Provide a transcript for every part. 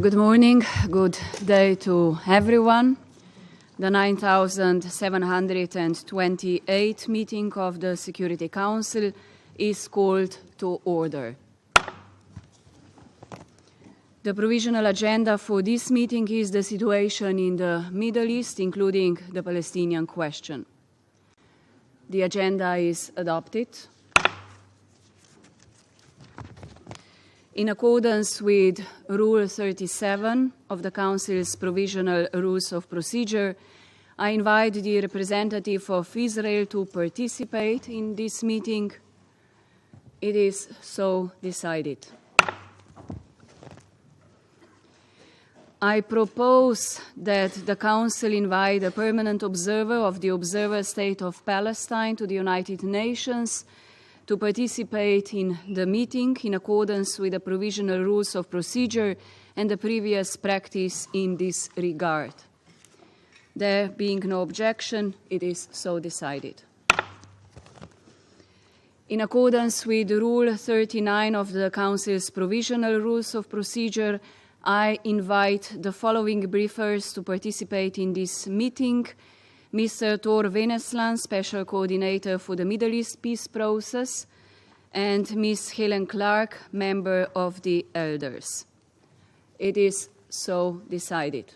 Good morning, good day to everyone. The 9728th meeting of the Security Council is called to order. The provisional agenda for this meeting is the situation in the Middle East, including the Palestinian question. The agenda is adopted. In accordance with Rule 37 of the Council's Provisional Rules of Procedure, I invite the representative of Israel to participate in this meeting. It is so decided. I propose that the Council invite a permanent observer of the Observer State of Palestine to the United Nations to participate in the meeting in accordance with the Provisional Rules of Procedure and the previous practice in this regard. There being no objection, it is so decided. In accordance with Rule 39 of the Council's Provisional Rules of Procedure, I invite the following briefers to participate in this meeting: Mr. Tor Wennesland, Special Coordinator for the Middle East Peace Process, and Ms. Helen Clark, member of the Elders. It is so decided.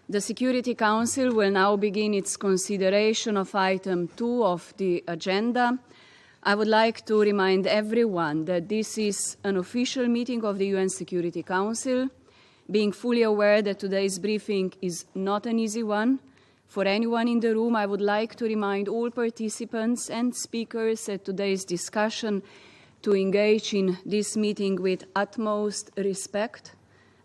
The Security Council will now begin its consideration of item 2 of the agenda. I would like to remind everyone that this is an official meeting of the UN Security Council, being fully aware that today's briefing is not an easy one. For anyone in the room, I would like to remind all participants and speakers at today's discussion to engage in this meeting with utmost respect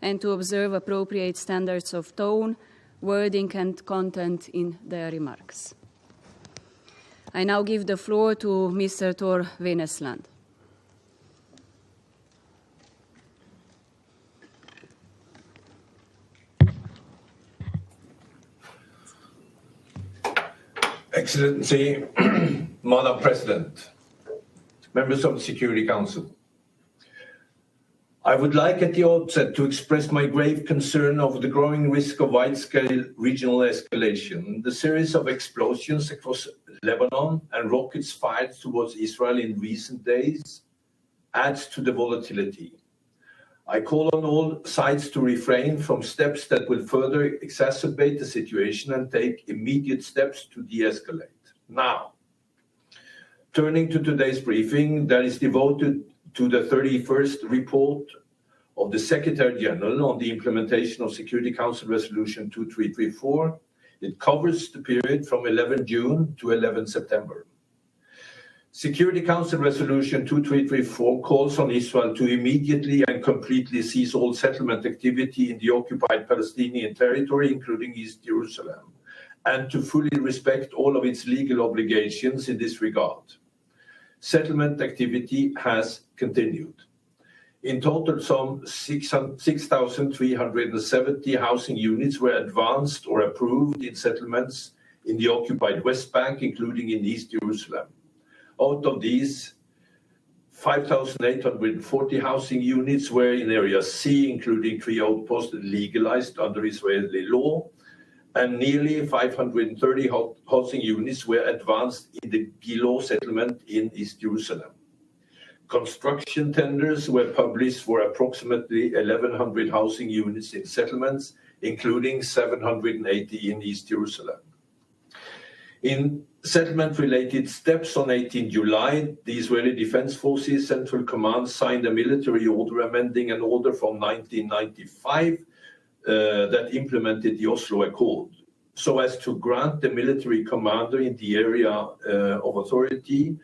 and to observe appropriate standards of tone, wording and content in their remarks. I now give the floor to Mr. Tor Wennesland. Excellency, Madam President, members of the Security Council, I would like at the outset to express my grave concern over the growing risk of wide-scale regional escalation. The series of explosions across Lebanon and rockets fired towards Israel in recent days adds to the volatility. I call on all sides to refrain from steps that will further exacerbate the situation and take immediate steps to de-escalate. Now, turning to today's briefing that is devoted to the 31st report of the Secretary General on the implementation of Security Council Resolution 2334. It covers the period from 11 June to 11 September. Security Council Resolution 2334 calls on Israel to immediately and completely cease all settlement activity in the occupied Palestinian territory, including East Jerusalem, and to fully respect all of its legal obligations in this regard. Settlement activity has continued. In total, some 6,370 housing units were advanced or approved in settlements in the occupied West Bank, including in East Jerusalem. Out of these, 5,840 housing units were in Area C, including 3 outposts legalized under Israeli law, and nearly 530 housing units were advanced in the Gilo settlement in East Jerusalem. Construction tenders were published for approximately 1,100 housing units in settlements, including 780 in East Jerusalem. In settlement-related steps on 18 July, the Israeli Defense Forces Central Command signed a military order amending an order from 1995 that implemented the Oslo Accord, so as to grant the military commander in the area of authority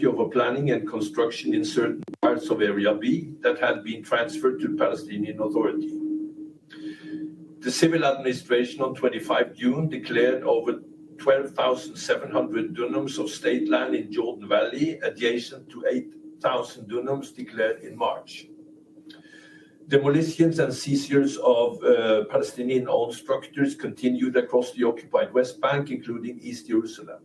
over planning and construction in certain parts of Area B that had been transferred to Palestinian Authority. The civil administration on 25 June declared over 12,700 dunams of state land in Jordan Valley, adjacent to 8,000 dunams declared in March. Demolitions and seizures of Palestinian-owned structures continued across the occupied West Bank, including East Jerusalem.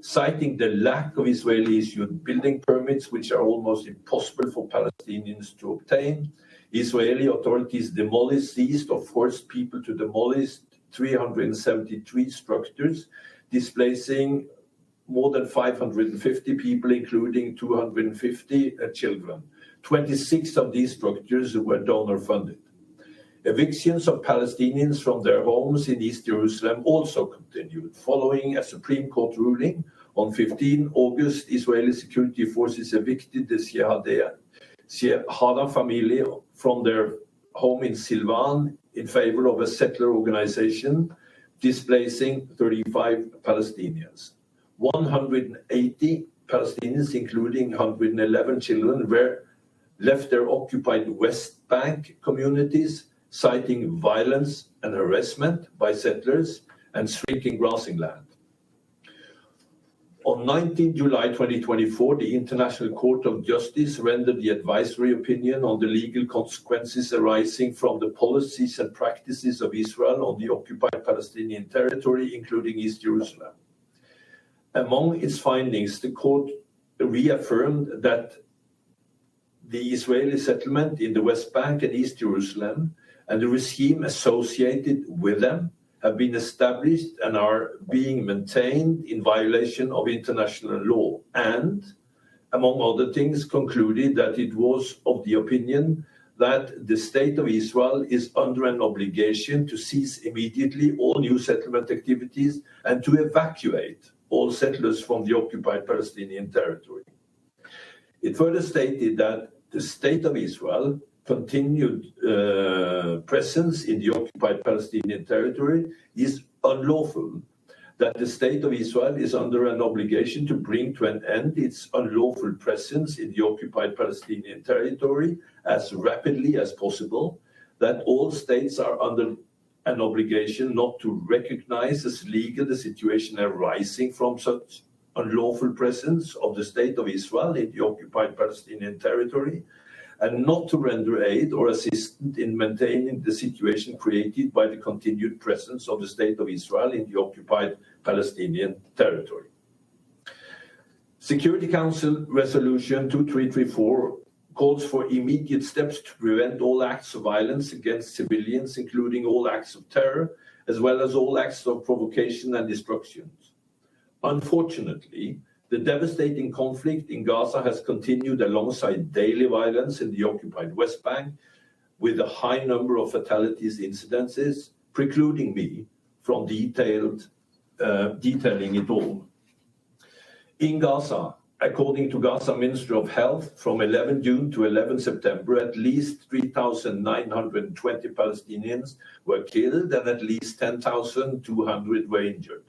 Citing the lack of Israeli-issued building permits, which are almost impossible for Palestinians to obtain, Israeli authorities demolished, seized, or forced people to demolish 373 structures, displacing more than 550 people, including 250 children. 26 of these structures were donor-funded. Evictions of Palestinians from their homes in East Jerusalem also continued. Following a Supreme Court ruling on 15 August, Israeli security forces evicted the Shehada family from their home in Silvan in favor of a settler organization, displacing 35 Palestinians. 180 Palestinians, including 111 children, left their occupied West Bank communities, citing violence and harassment by settlers and shrinking grazing land. On 19 July 2024, the International Court of Justice rendered the advisory opinion on the legal consequences arising from the policies and practices of Israel on the occupied Palestinian territory, including East Jerusalem. Among its findings, the court reaffirmed that the Israeli settlement in the West Bank and East Jerusalem and the regime associated with them have been established and are being maintained in violation of international law, and, among other things, concluded that it was of the opinion that the State of Israel is under an obligation to cease immediately all new settlement activities and to evacuate all settlers from the occupied Palestinian territory. It further stated that the State of Israel continued presence in the occupied Palestinian territory is unlawful, that the State of Israel is under an obligation to bring to an end its unlawful presence in the occupied Palestinian territory as rapidly as possible, that all states are under an obligation not to recognize as legal the situation arising from such unlawful presence of the State of Israel in the occupied Palestinian territory, and not to render aid or assistance in maintaining the situation created by the continued presence of the State of Israel in the occupied Palestinian territory. Security Council Resolution 2334 calls for immediate steps to prevent all acts of violence against civilians, including all acts of terror, as well as all acts of provocation and destruction. Unfortunately, the devastating conflict in Gaza has continued alongside daily violence in the occupied West Bank, with a high number of fatalities incidences, precluding me from detailing it all. In Gaza, according to Gaza Ministry of Health, from 11 June to 11 September, at least 3,920 Palestinians were killed and at least 10,200 were injured.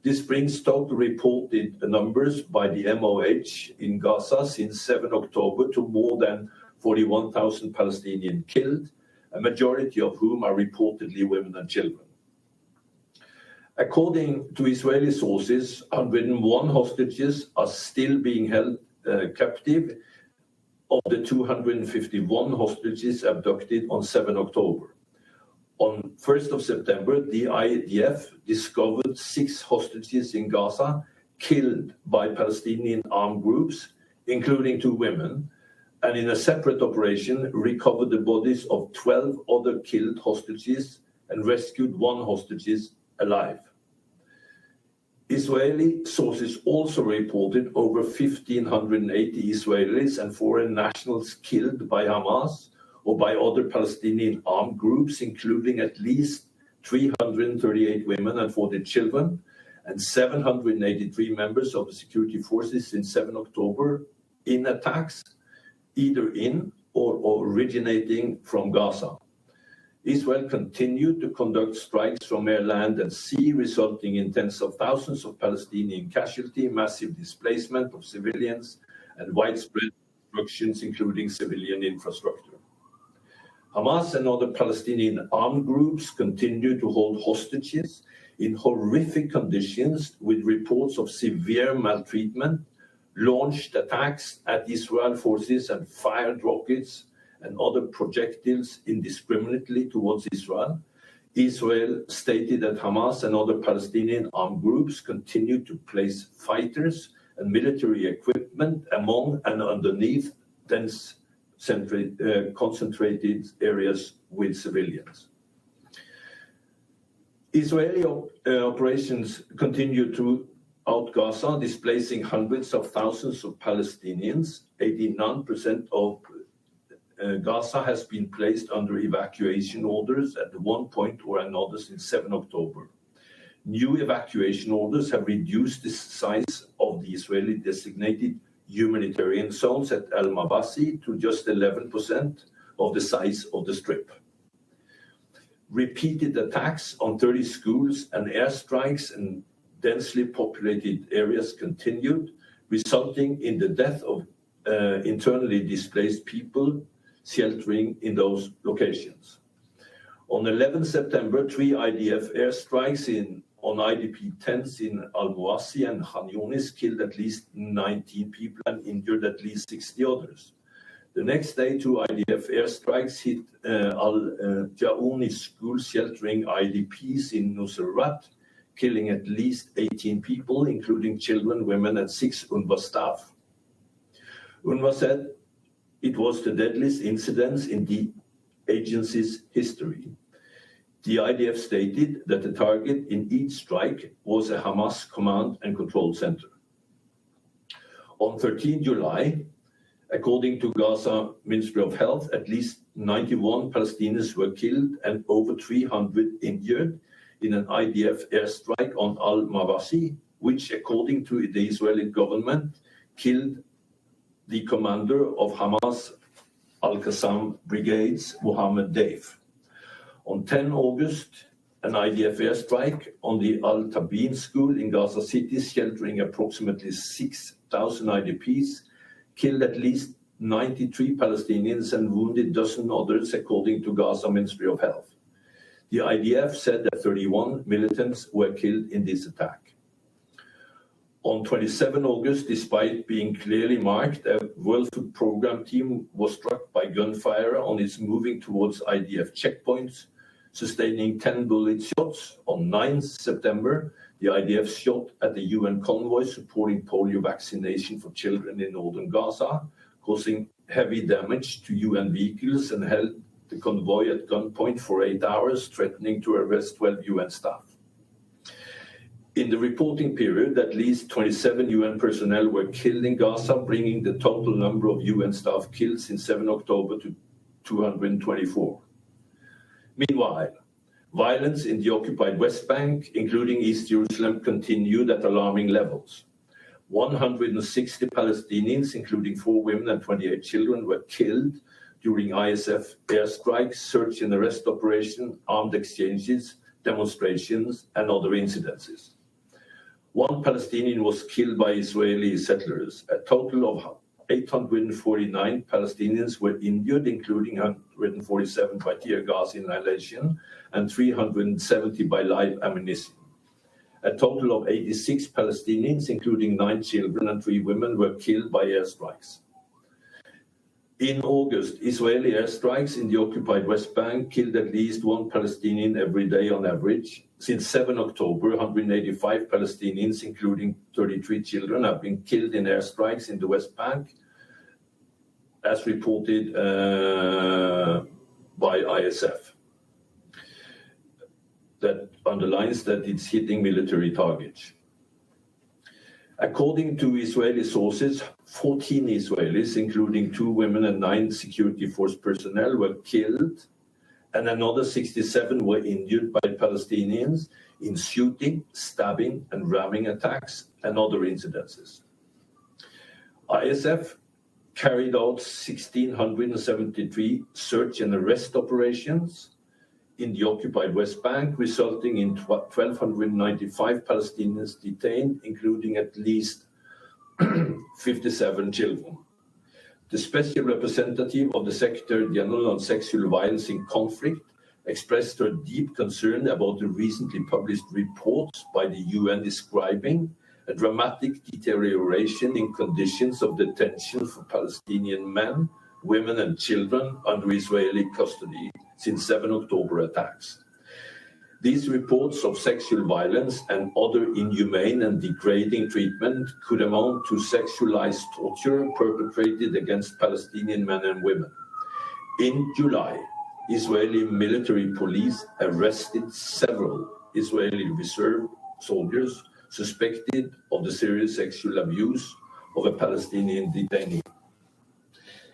This brings total reported numbers by the MOH in Gaza since 7 October to more than 41,000 Palestinians killed, a majority of whom are reportedly women and children. According to Israeli sources, 101 hostages are still being held captive of the 251 hostages abducted on 7 October. On 1st of September, the IDF discovered 6 hostages in Gaza killed by Palestinian armed groups, including 2 women, and in a separate operation recovered the bodies of 12 other killed hostages and rescued 1 hostage alive. Israeli sources also reported over 1,580 Israelis and foreign nationals killed by Hamas or by other Palestinian armed groups, including at least 338 women and 40 children, and 783 members of the security forces since 7 October in attacks, either in or originating from Gaza. Israel continued to conduct strikes from air, land, and sea, resulting in tens of thousands of Palestinian casualties, massive displacement of civilians, and widespread destructions, including civilian infrastructure. Hamas and other Palestinian armed groups continue to hold hostages in horrific conditions, with reports of severe maltreatment, launched attacks at Israel forces, and fired rockets and other projectiles indiscriminately towards Israel. Israel stated that Hamas and other Palestinian armed groups continue to place fighters and military equipment among and underneath dense concentrated areas with civilians. Israeli operations continue throughout Gaza, displacing hundreds of thousands of Palestinians. 89% of Gaza has been placed under evacuation orders at one point or another since 7 October. New evacuation orders have reduced the size of the Israeli designated humanitarian zones at Al Mabasi to just 11% of the size of the Strip. Repeated attacks on 30 schools and airstrikes in densely populated areas continued, resulting in the death of internally displaced people sheltering in those locations. On 11 September, 3 IDF airstrikes on IDP tents in Al-Muassi and Khan Yunis killed at least 19 people and injured at least 60 others. The next day, 2 IDF airstrikes hit Al-Jaouni school sheltering IDPs in Nusrat, killing at least 18 people, including children, women, and 6 UNRWA staff. UNRWA said it was the deadliest incident in the agency's history. The IDF stated that the target in each strike was a Hamas command and control center. On 13 July, according to Gaza Ministry of Health, at least 91 Palestinians were killed and over 300 injured in an IDF airstrike on al-Mawasi, which, according to the Israeli government, killed the commander of Hamas al-Qassam brigades, Mohammed Deif. On 10 August, an IDF airstrike on the Al-Tabin school in Gaza City, sheltering approximately 6,000 IDPs, killed at least 93 Palestinians and wounded dozens others, according to Gaza Ministry of Health. The IDF said that 31 militants were killed in this attack. On 27 August, despite being clearly marked, a World Food Programme team was struck by gunfire on its moving towards IDF checkpoints, sustaining 10 bullet shots. On 9 September, the IDF shot at the UN convoy supporting polio vaccination for children in northern Gaza, causing heavy damage to UN vehicles, and held the convoy at gunpoint for 8 hours, threatening to arrest 12 UN staff. In the reporting period, at least 27 UN personnel were killed in Gaza, bringing the total number of UN staff killed since 7 October to 224. Meanwhile, violence in the occupied West Bank, including East Jerusalem, continued at alarming levels. 160 Palestinians, including 4 women and 28 children, were killed during ISF airstrikes, search and arrest operations, armed exchanges, demonstrations, and other incidences. 1 Palestinian was killed by Israeli settlers. A total of 849 Palestinians were injured, including 147 by tear gas inhalation and 370 by live ammunition. A total of 86 Palestinians, including 9 children and 3 women, were killed by airstrikes. In August, Israeli airstrikes in the occupied West Bank killed at least 1 Palestinian every day on average. Since 7 October, 185 Palestinians, including 33 children, have been killed in airstrikes in the West Bank, as reported by ISF. That underlines that it's hitting military targets. According to Israeli sources, 14 Israelis, including 2 women and 9 security force personnel, were killed, and another 67 were injured by Palestinians in shooting, stabbing, and ramming attacks and other incidences. ISF carried out 1,673 search and arrest operations in the occupied West Bank, resulting in 1,295 Palestinians detained, including at least 57 children. The special representative of the Secretary General on Sexual Violence in Conflict expressed her deep concern about the recently published reports by the UN describing a dramatic deterioration in conditions of detention for Palestinian men, women, and children under Israeli custody since 7 October attacks. These reports of sexual violence and other inhumane and degrading treatment could amount to sexualized torture perpetrated against Palestinian men and women. In July, Israeli military police arrested several Israeli reserve soldiers suspected of the serious sexual abuse of a Palestinian detainee.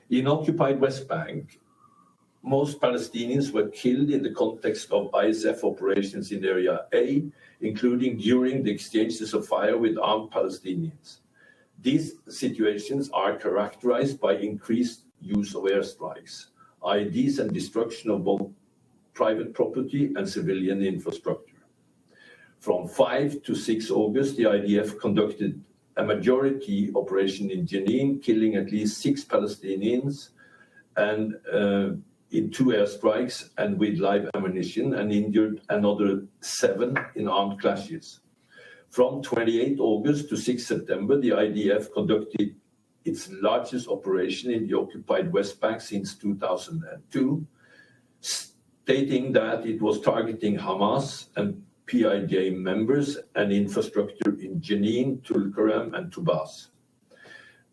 In occupied West Bank, most Palestinians were killed in the context of ISF operations in Area A, including during the exchanges of fire with armed Palestinians. These situations are characterized by increased use of airstrikes, IEDs, and destruction of both private property and civilian infrastructure. From 5 to 6 August, the IDF conducted a majority operation in Jenin, killing at least 6 Palestinians and in 2 airstrikes and with live ammunition, and injured another 7 in armed clashes. From 28 August to 6 September, the IDF conducted its largest operation in the occupied West Bank since 2002, stating that it was targeting Hamas and PIJ members and infrastructure in Jenin, Tulkarem, and Tubas.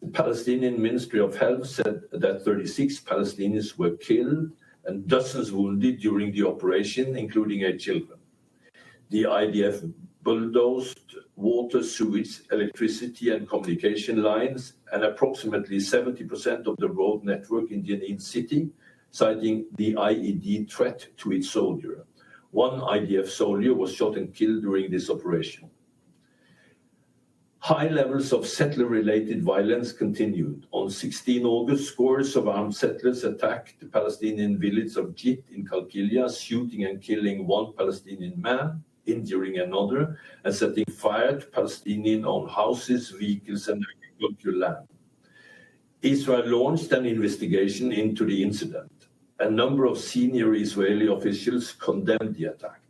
The Palestinian Ministry of Health said that 36 Palestinians were killed and dozens wounded during the operation, including 8 children. The IDF bulldozed water, sewage, electricity and communication lines and approximately 70% of the road network in Danon city, citing the IED threat to its soldier. One IDF soldier was shot and killed during this operation. High levels of settler-related violence continued. On 16 August, scores of armed settlers attacked the Palestinian village of Jit in Qalqilia, shooting and killing one Palestinian man, injuring another, and setting fire to Palestinian-owned houses, vehicles, and agricultural land. Israel launched an investigation into the incident. A number of senior Israeli officials condemned the attack.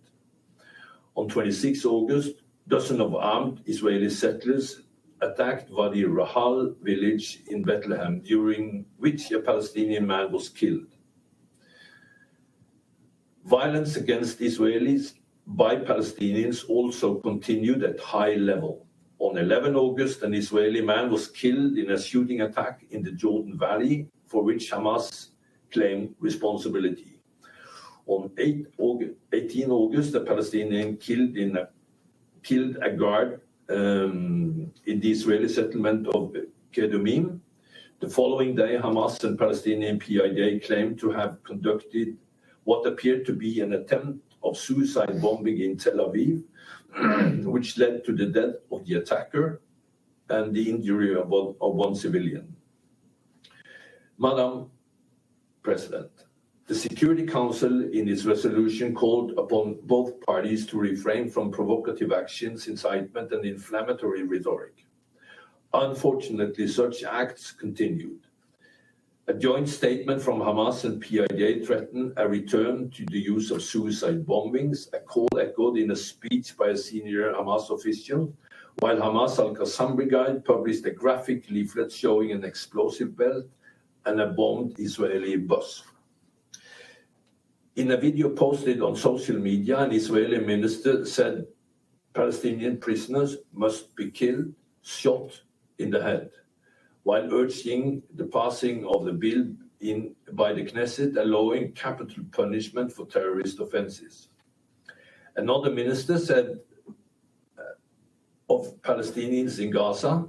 On 26 August, dozens of armed Israeli settlers attacked Wadi Rahal village in Bethlehem, during which a Palestinian man was killed. Violence against Israelis by Palestinians also continued at high level. On 11 August, an Israeli man was killed in a shooting attack in the Jordan Valley, for which Hamas claimed responsibility. On 18 August, a Palestinian killed a guard in the Israeli settlement of Kedumim. The following day, Hamas and Palestinian PID claimed to have conducted what appeared to be an attempt of suicide bombing in Tel Aviv, which led to the death of the attacker and the injury of one civilian. Madam President, the Security Council in its resolution called upon both parties to refrain from provocative actions, incitement and inflammatory rhetoric. Unfortunately, such acts continued. A joint statement from Hamas and PID threatened a return to the use of suicide bombings, a call echoed in a speech by a senior Hamas official, while Hamas al-Qassam Brigade published a graphic leaflet showing an explosive belt and a bombed Israeli bus. In a video posted on social media, an Israeli minister said Palestinian prisoners must be killed, shot in the head, while urging the passing of the bill by the Knesset, allowing capital punishment for terrorist offenses. Another minister said of Palestinians in Gaza,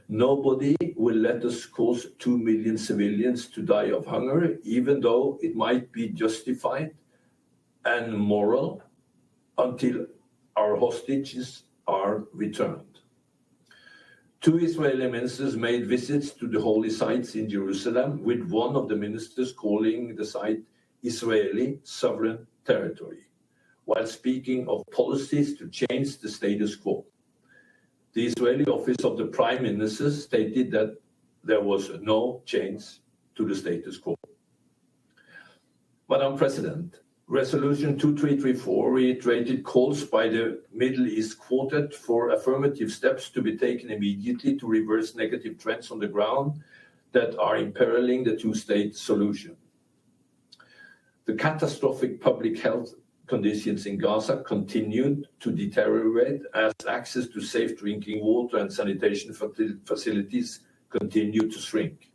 nobody will let us cause 2 million civilians to die of hunger, even though it might be justified and moral, until our hostages are returned. 2 Israeli ministers made visits to the holy sites in Jerusalem, with one of the ministers calling the site Israeli sovereign territory, while speaking of policies to change the status quo. The Israeli office of the Prime Minister stated that there was no change to the status quo. Madam President, Resolution 2334 reiterated calls by the Middle East Quartet for affirmative steps to be taken immediately to reverse negative trends on the ground that are imperiling the two-state solution. The catastrophic public health conditions in Gaza continued to deteriorate as access to safe drinking water and sanitation facilities continued to shrink.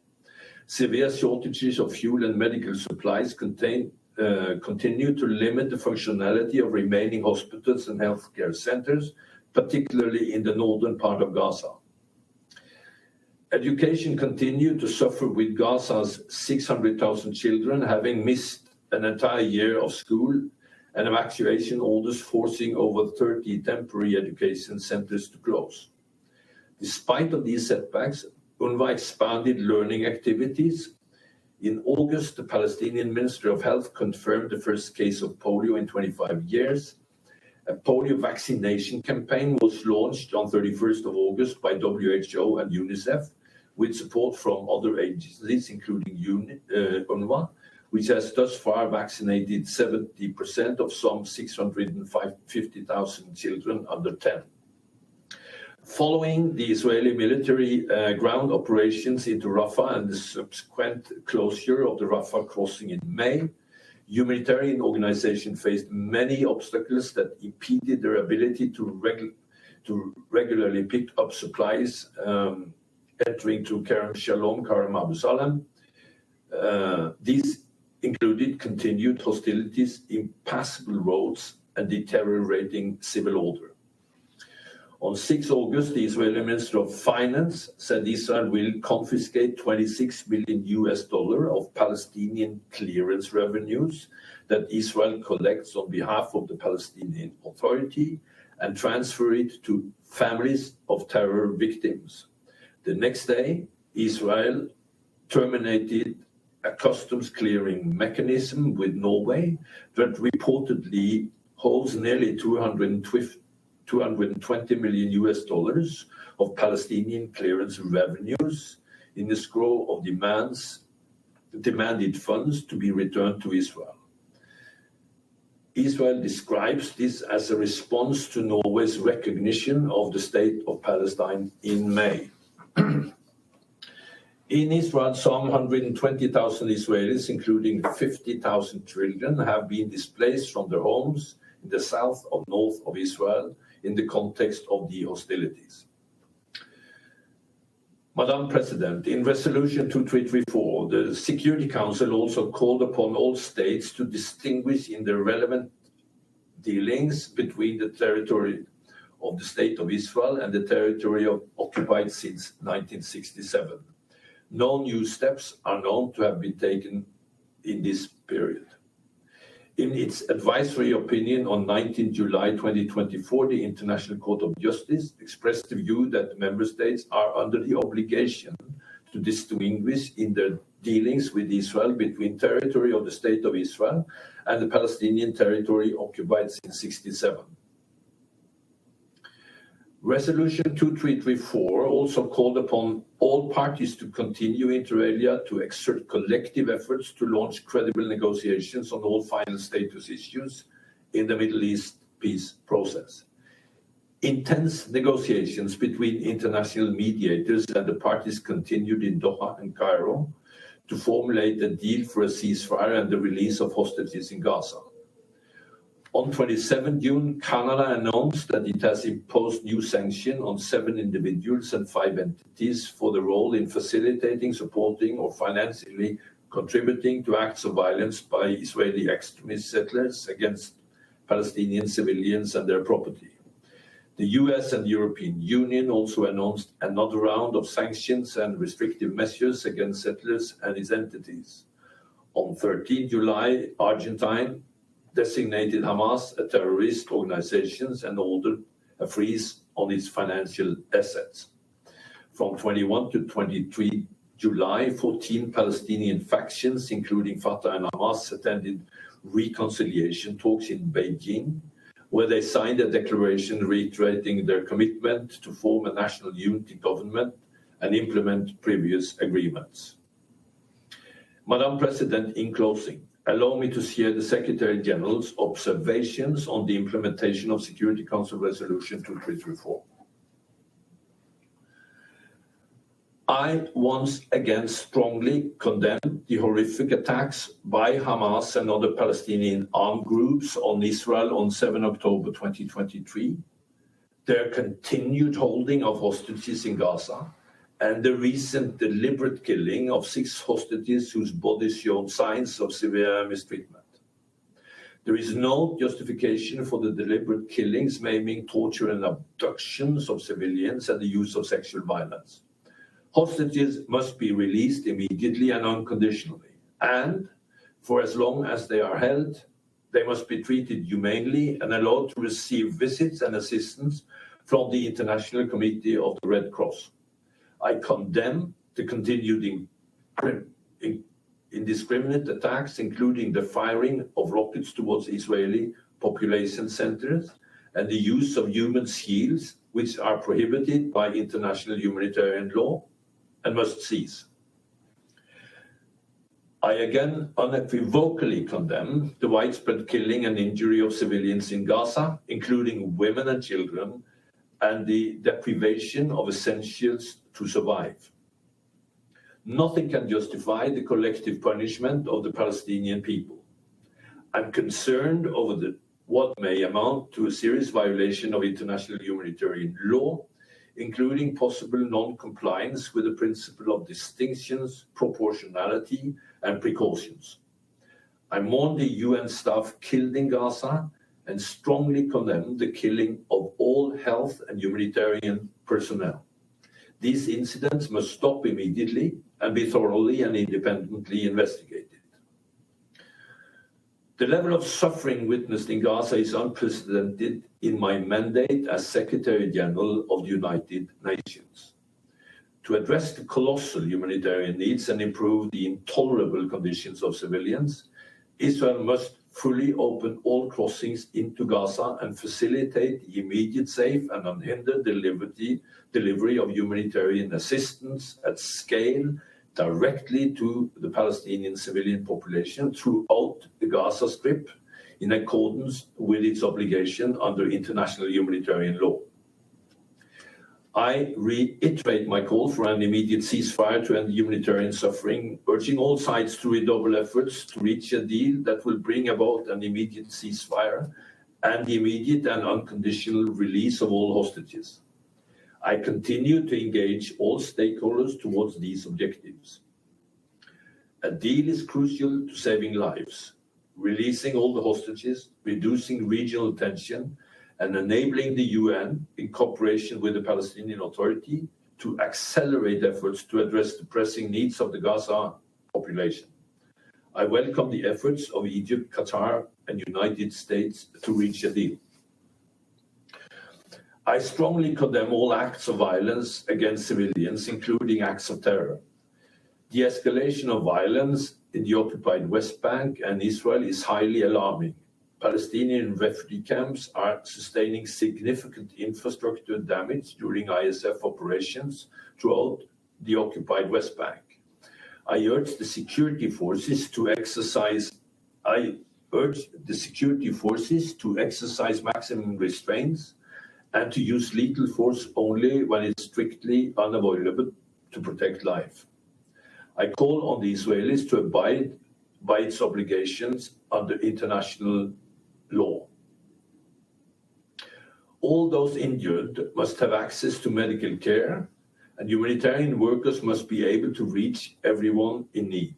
Severe shortages of fuel and medical supplies continue to limit the functionality of remaining hospitals and healthcare centers, particularly in the northern part of Gaza. Education continued to suffer, with Gaza's 600,000 children having missed an entire year of school and evacuation orders forcing over 30 temporary education centers to close. Despite of these setbacks, UNRWA expanded learning activities. In August, the Palestinian Ministry of Health confirmed the first case of polio in 25 years. A polio vaccination campaign was launched on 31st of August by WHO and UNICEF, with support from other agencies, including UNRWA, which has thus far vaccinated 70% of some 650,000 children under 10. Following the Israeli military ground operations into Rafah and the subsequent closure of the Rafah crossing in May, humanitarian organizations faced many obstacles that impeded their ability to regularly pick up supplies entering through Kerem Shalom, Kerem Abu Salem. These included continued hostilities, impassable roads, and deteriorating civil order. On 6 August, the Israeli Minister of Finance said Israel will confiscate $26 billion of Palestinian clearance revenues that Israel collects on behalf of the Palestinian Authority and transfer it to families of terror victims. The next day, Israel terminated a customs clearing mechanism with Norway that reportedly holds nearly $220 million of Palestinian clearance revenues in escrow of demanded funds to be returned to Israel. Israel describes this as a response to Norway's recognition of the state of Palestine in May. In Israel, some 120,000 Israelis, including 50,000 children, have been displaced from their homes in the south and north of Israel in the context of the hostilities. Madam President, in Resolution 2334, the Security Council also called upon all states to distinguish in their relevant dealings between the territory of the State of Israel and the territory occupied since 1967. No new steps are known to have been taken in this period. In its advisory opinion on 19 July 2024, the International Court of Justice expressed the view that the member states are under the obligation to distinguish in their dealings with Israel between territory of the State of Israel and the Palestinian territory occupied since 1967. Resolution 2334 also called upon all parties to continue inter alia to exert collective efforts to launch credible negotiations on all final status issues in the Middle East peace process. Intense negotiations between international mediators and the parties continued in Doha and Cairo to formulate a deal for a ceasefire and the release of hostages in Gaza. On 27 June, Canada announced that it has imposed new sanctions on 7 individuals and 5 entities for the role in facilitating, supporting, or financially contributing to acts of violence by Israeli extremist settlers against Palestinian civilians and their property. The US and the European Union also announced another round of sanctions and restrictive measures against settlers and its entities. On 13 July, Argentina designated Hamas a terrorist organization and ordered a freeze on its financial assets. From 21 to 23 July, 14 Palestinian factions, including Fatah and Hamas, attended reconciliation talks in Beijing, where they signed a declaration reiterating their commitment to form a national unity government and implement previous agreements. Madam President, in closing, allow me to share the Secretary General's observations on the implementation of Security Council Resolution 2334. I once again strongly condemn the horrific attacks by Hamas and other Palestinian armed groups on Israel on 7 October 2023, their continued holding of hostages in Gaza, and the recent deliberate killing of 6 hostages whose bodies showed signs of severe mistreatment. There is no justification for the deliberate killings, maiming, torture, and abductions of civilians and the use of sexual violence. Hostages must be released immediately and unconditionally, and for as long as they are held, they must be treated humanely and allowed to receive visits and assistance from the International Committee of the Red Cross. I condemn the continued indiscriminate attacks, including the firing of rockets towards Israeli population centers and the use of human shields, which are prohibited by international humanitarian law and must cease. I again unequivocally condemn the widespread killing and injury of civilians in Gaza, including women and children, and the deprivation of essentials to survive. Nothing can justify the collective punishment of the Palestinian people. I'm concerned over what may amount to a serious violation of international humanitarian law, including possible non-compliance with the principle of distinctions, proportionality, and precautions. I mourn the UN staff killed in Gaza and strongly condemn the killing of all health and humanitarian personnel. These incidents must stop immediately and be thoroughly and independently investigated. The level of suffering witnessed in Gaza is unprecedented in my mandate as Secretary General of the United Nations. To address the colossal humanitarian needs and improve the intolerable conditions of civilians, Israel must fully open all crossings into Gaza and facilitate the immediate, safe and unhindered delivery of humanitarian assistance at scale directly to the Palestinian civilian population throughout the Gaza Strip in accordance with its obligation under international humanitarian law. I reiterate my call for an immediate ceasefire to end humanitarian suffering, urging all sides to redouble efforts to reach a deal that will bring about an immediate ceasefire and the immediate and unconditional release of all hostages. I continue to engage all stakeholders towards these objectives. A deal is crucial to saving lives, releasing all the hostages, reducing regional tension, and enabling the UN, in cooperation with the Palestinian Authority, to accelerate efforts to address the pressing needs of the Gaza population. I welcome the efforts of Egypt, Qatar, and United States to reach a deal. I strongly condemn all acts of violence against civilians, including acts of terror. The escalation of violence in the occupied West Bank and Israel is highly alarming. Palestinian refugee camps are sustaining significant infrastructure damage during ISF operations throughout the occupied West Bank. I urge the security forces to exercise maximum restraints and to use lethal force only when it's strictly unavoidable to protect life. I call on the Israelis to abide by its obligations under international law. All those injured must have access to medical care, and humanitarian workers must be able to reach everyone in need.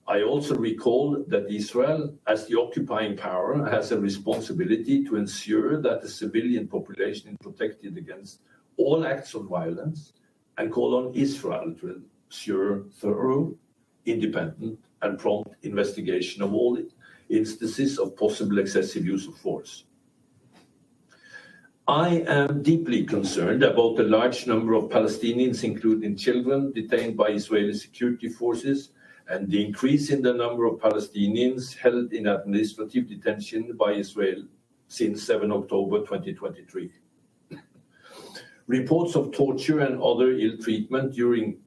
I also recall that Israel, as the occupying power, has a responsibility to ensure that the civilian population is protected against all acts of violence, and call on Israel to ensure thorough, independent, and prompt investigation of all instances of possible excessive use of force. I am deeply concerned about the large number of Palestinians, including children, detained by Israeli security forces, and the increase in the number of Palestinians held in administrative detention by Israel since 7 October 2023. Reports of torture and other ill treatment during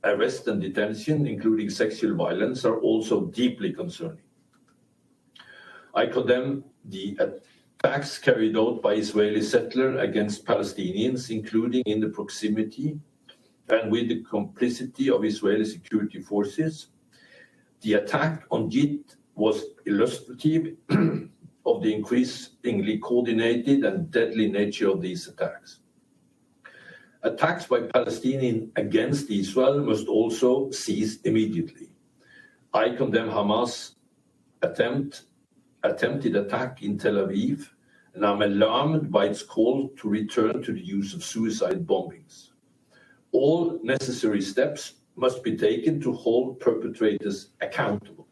arrest and detention, including sexual violence, are also deeply concerning. I condemn the attacks carried out by Israeli settlers against Palestinians, including in the proximity and with the complicity of Israeli security forces. The attack on Jit was illustrative of the increasingly coordinated and deadly nature of these attacks. Attacks by Palestinians against Israel must also cease immediately. I condemn Hamas' attempted attack in Tel Aviv, and I'm alarmed by its call to return to the use of suicide bombings. All necessary steps must be taken to hold perpetrators accountable.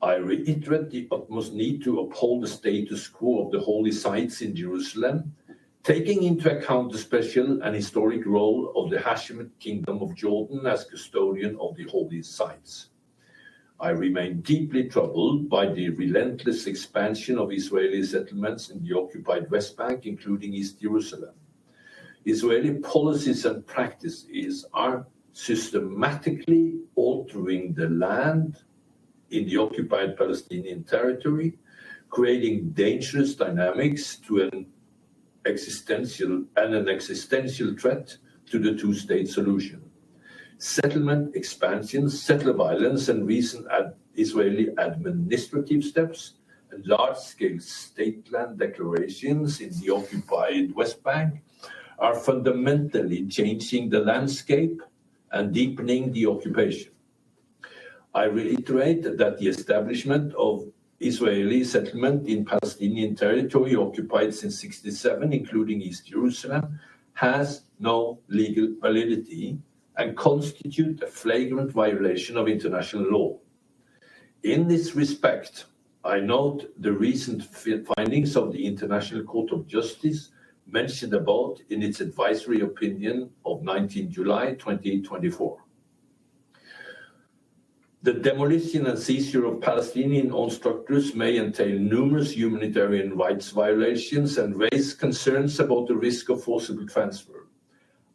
I reiterate the utmost need to uphold the status quo of the holy sites in Jerusalem, taking into account the special and historic role of the Hashemite Kingdom of Jordan as custodian of the holy sites. I remain deeply troubled by the relentless expansion of Israeli settlements in the occupied West Bank, including East Jerusalem. Israeli policies and practices are systematically altering the land in the occupied Palestinian territory, creating dangerous dynamics to an existential threat to the two-state solution. Settlement expansions, settler violence, and recent Israeli administrative steps, and large-scale state land declarations in the occupied West Bank are fundamentally changing the landscape and deepening the occupation. I reiterate that the establishment of Israeli settlement in Palestinian territory occupied since 1967, including East Jerusalem, has no legal validity and constitute a flagrant violation of international law. In this respect, I note the recent findings of the International Court of Justice mentioned above in its advisory opinion of 19 July 2024. The demolition and seizure of Palestinian-owned structures may entail numerous humanitarian rights violations and raise concerns about the risk of forcible transfer.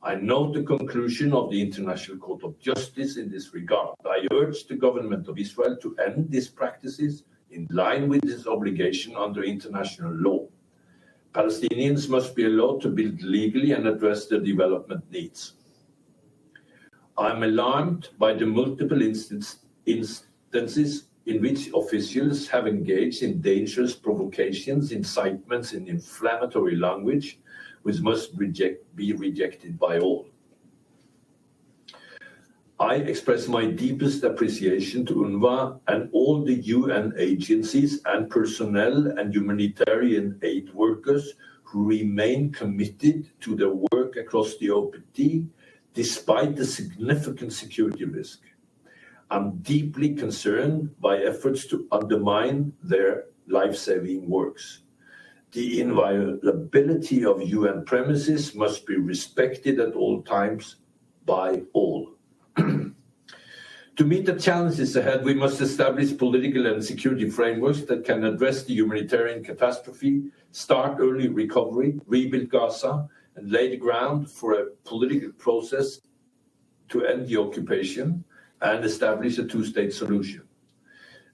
I note the conclusion of the International Court of Justice in this regard. I urge the government of Israel to end these practices in line with its obligation under international law. Palestinians must be allowed to build legally and address their development needs. I am alarmed by the multiple instances in which officials have engaged in dangerous provocations, incitements, and inflammatory language, which must be rejected by all. I express my deepest appreciation to UNRWA and all the UN agencies and personnel and humanitarian aid workers who remain committed to their work across the OPT despite the significant security risk. I'm deeply concerned by efforts to undermine their life-saving works. The inviolability of UN premises must be respected at all times by all. To meet the challenges ahead, we must establish political and security frameworks that can address the humanitarian catastrophe, start early recovery, rebuild Gaza, and lay the ground for a political process to end the occupation and establish a two-state solution.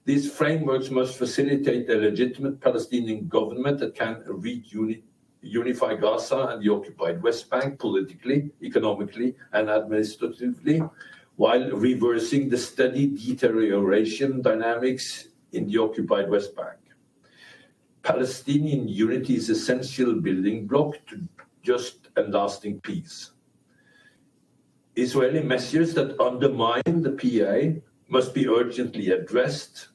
These frameworks must facilitate a legitimate Palestinian government that can unify Gaza and the occupied West Bank politically, economically, and administratively, while reversing the steady deterioration dynamics in the occupied West Bank. Palestinian unity is an essential building block to just and lasting peace. Israeli measures that undermine the PA must be urgently addressed.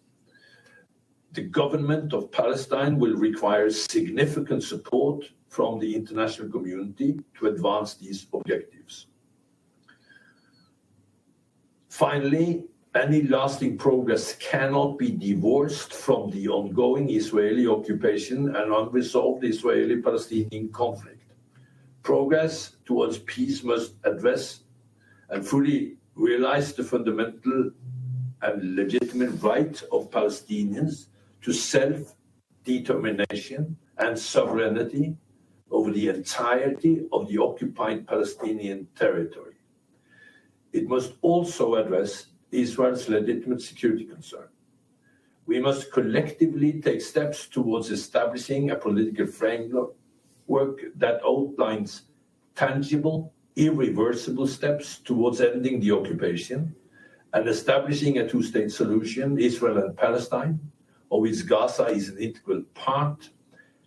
The government of Palestine will require significant support from the international community to advance these objectives. Finally, any lasting progress cannot be divorced from the ongoing Israeli occupation and unresolved Israeli-Palestinian conflict. Progress towards peace must address and fully realize the fundamental and legitimate right of Palestinians to self-determination and sovereignty over the entirety of the occupied Palestinian territory. It must also address Israel's legitimate security concern. We must collectively take steps towards establishing a political framework that outlines tangible, irreversible steps towards ending the occupation and establishing a two-state solution, Israel and Palestine, of which Gaza is an integral part,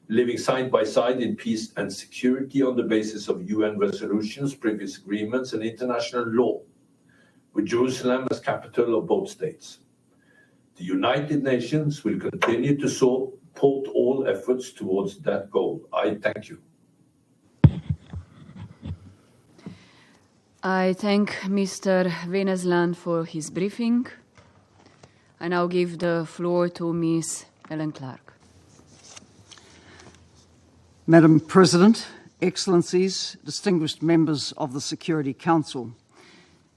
living side by side in peace and security on the basis of UN resolutions, previous agreements, and international law, with Jerusalem as capital of both states. The United Nations will continue to support all efforts towards that goal. I thank you. I thank Mr. Wennesland for his briefing. I now give the floor to Ms. Helen Clark. Madam President, Excellencies, distinguished members of the Security Council,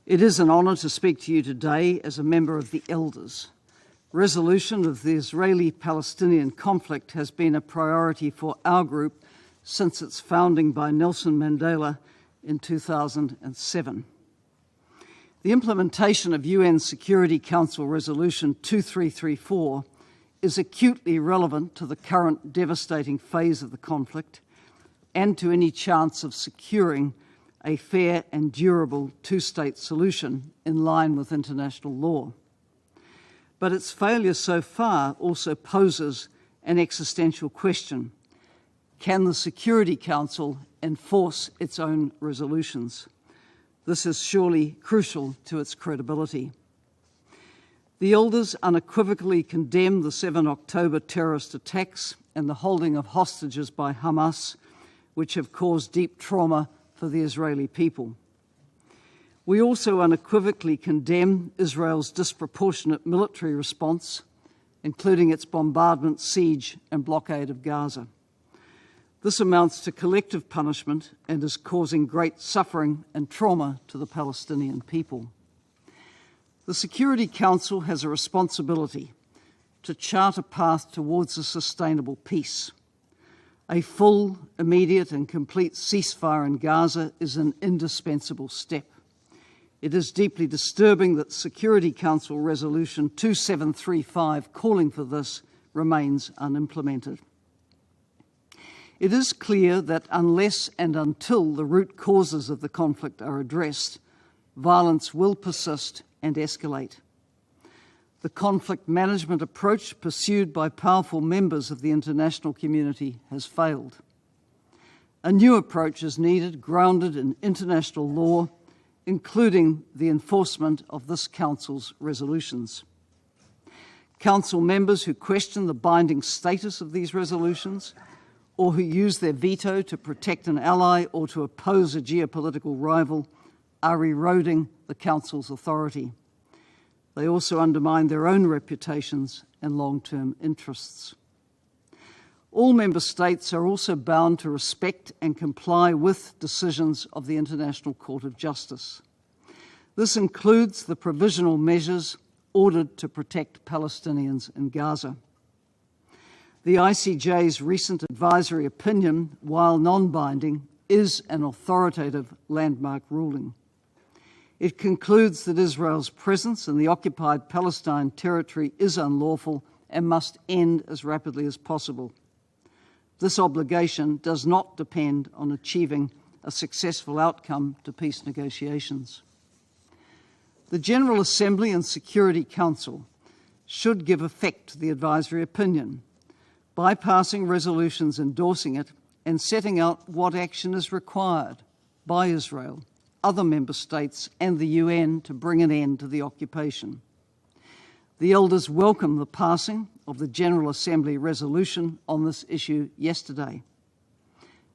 it is an honour to speak to you today as a member of the Elders. Resolution of the Israeli-Palestinian conflict has been a priority for our group since its founding by Nelson Mandela in 2007. The implementation of UN Security Council Resolution 2334 is acutely relevant to the current devastating phase of the conflict and to any chance of securing a fair and durable two-state solution in line with international law. But its failure so far also poses an existential question. Can the Security Council enforce its own resolutions? This is surely crucial to its credibility. The Elders unequivocally condemn the 7 October terrorist attacks and the holding of hostages by Hamas, which have caused deep trauma for the Israeli people. We also unequivocally condemn Israel's disproportionate military response, including its bombardment, siege and blockade of Gaza. This amounts to collective punishment and is causing great suffering and trauma to the Palestinian people. The Security Council has a responsibility to chart a path towards a sustainable peace. A full, immediate and complete ceasefire in Gaza is an indispensable step. It is deeply disturbing that Security Council Resolution 2735 calling for this remains unimplemented. It is clear that unless and until the root causes of the conflict are addressed, violence will persist and escalate. The conflict management approach pursued by powerful members of the international community has failed. A new approach is needed, grounded in international law, including the enforcement of this Council's resolutions. Council members who question the binding status of these resolutions or who use their veto to protect an ally or to oppose a geopolitical rival are eroding the Council's authority. They also undermine their own reputations and long-term interests. All member states are also bound to respect and comply with decisions of the International Court of Justice. This includes the provisional measures ordered to protect Palestinians in Gaza. The ICJ's recent advisory opinion, while non-binding, is an authoritative landmark ruling. It concludes that Israel's presence in the occupied Palestine territory is unlawful and must end as rapidly as possible. This obligation does not depend on achieving a successful outcome to peace negotiations. The General Assembly and Security Council should give effect to the advisory opinion by passing resolutions endorsing it and setting out what action is required by Israel, other member states and the UN to bring an end to the occupation. The Elders welcome the passing of the General Assembly resolution on this issue yesterday.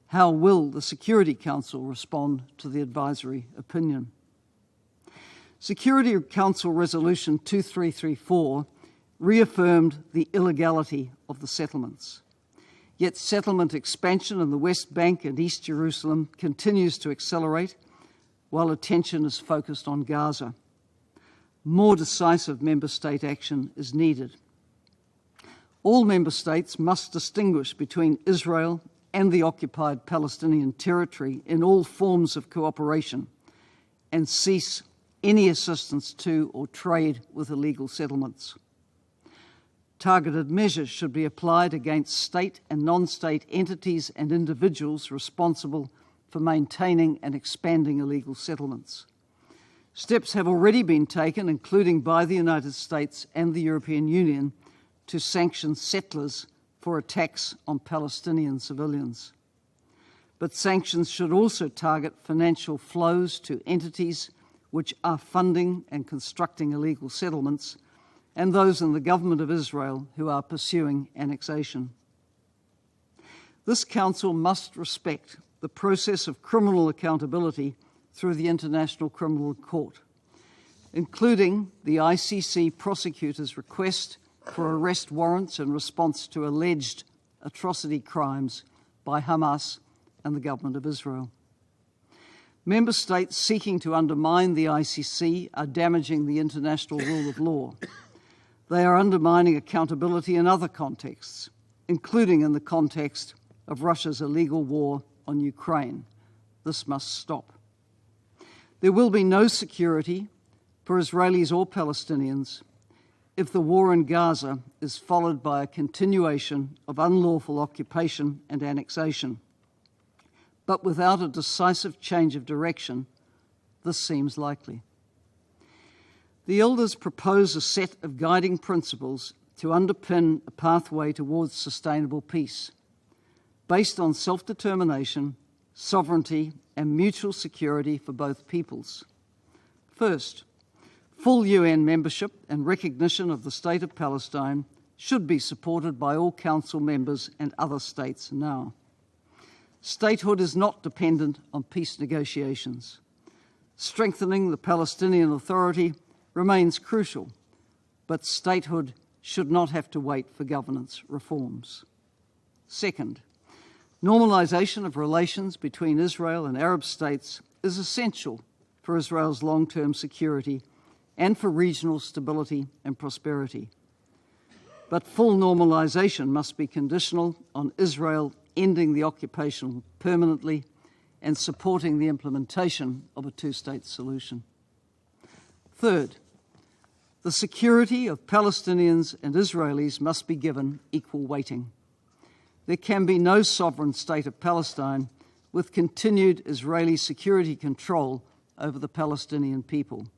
How will the Security Council respond to the advisory opinion? Security Council Resolution 2334 reaffirmed the illegality of the settlements. Yet settlement expansion in the West Bank and East Jerusalem continues to accelerate, while attention is focused on Gaza. More decisive member state action is needed. All member states must distinguish between Israel and the occupied Palestinian territory in all forms of cooperation and cease any assistance to or trade with illegal settlements. Targeted measures should be applied against state and non-state entities and individuals responsible for maintaining and expanding illegal settlements. Steps have already been taken, including by the United States and the European Union, to sanction settlers for attacks on Palestinian civilians. But sanctions should also target financial flows to entities which are funding and constructing illegal settlements, and those in the government of Israel who are pursuing annexation. This Council must respect the process of criminal accountability through the International Criminal Court, including the ICC prosecutor's request for arrest warrants in response to alleged atrocity crimes by Hamas and the government of Israel. Member states seeking to undermine the ICC are damaging the international rule of law. They are undermining accountability in other contexts, including in the context of Russia's illegal war on Ukraine. This must stop. There will be no security for Israelis or Palestinians if the war in Gaza is followed by a continuation of unlawful occupation and annexation. But without a decisive change of direction, this seems likely. The Elders propose a set of guiding principles to underpin a pathway towards sustainable peace, based on self-determination, sovereignty, and mutual security for both peoples. First, Full UN membership and recognition of the State of Palestine should be supported by all Council members and other states now. Statehood is not dependent on peace negotiations. Strengthening the Palestinian Authority remains crucial, but statehood should not have to wait for governance reforms. Second, normalisation of relations between Israel and Arab states is essential for Israel's long-term security and for regional stability and prosperity. But full normalisation must be conditional on Israel ending the occupation permanently and supporting the implementation of a two-state solution. Third, the security of Palestinians and Israelis must be given equal weighting. There can be no sovereign state of Palestine with continued Israeli security control over the Palestinian people.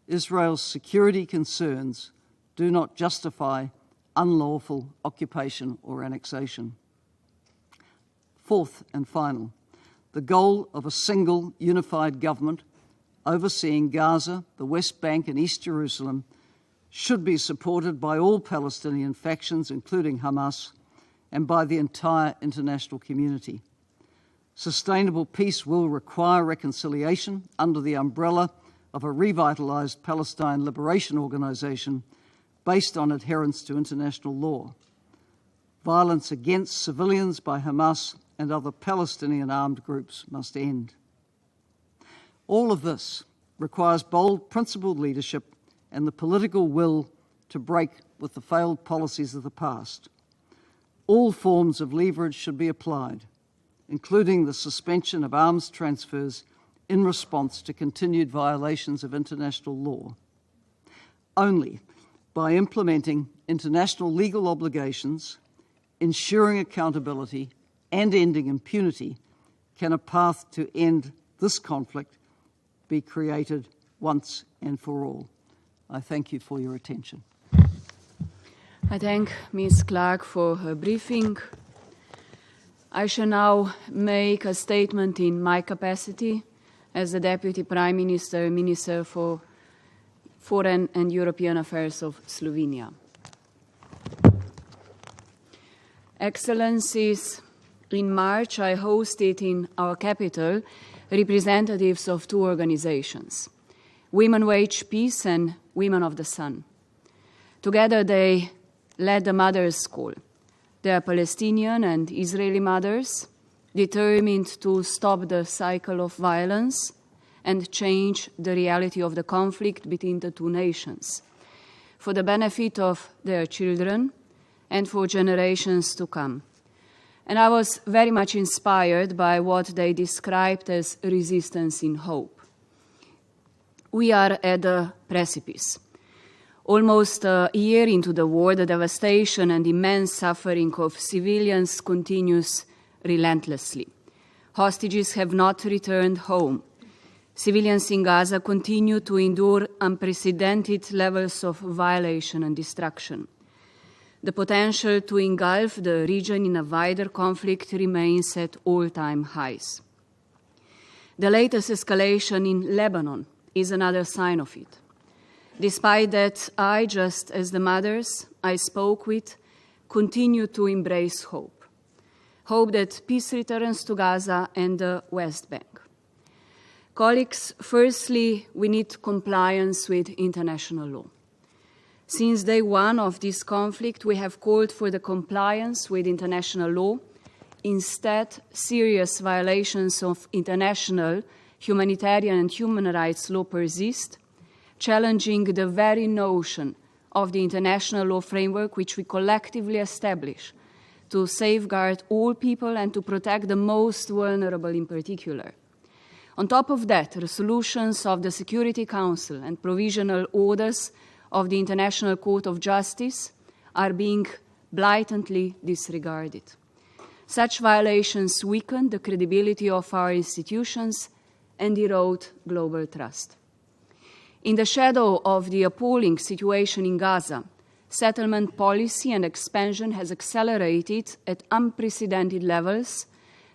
Israel's security concerns do not justify unlawful occupation or annexation. Fourth and final, the goal of a single unified government overseeing Gaza, the West Bank and East Jerusalem should be supported by all Palestinian factions, including Hamas, and by the entire international community. Sustainable peace will require reconciliation under the umbrella of a revitalised Palestine Liberation Organisation based on adherence to international law. Violence against civilians by Hamas and other Palestinian armed groups must end. All of this requires bold, principled leadership and the political will to break with the failed policies of the past. All forms of leverage should be applied, including the suspension of arms transfers in response to continued violations of international law. Only by implementing international legal obligations, ensuring accountability, and ending impunity can a path to end this conflict be created once and for all. I thank you for your attention. I thank Ms. Clark for her briefing. I shall now make a statement in my capacity as the Deputy Prime Minister, Minister for Foreign and European Affairs of Slovenia. Excellencies, in March I hosted in our capital representatives of two organizations, Women Wage Peace and Women of the Sun. Together they led the Mothers' Call. They are Palestinian and Israeli mothers determined to stop the cycle of violence and change the reality of the conflict between the two nations for the benefit of their children and for generations to come. And I was very much inspired by what they described as resistance in hope. We are at a precipice. Almost a year into the war, the devastation and immense suffering of civilians continues relentlessly. Hostages have not returned home. Civilians in Gaza continue to endure unprecedented levels of violation and destruction. The potential to engulf the region in a wider conflict remains at all-time highs. The latest escalation in Lebanon is another sign of it. Despite that, I, just as the mothers I spoke with, continue to embrace hope. Hope that peace returns to Gaza and the West Bank. Colleagues, firstly, we need compliance with international law. Since day one of this conflict, we have called for the compliance with international law. Instead, serious violations of international humanitarian and human rights law persist, challenging the very notion of the international law framework which we collectively establish to safeguard all people and to protect the most vulnerable in particular. On top of that, resolutions of the Security Council and provisional orders of the International Court of Justice are being blatantly disregarded. Such violations weaken the credibility of our institutions and erode global trust. In the shadow of the appalling situation in Gaza, settlement policy and expansion has accelerated at unprecedented levels.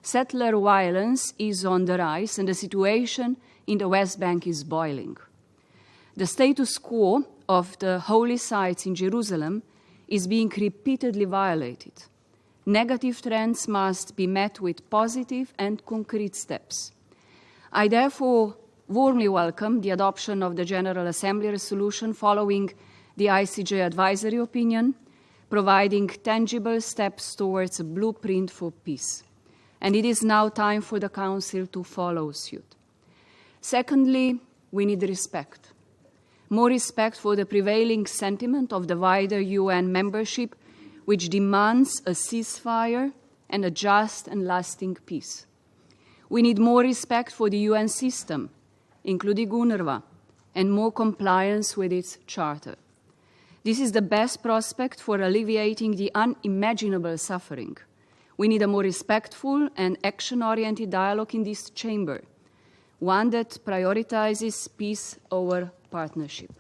Settler violence is on the rise and the situation in the West Bank is boiling. The status quo of the holy sites in Jerusalem is being repeatedly violated. Negative trends must be met with positive and concrete steps. I therefore warmly welcome the adoption of the General Assembly resolution following the ICJ advisory opinion, providing tangible steps towards a blueprint for peace. And it is now time for the Council to follow suit. Secondly, we need respect. More respect for the prevailing sentiment of the wider UN membership, which demands a ceasefire and a just and lasting peace. We need more respect for the UN system, including UNRWA, and more compliance with its charter. This is the best prospect for alleviating the unimaginable suffering. We need a more respectful and action-oriented dialogue in this chamber, one that prioritizes peace over partnership.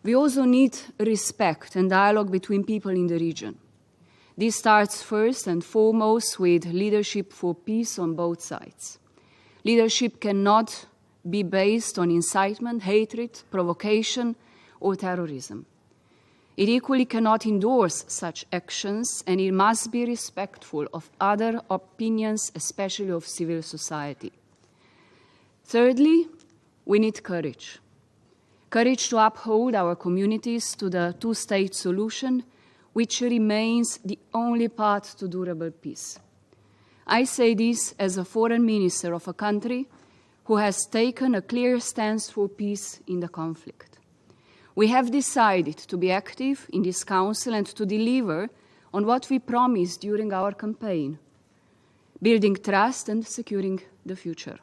We also need respect and dialogue between people in the region. This starts first and foremost with leadership for peace on both sides. Leadership cannot be based on incitement, hatred, provocation, or terrorism. It equally cannot endorse such actions, and it must be respectful of other opinions, especially of civil society. Thirdly, we need courage. Courage to uphold our communities to the two-state solution, which remains the only path to durable peace. I say this as a foreign minister of a country who has taken a clear stance for peace in the conflict. We have decided to be active in this Council and to deliver on what we promised during our campaign, building trust and securing the future.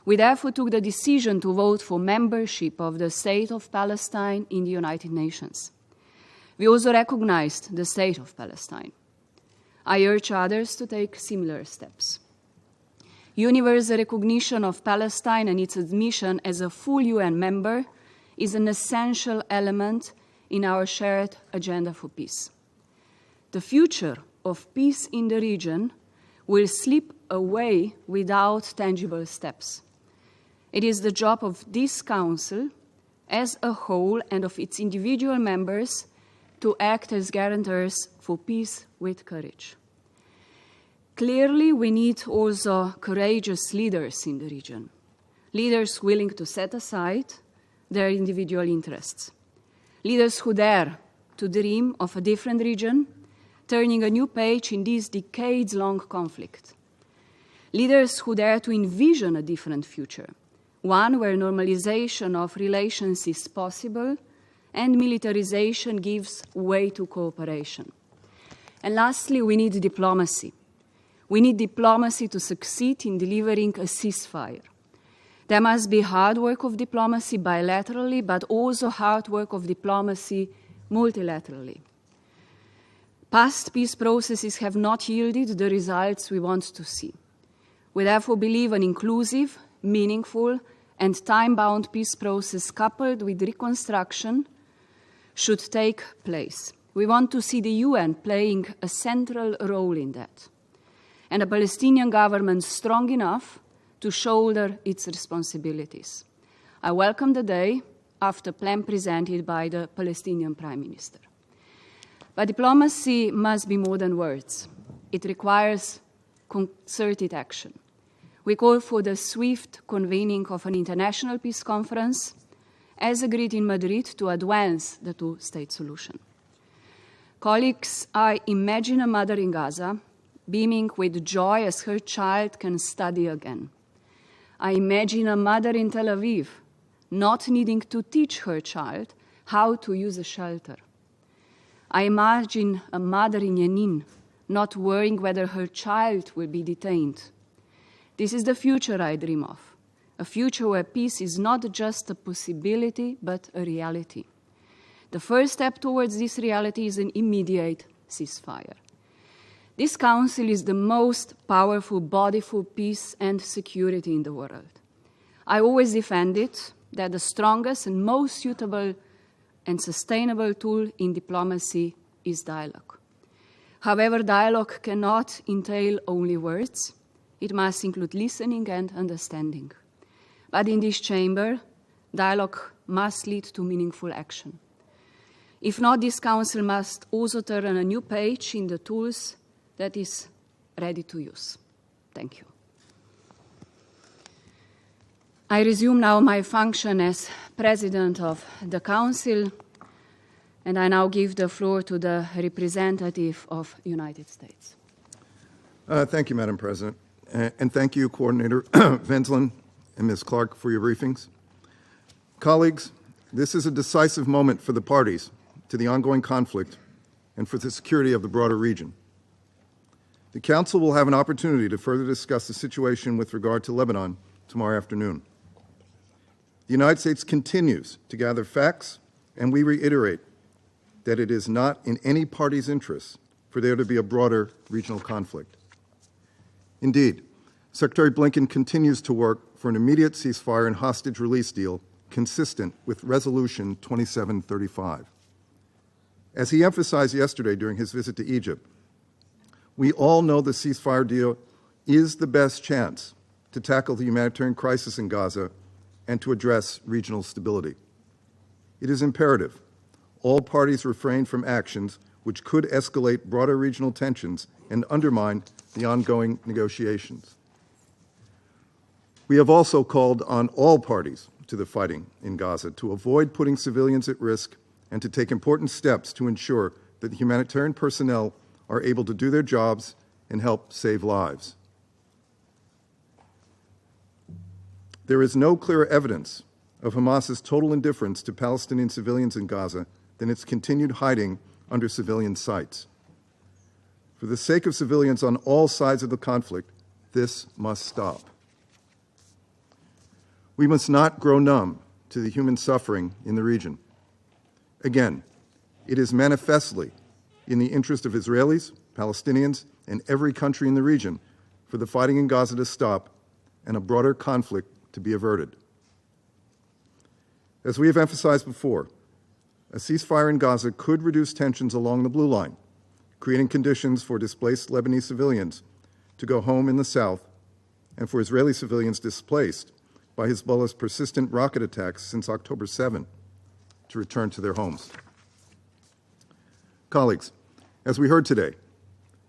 We therefore took the decision to vote for membership of the State of Palestine in the United Nations. We also recognized the State of Palestine. I urge others to take similar steps. Universal recognition of Palestine and its admission as a full UN member is an essential element in our shared agenda for peace. The future of peace in the region will slip away without tangible steps. It is the job of this Council as a whole and of its individual members to act as guarantors for peace with courage. Clearly, we need also courageous leaders in the region, leaders willing to set aside their individual interests, leaders who dare to dream of a different region, turning a new page in this decades-long conflict, leaders who dare to envision a different future, one where normalization of relations is possible and militarization gives way to cooperation. And lastly, we need diplomacy. We need diplomacy to succeed in delivering a ceasefire. There must be hard work of diplomacy bilaterally, but also hard work of diplomacy multilaterally. Past peace processes have not yielded the results we want to see. We therefore believe an inclusive, meaningful, and time-bound peace process coupled with reconstruction should take place. We want to see the UN playing a central role in that, and a Palestinian government strong enough to shoulder its responsibilities. I welcome the day after plan presented by the Palestinian Prime Minister. But diplomacy must be more than words. It requires concerted action. We call for the swift convening of an international peace conference, as agreed in Madrid, to advance the two-state solution. Colleagues, I imagine a mother in Gaza beaming with joy as her child can study again. I imagine a mother in Tel Aviv not needing to teach her child how to use a shelter. I imagine a mother in Jenin not worrying whether her child will be detained. This is the future I dream of, a future where peace is not just a possibility, but a reality. The first step towards this reality is an immediate ceasefire. This Council is the most powerful body for peace and security in the world. I always defended that the strongest and most suitable and sustainable tool in diplomacy is dialogue. However, dialogue cannot entail only words. It must include listening and understanding. But in this chamber, dialogue must lead to meaningful action. If not, this Council must also turn a new page in the tools that is ready to use. Thank you. I resume now my function as President of the Council, and I now give the floor to the representative of the United States. Thank you, Madam President. And thank you, Coordinator Wennesland and Ms. Clark, for your briefings. Colleagues, this is a decisive moment for the parties to the ongoing conflict and for the security of the broader region. The Council will have an opportunity to further discuss the situation with regard to Lebanon tomorrow afternoon. The United States continues to gather facts, and we reiterate that it is not in any party's interest for there to be a broader regional conflict. Indeed, Secretary Blinken continues to work for an immediate ceasefire and hostage release deal consistent with Resolution 2735. As he emphasized yesterday during his visit to Egypt, we all know the ceasefire deal is the best chance to tackle the humanitarian crisis in Gaza and to address regional stability. It is imperative all parties refrain from actions which could escalate broader regional tensions and undermine the ongoing negotiations. We have also called on all parties to the fighting in Gaza to avoid putting civilians at risk and to take important steps to ensure that the humanitarian personnel are able to do their jobs and help save lives. There is no clearer evidence of Hamas's total indifference to Palestinian civilians in Gaza than its continued hiding under civilian sites. For the sake of civilians on all sides of the conflict, this must stop. We must not grow numb to the human suffering in the region. Again, it is manifestly in the interest of Israelis, Palestinians, and every country in the region for the fighting in Gaza to stop and a broader conflict to be averted. As we have emphasized before, a ceasefire in Gaza could reduce tensions along the Blue Line, creating conditions for displaced Lebanese civilians to go home in the south and for Israeli civilians displaced by Hezbollah's persistent rocket attacks since October 7 to return to their homes. Colleagues, as we heard today,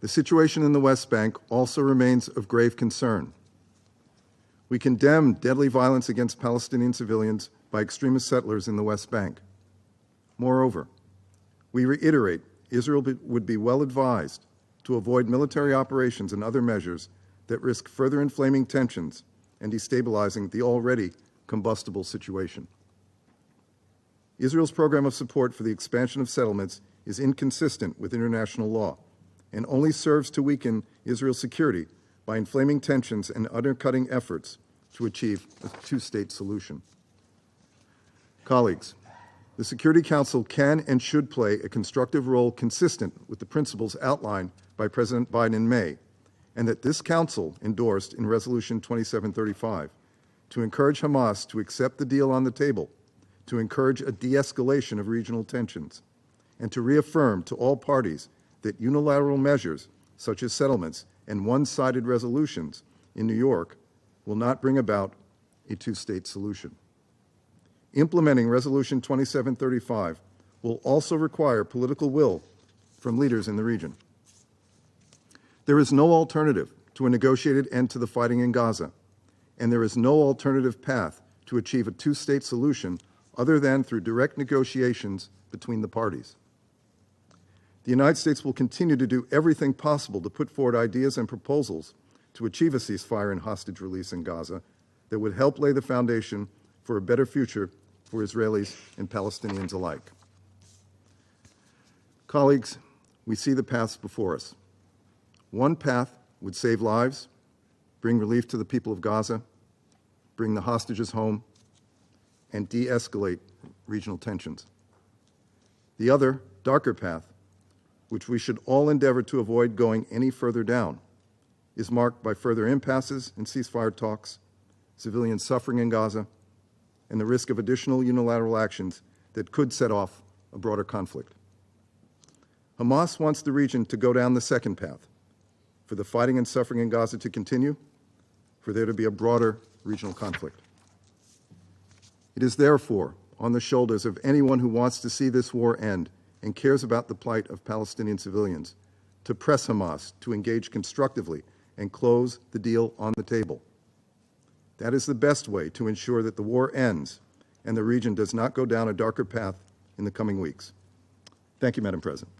the situation in the West Bank also remains of grave concern. We condemn deadly violence against Palestinian civilians by extremist settlers in the West Bank. Moreover, we reiterate Israel would be well advised to avoid military operations and other measures that risk further inflaming tensions and destabilizing the already combustible situation. Israel's program of support for the expansion of settlements is inconsistent with international law and only serves to weaken Israel's security by inflaming tensions and undercutting efforts to achieve a two-state solution. Colleagues, the Security Council can and should play a constructive role consistent with the principles outlined by President Biden in May, and that this Council endorsed in Resolution 2735 to encourage Hamas to accept the deal on the table, to encourage a de-escalation of regional tensions, and to reaffirm to all parties that unilateral measures, such as settlements and one-sided resolutions in New York, will not bring about a two-state solution. Implementing Resolution 2735 will also require political will from leaders in the region. There is no alternative to a negotiated end to the fighting in Gaza, and there is no alternative path to achieve a two-state solution other than through direct negotiations between the parties. The United States will continue to do everything possible to put forward ideas and proposals to achieve a ceasefire and hostage release in Gaza that would help lay the foundation for a better future for Israelis and Palestinians alike. Colleagues, we see the paths before us. One path would save lives, bring relief to the people of Gaza, bring the hostages home, and de-escalate regional tensions. The other, darker path, which we should all endeavor to avoid going any further down, is marked by further impasses in ceasefire talks, civilian suffering in Gaza, and the risk of additional unilateral actions that could set off a broader conflict. Hamas wants the region to go down the second path, for the fighting and suffering in Gaza to continue, for there to be a broader regional conflict. It is therefore on the shoulders of anyone who wants to see this war end and cares about the plight of Palestinian civilians to press Hamas to engage constructively and close the deal on the table. That is the best way to ensure that the war ends and the region does not go down a darker path in the coming weeks. Thank you, Madam President.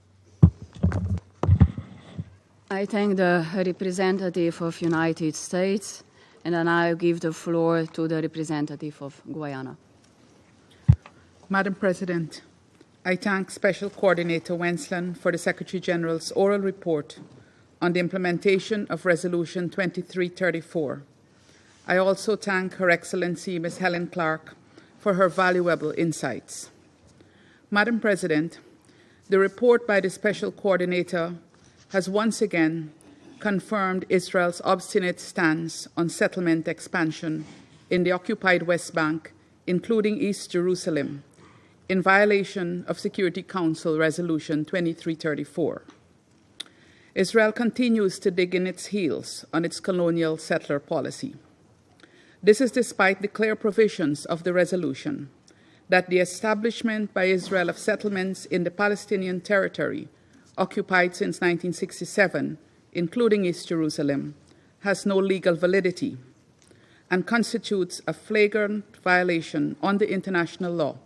I thank the representative of United States, and then I give the floor to the representative of Guyana. Madam President, I thank Special Coordinator Wennesland for the Secretary General's oral report on the implementation of Resolution 2334. I also thank Her Excellency Ms. Helen Clark for her valuable insights. Madam President, the report by the Special Coordinator has once again confirmed Israel's obstinate stance on settlement expansion in the occupied West Bank, including East Jerusalem, in violation of Security Council Resolution 2334. Israel continues to dig in its heels on its colonial settler policy. This is despite the clear provisions of the resolution that the establishment by Israel of settlements in the Palestinian territory occupied since 1967, including East Jerusalem, has no legal validity and constitutes a flagrant violation on the international law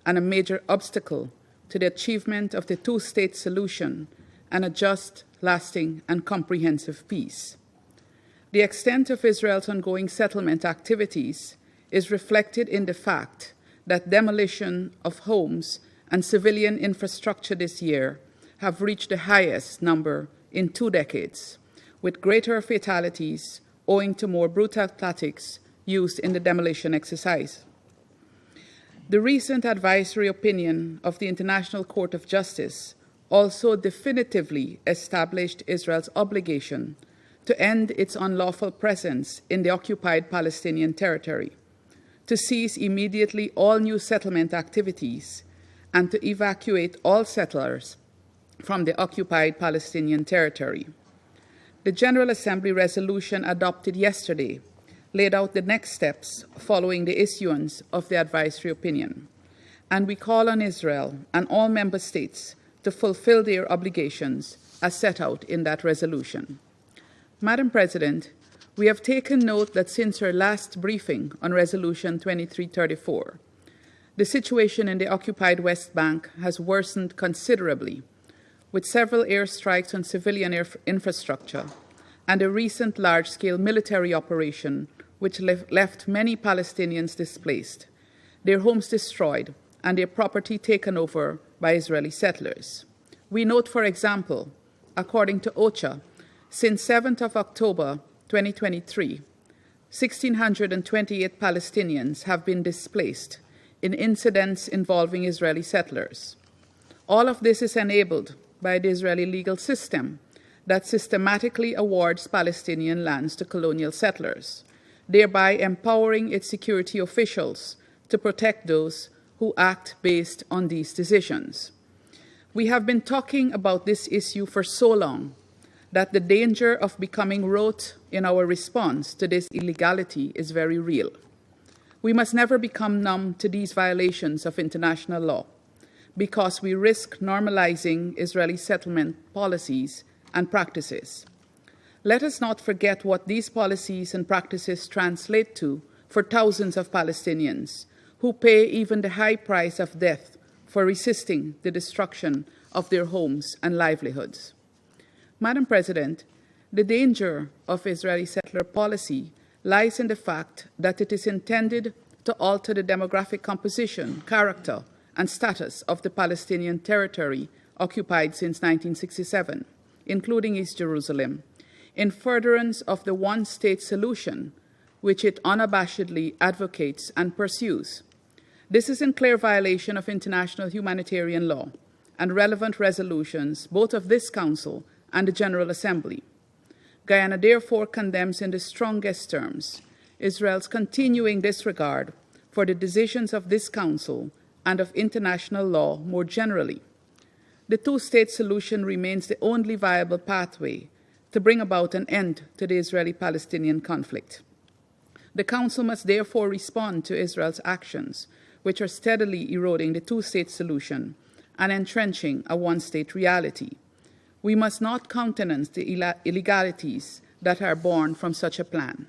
and a major obstacle to the achievement of the two-state solution and a just, lasting, and comprehensive peace. The extent of Israel's ongoing settlement activities is reflected in the fact that demolition of homes and civilian infrastructure this year have reached the highest number in 2 decades, with greater fatalities owing to more brutal tactics used in the demolition exercise. The recent advisory opinion of the International Court of Justice also definitively established Israel's obligation to end its unlawful presence in the occupied Palestinian territory, to cease immediately all new settlement activities, and to evacuate all settlers from the occupied Palestinian territory. The General Assembly resolution adopted yesterday laid out the next steps following the issuance of the advisory opinion, and we call on Israel and all member states to fulfill their obligations as set out in that resolution. Madam President, we have taken note that since our last briefing on Resolution 2334, the situation in the occupied West Bank has worsened considerably, with several airstrikes on civilian infrastructure and a recent large-scale military operation which left many Palestinians displaced, their homes destroyed, and their property taken over by Israeli settlers. We note, for example, according to OCHA, since 7th of October 2023, 1,628 Palestinians have been displaced in incidents involving Israeli settlers. All of this is enabled by the Israeli legal system that systematically awards Palestinian lands to colonial settlers, thereby empowering its security officials to protect those who act based on these decisions. We have been talking about this issue for so long that the danger of becoming rote in our response to this illegality is very real. We must never become numb to these violations of international law, because we risk normalizing Israeli settlement policies and practices. Let us not forget what these policies and practices translate to for thousands of Palestinians who pay even the high price of death for resisting the destruction of their homes and livelihoods. Madam President, the danger of Israeli settler policy lies in the fact that it is intended to alter the demographic composition, character, and status of the Palestinian territory occupied since 1967, including East Jerusalem, in furtherance of the one-state solution, which it unabashedly advocates and pursues. This is in clear violation of international humanitarian law and relevant resolutions, both of this Council and the General Assembly. Guyana therefore condemns in the strongest terms Israel's continuing disregard for the decisions of this Council and of international law more generally. The two-state solution remains the only viable pathway to bring about an end to the Israeli-Palestinian conflict. The Council must therefore respond to Israel's actions which are steadily eroding the two-state solution and entrenching a one-state reality. We must not countenance the illegalities that are born from such a plan.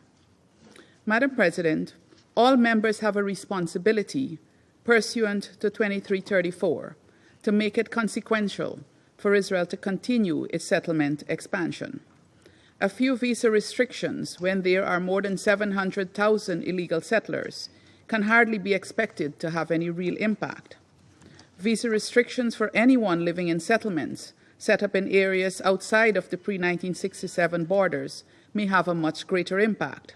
Madam President, all members have a responsibility, pursuant to 2334, to make it consequential for Israel to continue its settlement expansion. A few visa restrictions when there are more than 700,000 illegal settlers can hardly be expected to have any real impact. Visa restrictions for anyone living in settlements set up in areas outside of the pre-1967 borders may have a much greater impact.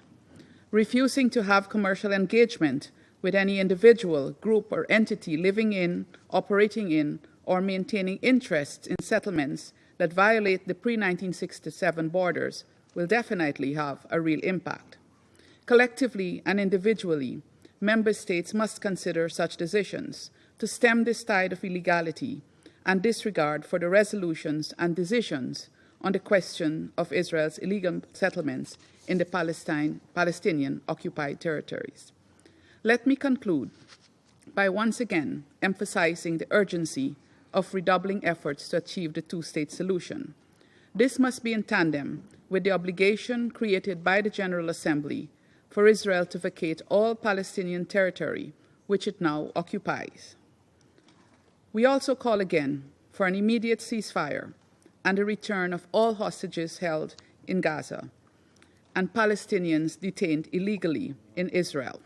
Refusing to have commercial engagement with any individual, group, or entity living in, operating in, or maintaining interests in settlements that violate the pre-1967 borders will definitely have a real impact. Collectively and individually, member states must consider such decisions to stem this tide of illegality and disregard for the resolutions and decisions on the question of Israel's illegal settlements in the Palestinian occupied territories. Let me conclude by once again emphasizing the urgency of redoubling efforts to achieve the two-state solution. This must be in tandem with the obligation created by the General Assembly for Israel to vacate all Palestinian territory which it now occupies. We also call again for an immediate ceasefire and the return of all hostages held in Gaza and Palestinians detained illegally in Israel.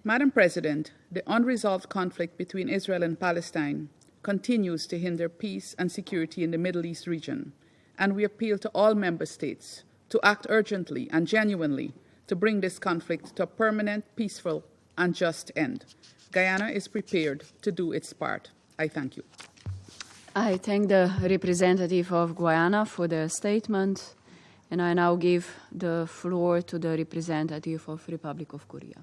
Madam President, the unresolved conflict between Israel and Palestine continues to hinder peace and security in the Middle East region, and we appeal to all member states to act urgently and genuinely to bring this conflict to a permanent, peaceful, and just end. Guyana is prepared to do its part. I thank you. I thank the representative of Guyana for the statement, and I now give the floor to the representative of Republic of Korea.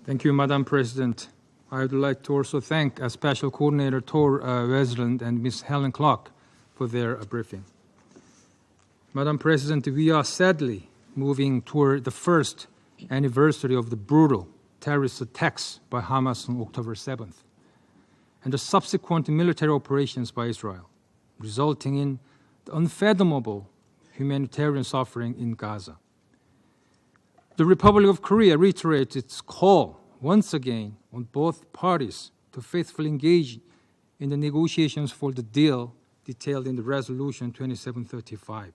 Thank you, Madam President. I would like to also thank Special Coordinator Tor Wennesland and Ms. Helen Clark for their briefing. Madam President, we are sadly moving toward the first anniversary of the brutal terrorist attacks by Hamas on October 7th and the subsequent military operations by Israel, resulting in the unfathomable humanitarian suffering in Gaza. The Republic of Korea reiterates its call once again on both parties to faithfully engage in the negotiations for the deal detailed in the Resolution 2735.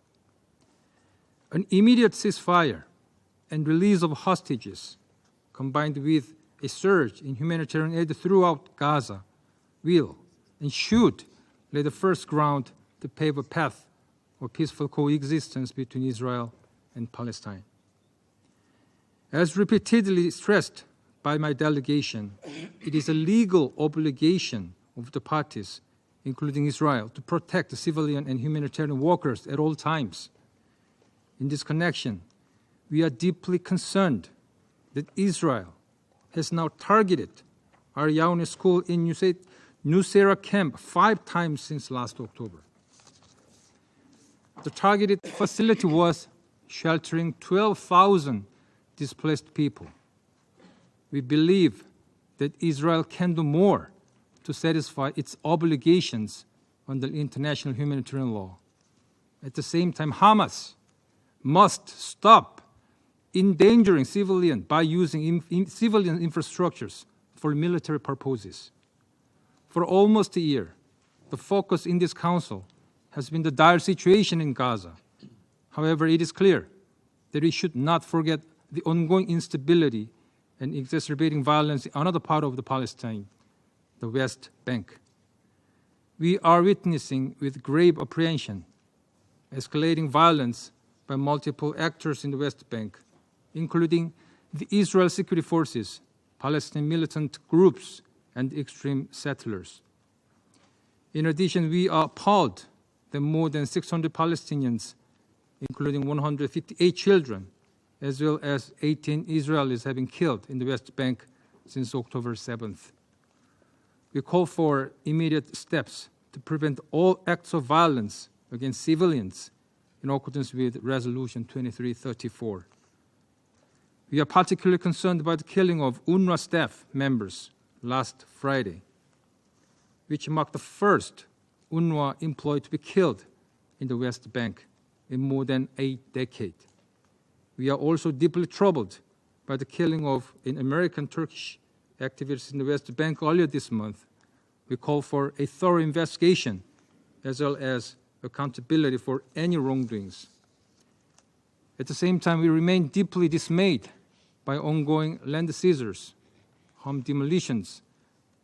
An immediate ceasefire and release of hostages, combined with a surge in humanitarian aid throughout Gaza, will and should lay the first ground to pave a path of peaceful coexistence between Israel and Palestine. As repeatedly stressed by my delegation, it is a legal obligation of the parties, including Israel, to protect the civilian and humanitarian workers at all times. In this connection, we are deeply concerned that Israel has now targeted our Leone school in Nusayra camp 5 times since last October. The targeted facility was sheltering 12,000 displaced people. We believe that Israel can do more to satisfy its obligations under international humanitarian law. At the same time, Hamas must stop endangering civilians by using civilian infrastructures for military purposes. For almost a year, the focus in this Council has been the dire situation in Gaza. However, it is clear that we should not forget the ongoing instability and exacerbating violence in another part of the Palestine, the West Bank. We are witnessing with grave apprehension escalating violence by multiple actors in the West Bank, including the Israel security forces, Palestinian militant groups, and extreme settlers. In addition, we are appalled that more than 600 Palestinians, including 158 children, as well as 18 Israelis have been killed in the West Bank since October 7th. We call for immediate steps to prevent all acts of violence against civilians in accordance with Resolution 2334. We are particularly concerned about the killing of UNRWA staff members last Friday, which marked the first UNRWA employee to be killed in the West Bank in more than a decade. We are also deeply troubled by the killing of an American Turkish activist in the West Bank earlier this month. We call for a thorough investigation as well as accountability for any wrongdoings. At the same time, we remain deeply dismayed by ongoing land seizures, home demolitions,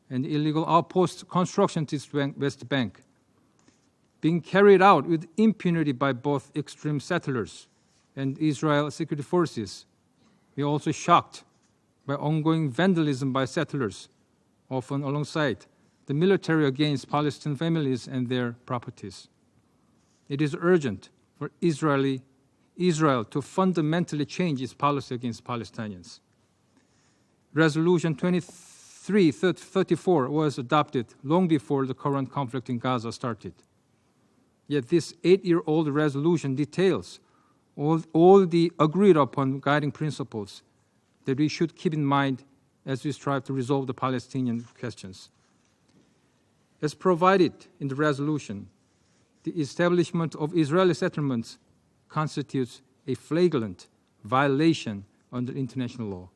and illegal outpost construction to the West Bank, being carried out with impunity by both extreme settlers and Israel security forces. We are also shocked by ongoing vandalism by settlers, often alongside the military against Palestinian families and their properties. It is urgent for Israel to fundamentally change its policy against Palestinians. Resolution 2334 was adopted long before the current conflict in Gaza started. Yet this 8-year-old resolution details all the agreed upon guiding principles that we should keep in mind as we strive to resolve the Palestinian questions. As provided in the resolution, the establishment of Israeli settlements constitutes a flagrant violation under international law.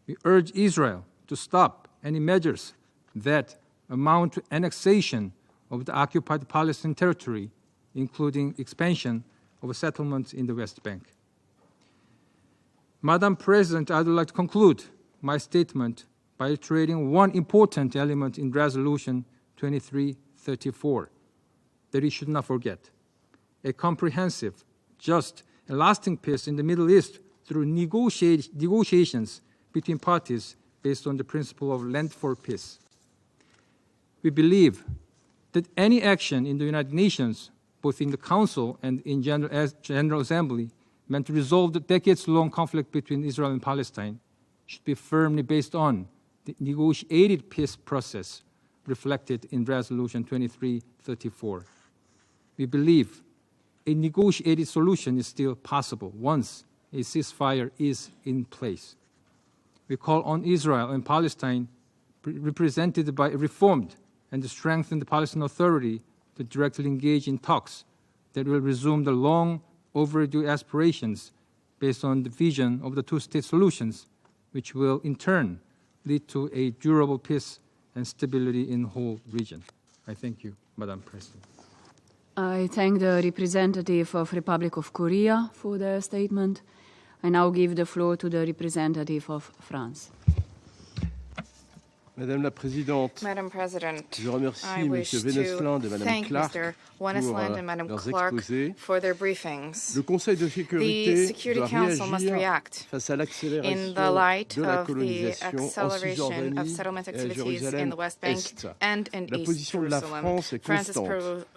We urge Israel to stop any measures that amount to annexation of the occupied Palestinian territory, including expansion of settlements in the West Bank. Madam President, I would like to conclude my statement by reiterating one important element in Resolution 2334 that we should not forget: a comprehensive, just, and lasting peace in the Middle East through negotiations between parties based on the principle of land for peace. We believe that any action in the United Nations, both in the Council and in General Assembly, meant to resolve the decades-long conflict between Israel and Palestine, should be firmly based on the negotiated peace process reflected in Resolution 2334. We believe a negotiated solution is still possible once a ceasefire is in place. We call on Israel and Palestine, represented by a reformed and strengthened Palestinian Authority, to directly engage in talks that will resume the long overdue aspirations based on the vision of the two-state solutions, which will in turn lead to a durable peace and stability in the whole region. I thank you, Madam President. I thank the representative of Republic of Korea for their statement. I now give the floor to the representative of France. Madame la Présidente, Madam President, je remercie I M. wish Wennesland et to Mme thank Clark Mr. Wennesland and Madam leurs Clark exposés. for their briefings. Le Conseil de The sécurité Security doit Council must réagir react face à in l'accélération the light de la of the colonisation en acceleration of Cisjordanie settlement et à activities in Jérusalem the West Bank Est. and in La East position de la Jerusalem. France est constante. La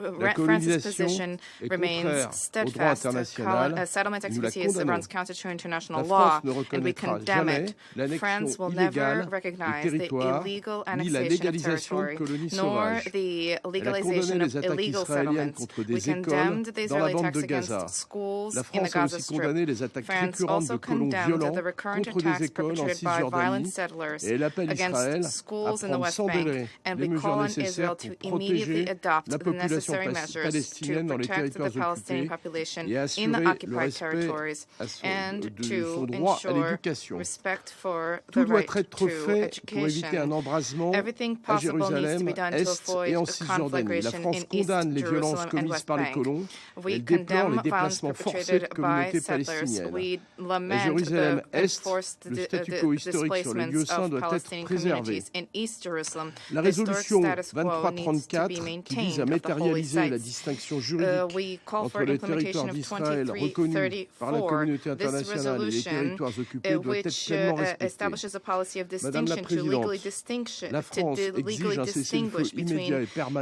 France's colonisation position est remains contraire au droit steadfast. international. Settlement Nous la activities condamnons. runs counter to international La law, France ne and we reconnaîtra condemn jamais it. l'annexion France will never illégale recognize des the territoires illegal ni la annexation of légalisation de territory, colonies nor sauvages. the Elle a legalization condamné of les attaques illegal israéliennes settlements. contre We des écoles condemned the dans la Israeli bande attacks de Gaza. against schools La in the France a Gaza aussi Strip. condamné les attaques France récurrentes also de colons condemned violents the recurrent contre des attacks écoles en perpetrated by violent Cisjordanie settlers et elle appelle Israël against à schools in the prendre West sans Bank, délai and les we call mesures on nécessaires Israel pour to immediately protéger adopt la the population necessary measures to palestinienne dans les protect the territoires Palestinian occupés population et in assurer the le occupied respect territories, and de son to droit à ensure l'éducation. respect for the Tout doit right être to fait pour éviter un education. embrasement Everything à possible needs to Jérusalem be done to Est avoid et en a Cisjordanie. La conflagration France in East condamne les violences Jerusalem and commises West par les Bank. colons. We Elle déplore condemn les violence déplacements forcés de perpetrated by communautés settlers. palestiniennes. We À lament Jérusalem the Est, enforced le statu quo historique sur le lieu displacements saint of doit être Palestinian préservé. communities. In East Jerusalem, La the historic résolution status quo needs to 2334, be qui vise maintained à of the holy matérialiser la sites. distinction juridique We call for entre les implementation territoires of d'Israël reconnus par la 2334. communauté This internationale et les resolution, territoires occupés doit être which pleinement respectée. establishes a policy of Madame la distinction to legally Présidente, legally distinguish between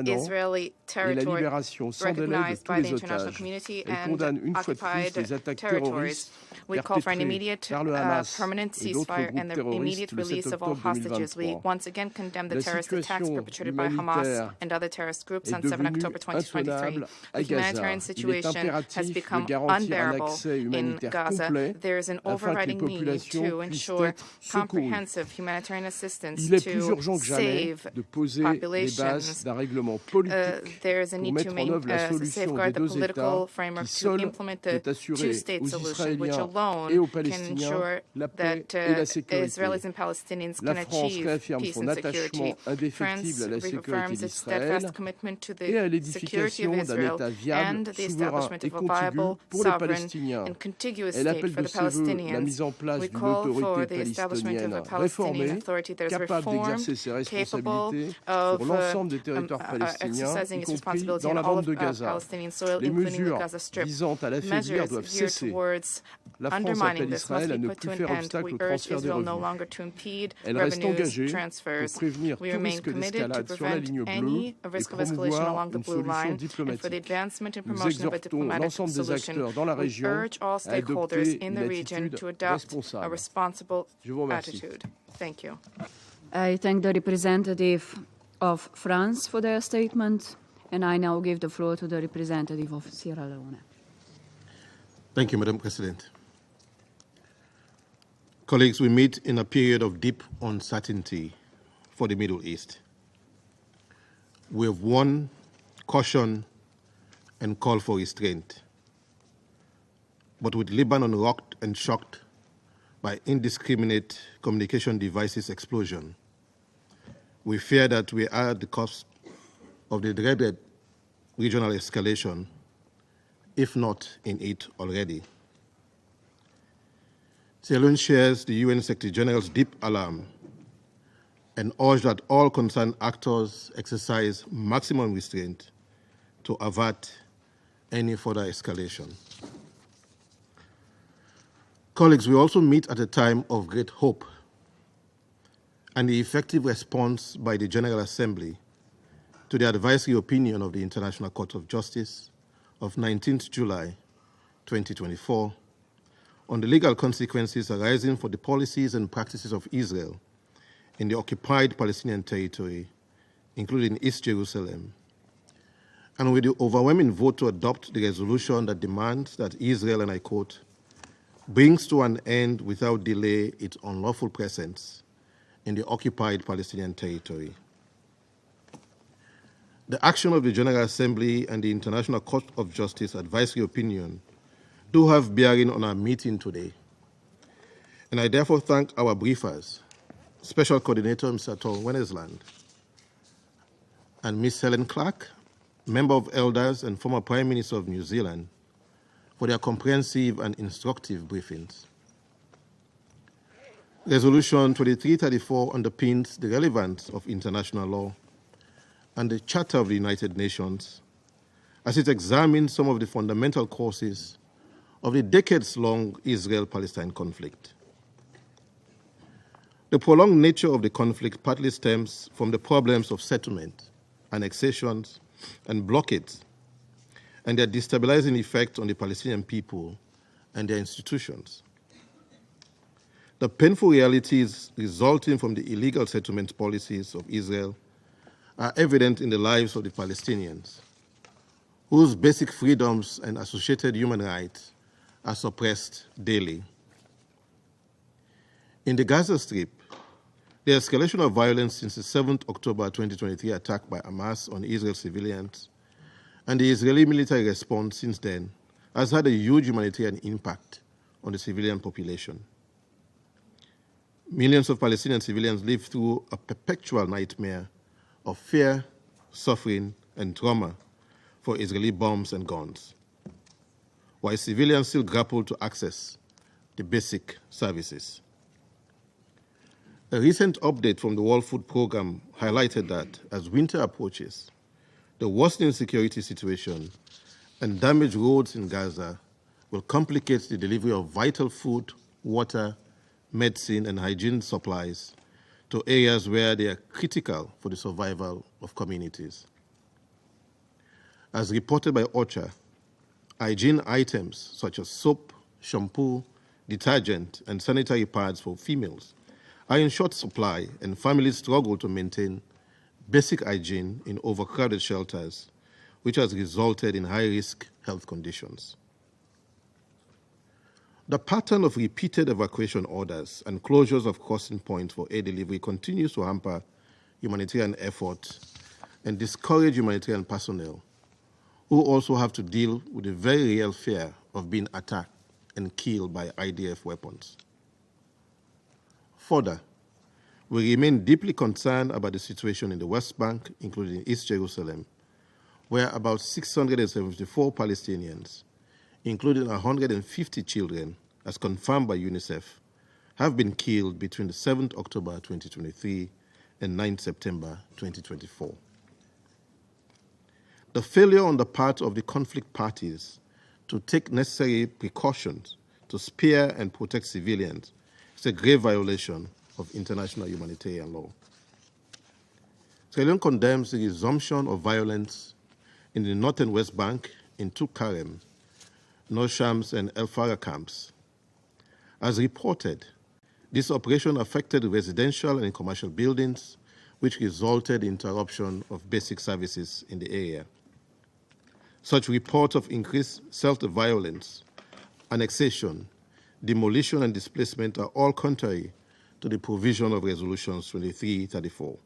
Israeli territory recognized by the international community and occupied territories. We call for an immediate permanent ceasefire and the immediate release of all hostages. We once again condemn the terrorist attacks perpetrated by Hamas and other terrorist groups on 7 October 2023. The humanitarian situation has become unbearable in Gaza. There is an overriding need to ensure comprehensive humanitarian assistance to save populations. There is a need to safeguard the political framework to implement the two-state solution, which alone can ensure that Israelis and Palestinians can achieve peace and security. France reaffirms its steadfast commitment to the security of Israel and the establishment of a viable, sovereign, and contiguous state for the Palestinians. We call for the establishment of a Palestinian authority that is reformed, capable of exercising its responsibility on all of Palestinian soil, including the Gaza Strip. Measures geared towards undermining this must be put to an end. We urge Israel no longer to impede revenues transfers. We remain committed to prevent any risk of escalation along the blue line and for the advancement and promotion of a diplomatic solution. We urge all stakeholders in the region to adopt a responsible attitude. Thank you. I thank the representative of France for their statement, and I now give the floor to the representative of Sierra Leone. Thank you, Madam President. Colleagues, we meet in a period of deep uncertainty for the Middle East. We have warned, cautioned, and called for restraint. But with Lebanon rocked and shocked by indiscriminate communication devices explosion, we fear that we are at the cusp of the dreaded regional escalation, if not in it already. Sierra Leone shares the UN Secretary General's deep alarm and urge that all concerned actors exercise maximum restraint to avert any further escalation. Colleagues, we also meet at a time of great hope and the effective response by the General Assembly to the advisory opinion of the International Court of Justice of 19th July 2024 on the legal consequences arising for the policies and practices of Israel in the occupied Palestinian territory, including East Jerusalem, and with the overwhelming vote to adopt the resolution that demands that Israel, and I quote, brings to an end without delay its unlawful presence in the occupied Palestinian territory. The action of the General Assembly and the International Court of Justice advisory opinion do have bearing on our meeting today, and I therefore thank our briefers, Special Coordinator Mr. Tor Wennesland and Ms. Helen Clark, Member of Elders and former Prime Minister of New Zealand, for their comprehensive and instructive briefings. Resolution 2334 underpins the relevance of international law and the Charter of the United Nations as it examines some of the fundamental causes of the decades-long Israel-Palestine conflict. The prolonged nature of the conflict partly stems from the problems of settlement, annexations, and blockades, and their destabilizing effect on the Palestinian people and their institutions. The painful realities resulting from the illegal settlement policies of Israel are evident in the lives of the Palestinians, whose basic freedoms and associated human rights are suppressed daily. In the Gaza Strip, the escalation of violence since the 7th October 2023 attack by Hamas on Israel civilians and the Israeli military response since then has had a huge humanitarian impact on the civilian population. Millions of Palestinian civilians live through a perpetual nightmare of fear, suffering, and trauma for Israeli bombs and guns, while civilians still grapple to access the basic services. A recent update from the World Food Programme highlighted that as winter approaches, the worsening security situation and damaged roads in Gaza will complicate the delivery of vital food, water, medicine, and hygiene supplies to areas where they are critical for the survival of communities. As reported by OCHA, hygiene items such as soap, shampoo, detergent, and sanitary pads for females are in short supply, and families struggle to maintain basic hygiene in overcrowded shelters, which has resulted in high-risk health conditions. The pattern of repeated evacuation orders and closures of crossing points for aid delivery continues to hamper humanitarian effort and discourage humanitarian personnel, who also have to deal with the very real fear of being attacked and killed by IDF weapons. Further, we remain deeply concerned about the situation in the West Bank, including East Jerusalem, where about 674 Palestinians, including 150 children, as confirmed by UNICEF, have been killed between the 7th October 2023 and 9th September 2024. The failure on the part of the conflict parties to take necessary precautions to spare and protect civilians is a grave violation of international humanitarian law. Sierra Leone condemns the resumption of violence in the North and West Bank in Tulkarem, North Shams, and El Farah camps. As reported, this operation affected residential and commercial buildings, which resulted in interruption of basic services in the area. Such reports of increased self-violence, annexation, demolition, and displacement are all contrary to the provision of Resolution 2334,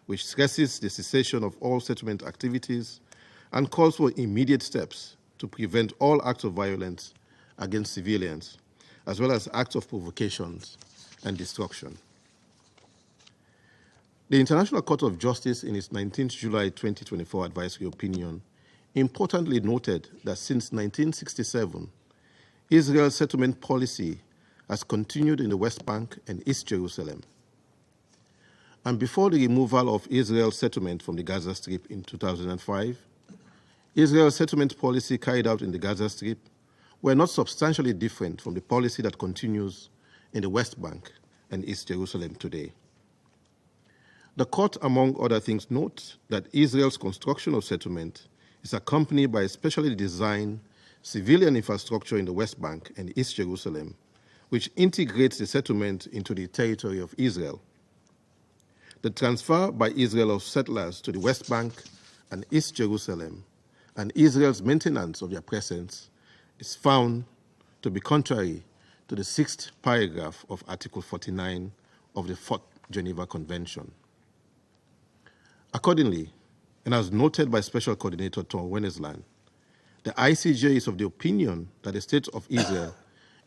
which stresses the cessation of all settlement activities and calls for immediate steps to prevent all acts of violence against civilians, as well as acts of provocations and destruction. The International Court of Justice, in its 19th July 2024 advisory opinion, importantly noted that since 1967, Israel's settlement policy has continued in the West Bank and East Jerusalem. And before the removal of Israel's settlement from the Gaza Strip in 2005, Israel's settlement policy carried out in the Gaza Strip were not substantially different from the policy that continues in the West Bank and East Jerusalem today. The court, among other things, notes that Israel's construction of settlement is accompanied by a specially designed civilian infrastructure in the West Bank and East Jerusalem, which integrates the settlement into the territory of Israel. The transfer by Israel of settlers to the West Bank and East Jerusalem and Israel's maintenance of their presence is found to be contrary to the 6th paragraph of Article 49 of the 4th Geneva Convention. Accordingly, and as noted by Special Coordinator Tor Wennesland, the ICJ is of the opinion that the State of Israel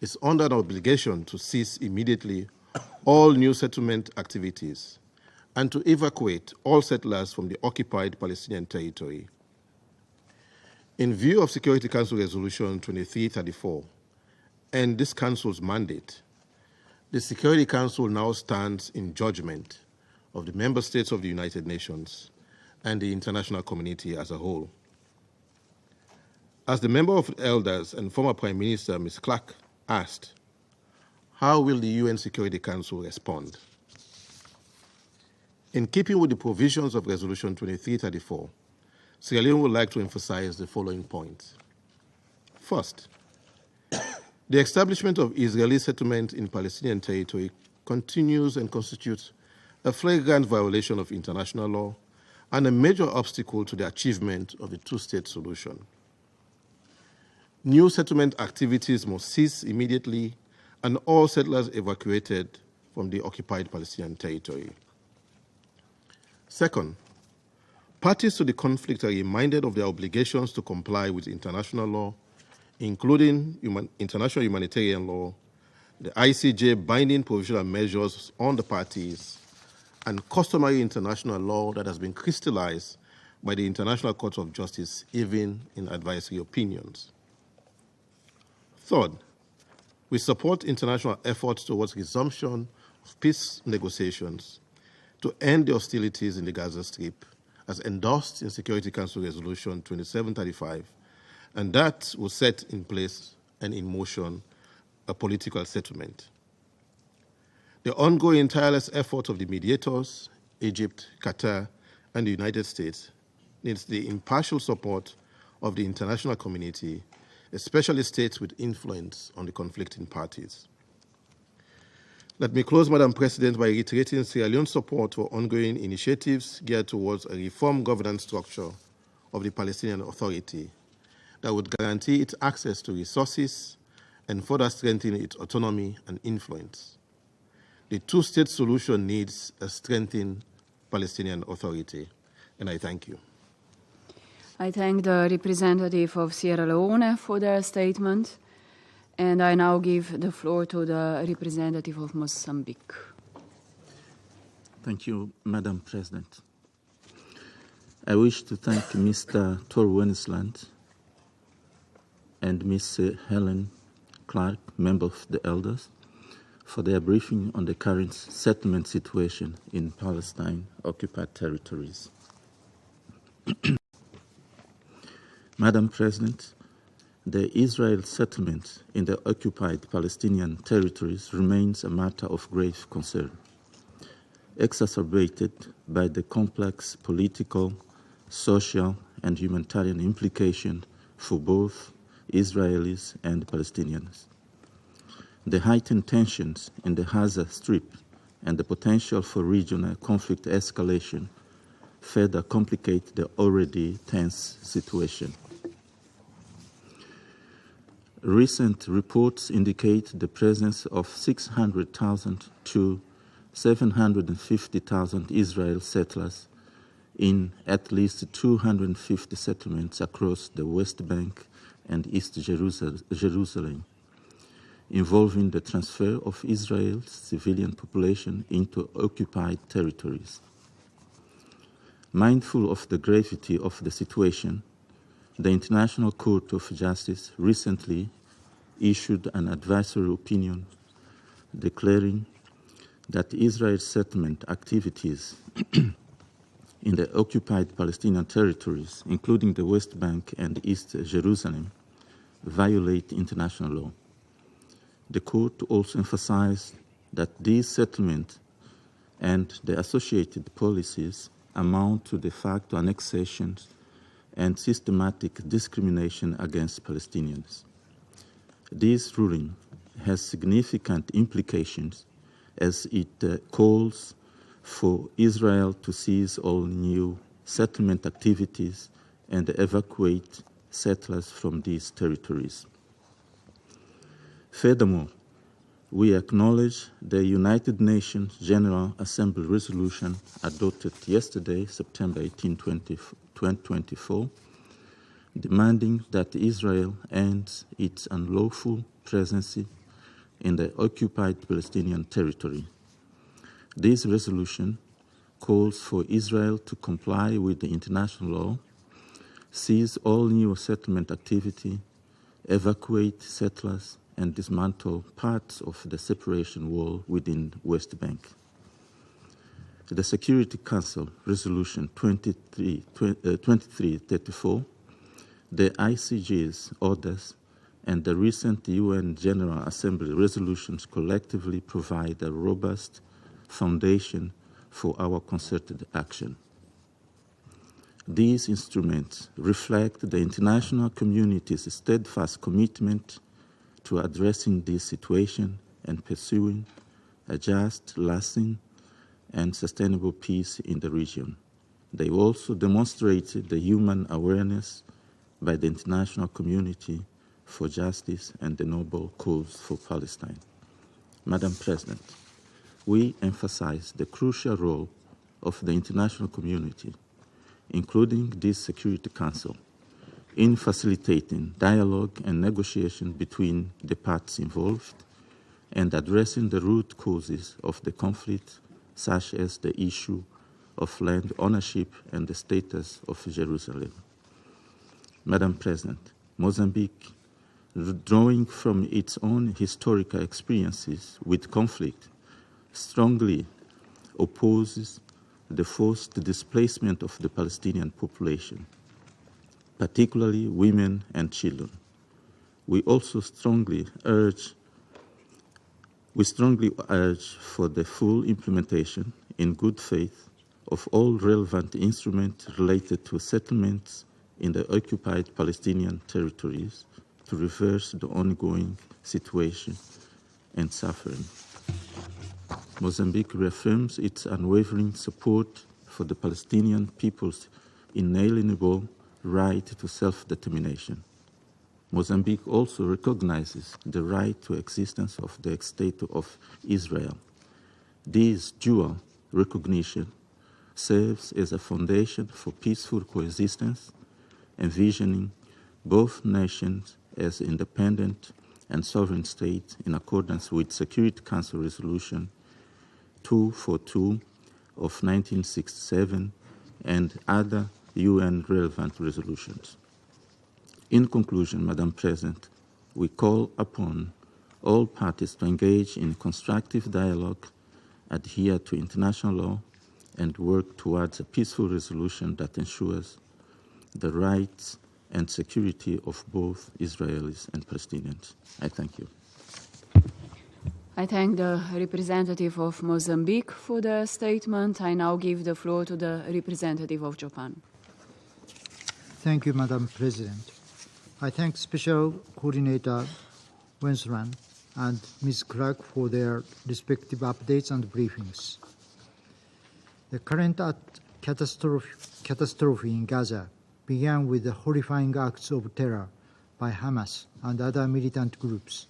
is under an obligation to cease immediately all new settlement activities and to evacuate all settlers from the occupied Palestinian territory. In view of Security Council Resolution 2334 and this Council's mandate, the Security Council now stands in judgment of the member states of the United Nations and the international community as a whole. As the member of elders and former Prime Minister, Ms. Clark, asked, how will the UN Security Council respond? In keeping with the provisions of Resolution 2334, Sierra Leone would like to emphasize the following points. First, the establishment of Israeli settlement in Palestinian territory continues and constitutes a flagrant violation of international law and a major obstacle to the achievement of the two-state solution. New settlement activities must cease immediately and all settlers evacuated from the occupied Palestinian territory. Second, parties to the conflict are reminded of their obligations to comply with international law, including international humanitarian law, the ICJ binding provisional measures on the parties, and customary international law that has been crystallized by the International Court of Justice, even in advisory opinions. Third, we support international efforts towards resumption of peace negotiations to end the hostilities in the Gaza Strip, as endorsed in Security Council Resolution 2735, and that will set in place and in motion a political settlement. The ongoing tireless effort of the mediators, Egypt, Qatar, and the United States, needs the impartial support of the international community, especially states with influence on the conflicting parties. Let me close, Madam President, by reiterating Sierra Leone's support for ongoing initiatives geared towards a reformed governance structure of the Palestinian Authority that would guarantee its access to resources and further strengthen its autonomy and influence. The two-state solution needs a strengthened Palestinian Authority, and I thank you. I thank the representative of Sierra Leone for their statement, and I now give the floor to the representative of Mozambique. Thank you, Madam President. I wish to thank Mr. Tor Wennesland and Ms. Helen Clark, member of the Elders, for their briefing on the current settlement situation in Palestine occupied territories. Madam President, the Israel settlement in the occupied Palestinian territories remains a matter of grave concern, exacerbated by the complex political, social, and humanitarian implications for both Israelis and Palestinians. The heightened tensions in the Gaza Strip and the potential for regional conflict escalation further complicate the already tense situation. Recent reports indicate the presence of 600,000 to 750,000 Israeli settlers in at least 250 settlements across the West Bank and East Jerusalem, involving the transfer of Israel's civilian population into occupied territories. Mindful of the gravity of the situation, the International Court of Justice recently issued an advisory opinion declaring that Israel's settlement activities in the occupied Palestinian territories, including the West Bank and East Jerusalem, violate international law. The court also emphasized that these settlements and the associated policies amount to de facto annexations and systematic discrimination against Palestinians. This ruling has significant implications as it calls for Israel to cease all new settlement activities and evacuate settlers from these territories. Furthermore, we acknowledge the United Nations General Assembly resolution adopted yesterday, September 18, 2024, demanding that Israel ends its unlawful presence in the occupied Palestinian territory. This resolution calls for Israel to comply with the international law, cease all new settlement activity, evacuate settlers, and dismantle parts of the separation wall within West Bank. The Security Council Resolution 2334, the ICJ's orders, and the recent UN General Assembly resolutions collectively provide a robust foundation for our concerted action. These instruments reflect the international community's steadfast commitment to addressing this situation and pursuing a just, lasting, and sustainable peace in the region. They also demonstrated the human awareness by the international community for justice and the noble cause for Palestine. Madam President, we emphasize the crucial role of the international community, including this Security Council, in facilitating dialogue and negotiation between the parties involved and addressing the root causes of the conflict, such as the issue of land ownership and the status of Jerusalem. Madam President, Mozambique, drawing from its own historical experiences with conflict, strongly opposes the forced displacement of the Palestinian population, particularly women and children. We also strongly urge We strongly urge for the full implementation in good faith of all relevant instruments related to settlements in the occupied Palestinian territories to reverse the ongoing situation and suffering. Mozambique reaffirms its unwavering support for the Palestinian people's inalienable right to self-determination. Mozambique also recognizes the right to existence of the State of Israel. This dual recognition serves as a foundation for peaceful coexistence, envisioning both nations as independent and sovereign states in accordance with Security Council Resolution 242 of 1967 and other UN relevant resolutions. In conclusion, Madam President, we call upon all parties to engage in constructive dialogue, adhere to international law, and work towards a peaceful resolution that ensures the rights and security of both Israelis and Palestinians. I thank you. I thank the representative of Mozambique for the statement. I now give the floor to the representative of Japan. Thank you, Madam President. I thank Special Coordinator Wennesland and Ms. Clark for their respective updates and briefings. The current catastrophe in Gaza began with the horrifying acts of terror by Hamas and other militant groups.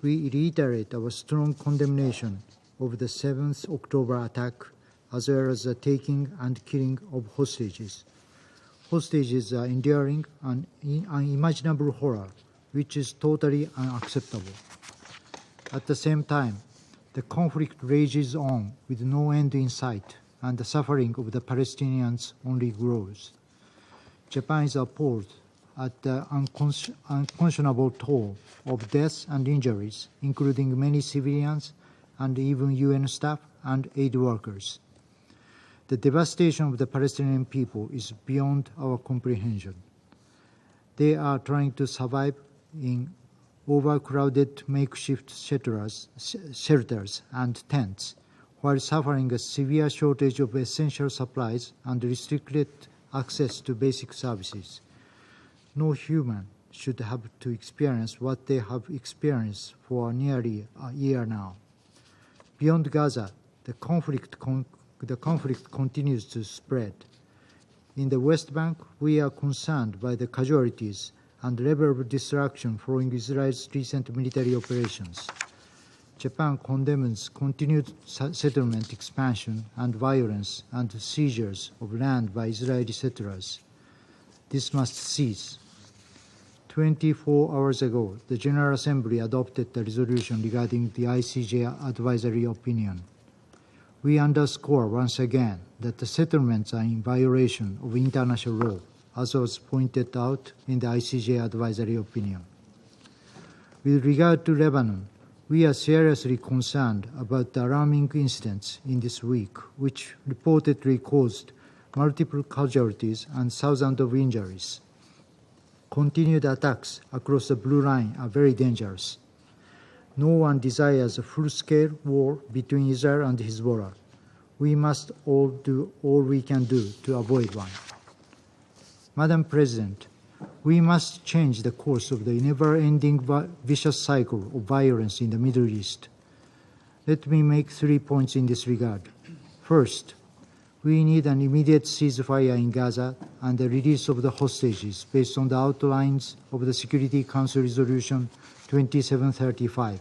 We reiterate our strong condemnation of the 7th October attack, as well as the taking and killing of hostages. Hostages are enduring an unimaginable horror, which is totally unacceptable. At the same time, the conflict rages on with no end in sight, and the suffering of the Palestinians only grows. Japan is appalled at the unconscionable toll of deaths and injuries, including many civilians and even UN staff and aid workers. The devastation of the Palestinian people is beyond our comprehension. They are trying to survive in overcrowded makeshift shelters and tents, while suffering a severe shortage of essential supplies and restricted access to basic services. No human should have to experience what they have experienced for nearly a year now. Beyond Gaza, the conflict continues to spread. In the West Bank, we are concerned by the casualties and level of destruction following Israel's recent military operations. Japan condemns continued settlement expansion and violence and seizures of land by Israeli settlers. This must cease. 24 hours ago, the General Assembly adopted a resolution regarding the ICJ advisory opinion. We underscore once again that the settlements are in violation of international law, as was pointed out in the ICJ advisory opinion. With regard to Lebanon, we are seriously concerned about the alarming incidents in this week, which reportedly caused multiple casualties and thousands of injuries. Continued attacks across the Blue Line are very dangerous. No one desires a full-scale war between Israel and Hezbollah. We must all do all we can do to avoid one. Madam President, we must change the course of the never-ending vicious cycle of violence in the Middle East. Let me make 3 points in this regard. First, we need an immediate ceasefire in Gaza and the release of the hostages based on the outlines of the Security Council Resolution 2735.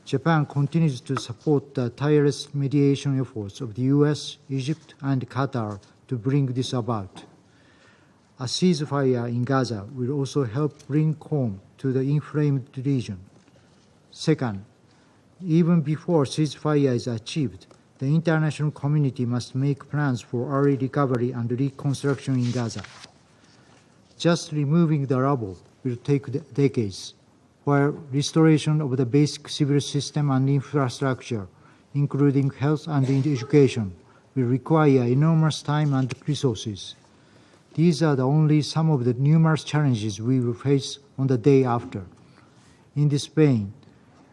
Japan continues to support the tireless mediation efforts of the US, Egypt, and Qatar to bring this about. A ceasefire in Gaza will also help bring calm to the inflamed region. Second, even before ceasefire is achieved, the international community must make plans for early recovery and reconstruction in Gaza. Just removing the rubble will take decades, while restoration of the basic civil system and infrastructure, including health and education, will require enormous time and resources. These are only some of the numerous challenges we will face on the day after. In this vein,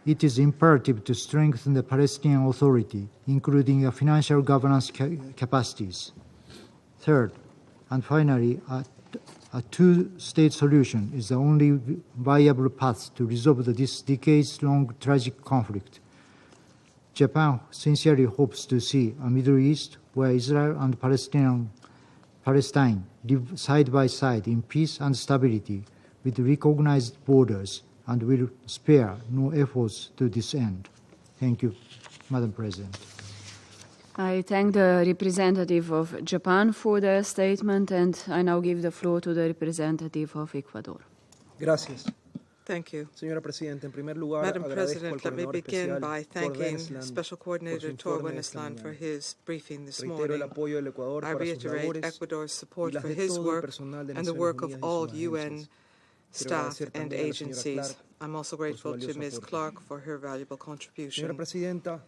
it is imperative to strengthen the Palestinian Authority, including financial governance capacities. Third, and finally, a two-state solution is the only viable path to resolve this decades-long tragic conflict. Japan sincerely hopes to see a Middle East where Israel and Palestine live side by side in peace and stability with recognized borders, and will spare no efforts to this end. Thank you, Madam President. I thank the representative of Japan for the statement, and I now give the floor to the representative of Ecuador. Gracias. Thank you. Señora Presidenta, en primer lugar, Madam agradezco al President, let me coordinador begin especial by Tor thanking Wennesland Special Coordinator Tor Wennesland for his briefing this Reitero morning. el apoyo del Ecuador I para sus reiterate labores Ecuador's y support las for de his todo el work personal de and the Naciones work of Unidas y all sus UN agencias. staff Quiero and agradecer también a la señora agencies. Clark I'm also por su grateful to valioso Ms. aporte. Clark for her valuable contribution. Señora Presidenta,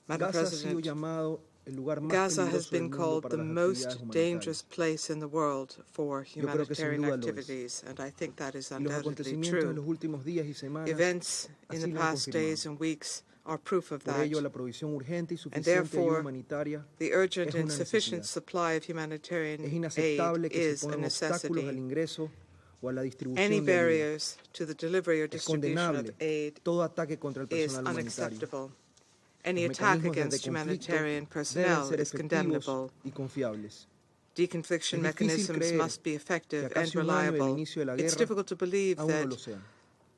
Madam Gaza ha sido President, llamado el lugar más Gaza has peligroso del been mundo called para the las most actividades dangerous humanitarias. place in the world for Yo creo que sin humanitarian duda lo es. activities, and I think that is Y los undoubtedly acontecimientos de true. los últimos días y semanas Events in así the lo han past confirmado. days and weeks are proof of Por that. ello, la provisión urgente y And suficiente de ayuda therefore, humanitaria the urgent es and una sufficient necesidad. supply of humanitarian Es aid inaceptable que se is a pongan obstáculos al necessity. ingreso o a la distribución Any de ayuda. barriers to the delivery or Es distribution of condenable aid todo ataque contra el is personal humanitario. unacceptable. Any Los attack mecanismos against de conflicto humanitarian deben personnel ser is efectivos condemnable. y confiables. Deconfliction Es difícil mechanisms creer must be que effective a and casi un año del reliable. inicio de la It's guerra difficult to believe aún no that lo sean.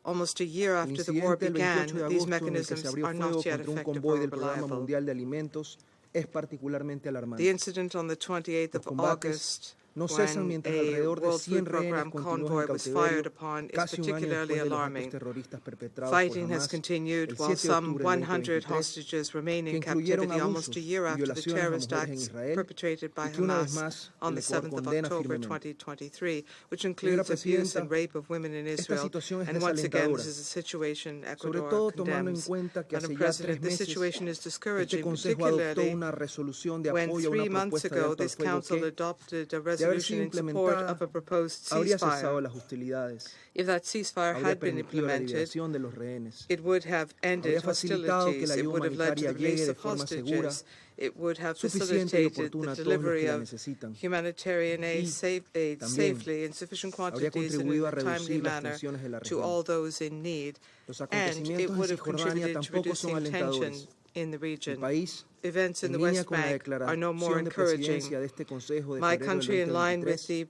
almost a year El after the war incidente del began, 28 de these agosto en el que mechanisms se abrió are fuego not yet contra un effective convoy or del Programa reliable. Mundial de Alimentos es particularmente alarmante. The incident on the 28th Los of combates August, no cesan when mientras a alrededor de World 100 Food rehenes Program continúan convoy en was fired cautiverio upon, is casi un año particularly después de los alarming. actos terroristas perpetrados por Fighting has Hamas continued el while 7 de some octubre de 100 2023, hostages remain que in incluyeron captivity almost abusos a year y after the violaciones a terrorist mujeres en acts Israel perpetrated by y que una vez Hamas más on el the Ecuador 7th of condena October firmemente. 2023, which Señora includes abuse Presidenta, and rape of women in esta Israel. situación es And once again, this desalentadora, is a situation sobre Ecuador todo tomando en condemns. cuenta que hace Madam ya 3 President, this meses situation is este discouraging, Consejo adoptó particularly una resolución de when apoyo a 3 una months propuesta de ago alto al this fuego council que, adopted a de haber sido resolution in support implementada, of a proposed habría cesado ceasefire. las hostilidades, If that ceasefire habría had been permitido la implemented, liberación de los rehenes, it would have ended habría facilitado que hostilities. la It ayuda would have led to humanitaria the release llegue de of forma segura, hostages. It would have suficiente y facilitated oportuna the a todos los delivery que la of necesitan. humanitarian aid, aid también safely in sufficient habría quantities and in contribuido a a timely reducir las manner tensiones de la to región. all those in need. Los And it acontecimientos en would have Cisjordania contributed to tampoco son reducing tension alentadores. in the El region. país, Events in en the línea West con la Bank are no more declaración de encouraging. presidencia de este Consejo de My febrero del country, in line with 2023,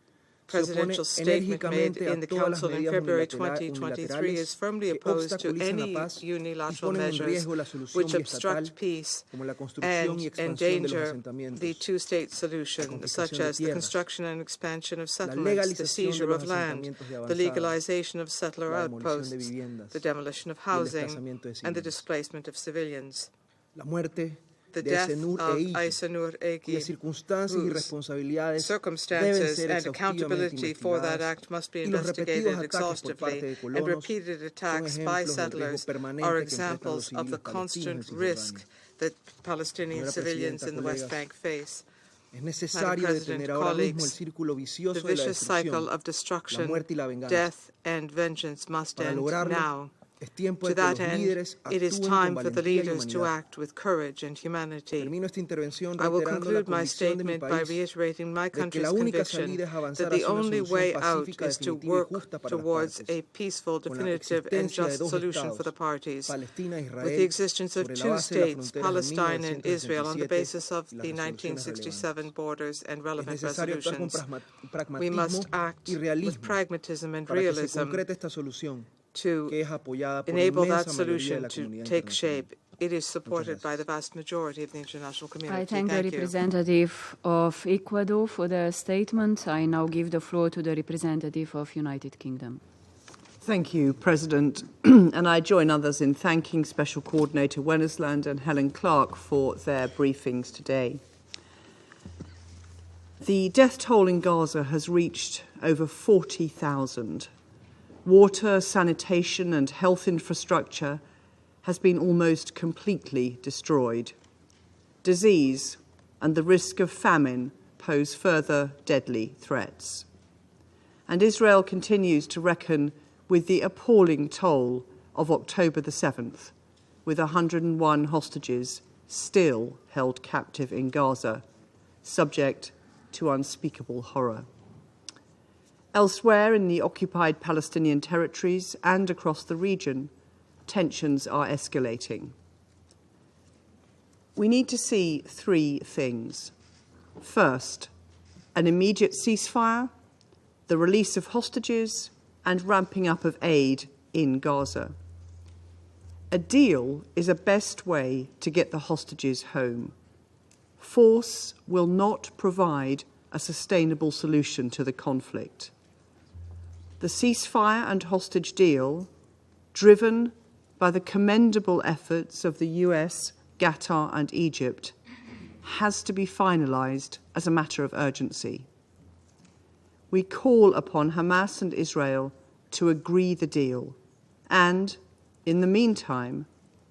the se opone presidential statement made enérgicamente a in the todas las Council in medidas February unilaterales 2023, is firmly que opposed to obstaculizan la any paz y unilateral ponen en measures riesgo la solución which obstruct biestatal, peace como la construcción y and expansión de los endanger asentamientos, the two-state solution, such as the construction and expansion of settlements, the seizure of land, the legalization of settler outposts, the demolition of housing, and the displacement of civilians. La muerte The de death Aisenur of Egi, Aisenur Egi, cuyas circunstancias y whose responsabilidades deben circumstances ser and exhaustivamente accountability for that investigadas, act must be y los repetidos investigated ataques por exhaustively, parte de and colonos repeated son attacks by ejemplos del riesgo settlers permanente are que enfrentan los examples of the civiles palestinos en constant Cisjordania. risk that Palestinian Señora civilians Presidenta, in the West colegas, Bank face. es Madam necesario President, detener ahora mismo el colleagues, círculo the vicioso de la vicious cycle destrucción, of la destruction, muerte y la venganza. death, and vengeance must Para end lograrlo, now. es tiempo To de que that los end, líderes it is actúen time con for the valentía y leaders to humanidad. act with courage and humanity. Termino esta intervención I will reiterando la conclude my convicción de mi statement by país reiterating my de que country's la única conviction salida es that avanzar the hacia una only solución way out pacífica, is to definitiva y work justa para las towards partes, a peaceful, con la definitive, and existencia de just dos solution for estados, the parties, Palestina e with the Israel, existence of sobre la two base de las states, fronteras de Palestine and Israel, on the 1967 basis of y las the resoluciones 1967 relevantes. borders and Es relevant necesario actuar con resolutions. We must pragmatismo act y with realismo pragmatism and para que se realism concrete esta solución to que es apoyada por la enable inmensa that mayoría de solution la to comunidad take internacional. shape. It is supported by the vast majority of the international community. I thank the representative of Ecuador for the statement. I now give the floor to the representative of United Kingdom. Thank you, President. And I join others in thanking Special Coordinator Wennesland and Helen Clark for their briefings today. The death toll in Gaza has reached over 40,000. Water, sanitation and health infrastructure has been almost completely destroyed. Disease and the risk of famine pose further deadly threats. And Israel continues to reckon with the appalling toll of October the 7th, with 101 hostages still held captive in Gaza, subject to unspeakable horror. Elsewhere in the occupied Palestinian territories and across the region, tensions are escalating. We need to see three things. First, an immediate ceasefire, the release of hostages, and ramping up of aid in Gaza. A deal is a best way to get the hostages home. Force will not provide a sustainable solution to the conflict. The ceasefire and hostage deal, driven by the commendable efforts of the US, Qatar and Egypt, has to be finalised as a matter of urgency. We call upon Hamas and Israel to agree the deal and, in the meantime,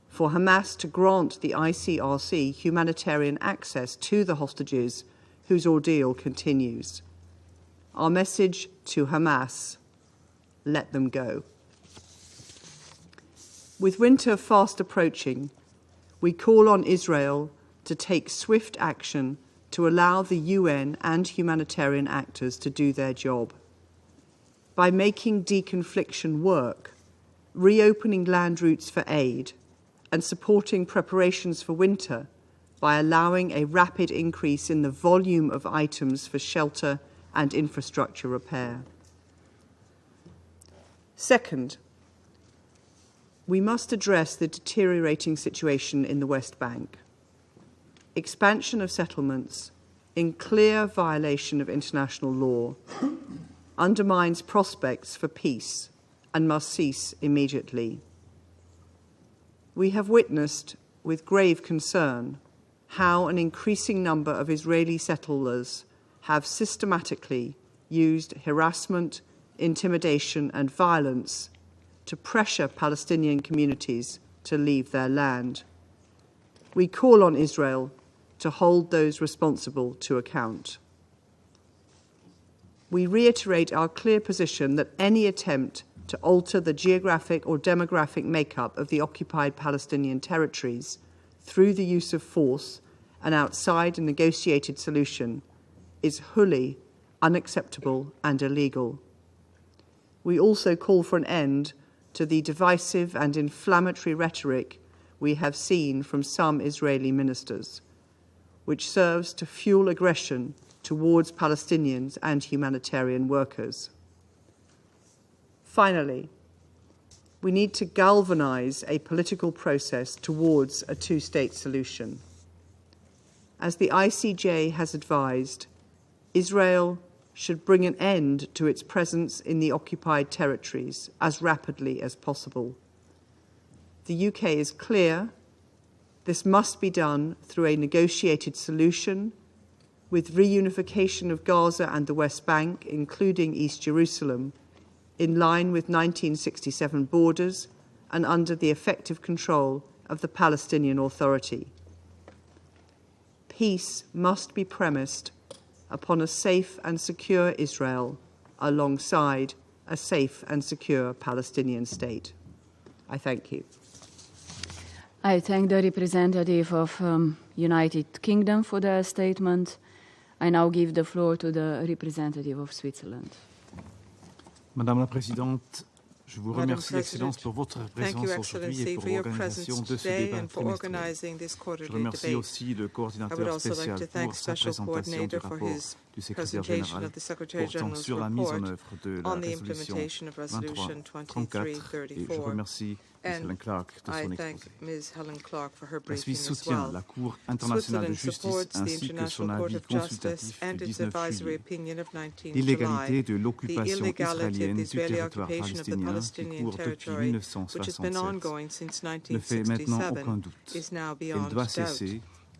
for Hamas to grant the ICRC humanitarian access to the hostages whose ordeal continues. Our message to Hamas: let them go. With winter fast approaching, we call on Israel to take swift action to allow the UN and humanitarian actors to do their job. By making deconfliction work, reopening land routes for aid, and supporting preparations for winter by allowing a rapid increase in the volume of items for shelter and infrastructure repair. Second, we must address the deteriorating situation in the West Bank. Expansion of settlements, in clear violation of international law, undermines prospects for peace and must cease immediately. We have witnessed with grave concern how an increasing number of Israeli settlers have systematically used harassment, intimidation and violence to pressure Palestinian communities to leave their land. We call on Israel to hold those responsible to account. We reiterate our clear position that any attempt to alter the geographic or demographic makeup of the occupied Palestinian territories through the use of force and outside a negotiated solution is wholly unacceptable and illegal. We also call for an end to the divisive and inflammatory rhetoric we have seen from some Israeli ministers, which serves to fuel aggression towards Palestinians and humanitarian workers. Finally, we need to galvanise a political process towards a two-state solution. As the ICJ has advised, Israel should bring an end to its presence in the occupied territories as rapidly as possible. The UK is clear. This must be done through a negotiated solution with reunification of Gaza and the West Bank, including East Jerusalem, in line with 1967 borders and under the effective control of the Palestinian Authority. Peace must be premised upon a safe and secure Israel alongside a safe and secure Palestinian state. I thank you. I thank the representative of United Kingdom for their statement. I now give the floor to the representative of Switzerland. Madame la Présidente, je vous remercie, Excellence, pour votre présence aujourd'hui et pour l'organisation de ce débat trimestriel. Je remercie aussi le coordinateur spécial pour sa présentation du rapport du secrétaire général portant sur la mise en œuvre de la résolution 2334 et je remercie Helen Clark de son exposé. La Suisse soutient la Cour internationale de justice ainsi que son avis consultatif du 19 juillet. L'illégalité de l'occupation israélienne du territoire palestinien qui court depuis 1967 ne fait maintenant aucun doute. Elle doit cesser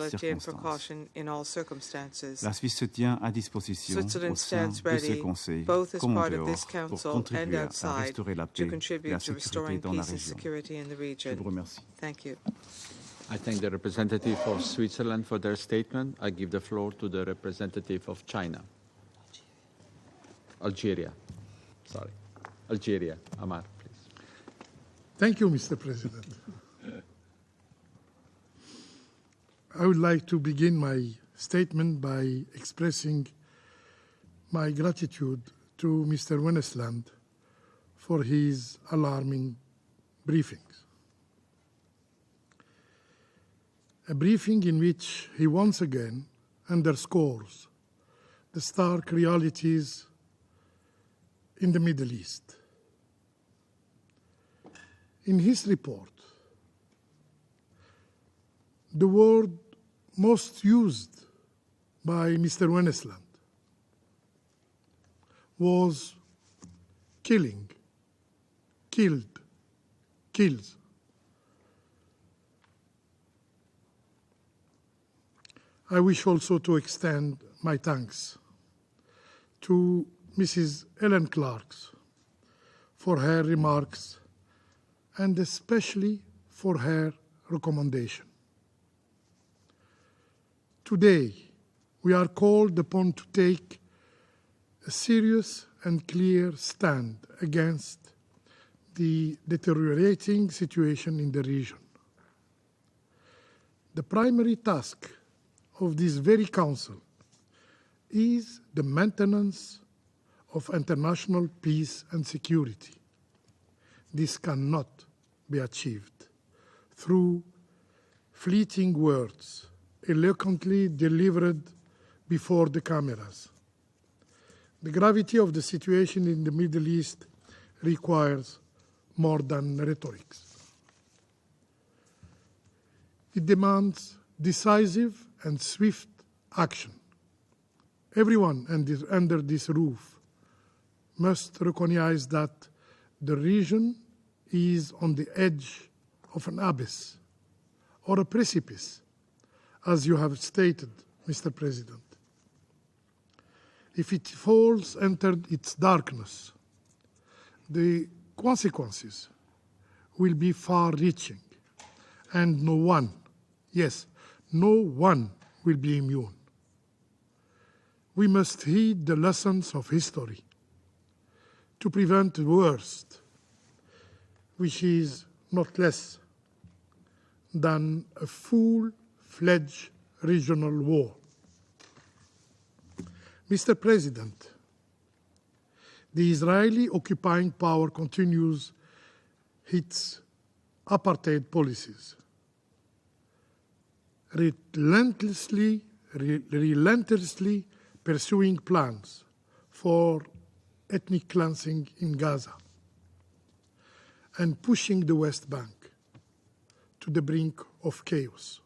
proportionality and precaution in all circumstances. La Suisse se tient à disposition Switzerland au sein stands de ce ready, Conseil both as comme en part of this dehors, pour Council and contribuer à outside, restaurer la to paix et la contribute to sécurité restoring dans la peace and région. security in the Je region. vous remercie. Thank you. I thank the representative of Switzerland for their statement. I give the floor to the representative of China. Algeria. Algeria. Amar, please. Thank you, Mr. President. I would like to begin my statement by expressing my gratitude to Mr. Wennesland for his alarming briefings. A briefing in which he once again underscores the stark realities in the Middle East. In his report, the word most used by Mr. Wennesland was killing, killed, kills. I wish also to extend my thanks to Mrs. Helen Clark for her remarks and especially for her recommendation. Today, we are called upon to take a serious and clear stand against the deteriorating situation in the region. The primary task of this very Council is the maintenance of international peace and security. This cannot be achieved through fleeting words eloquently delivered before the cameras. The gravity of the situation in the Middle East requires more than rhetoric. It demands decisive and swift action. Everyone under this roof must recognize that the region is on the edge of an abyss or a precipice, as you have stated, Mr. President. If it falls into its darkness, the consequences will be far-reaching, and no one, yes, no one will be immune. We must heed the lessons of history to prevent the worst, which is not less than a full-fledged regional war. Mr. President, the Israeli occupying power continues its apartheid policies, relentlessly pursuing plans for ethnic cleansing in Gaza and pushing the West Bank to the brink of chaos.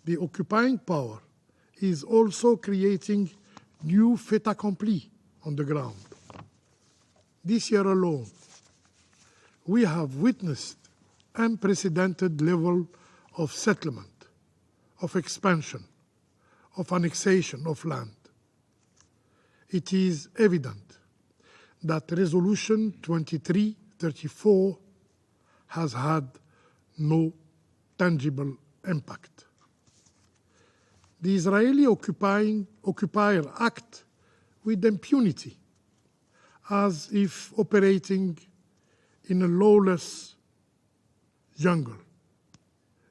The occupying power is also creating new fait accompli on the ground. This year alone, we have witnessed unprecedented level of settlement, of expansion, of annexation of land. It is evident that Resolution 2334 has had no tangible impact. The Israeli occupier act with impunity, as if operating in a lawless jungle.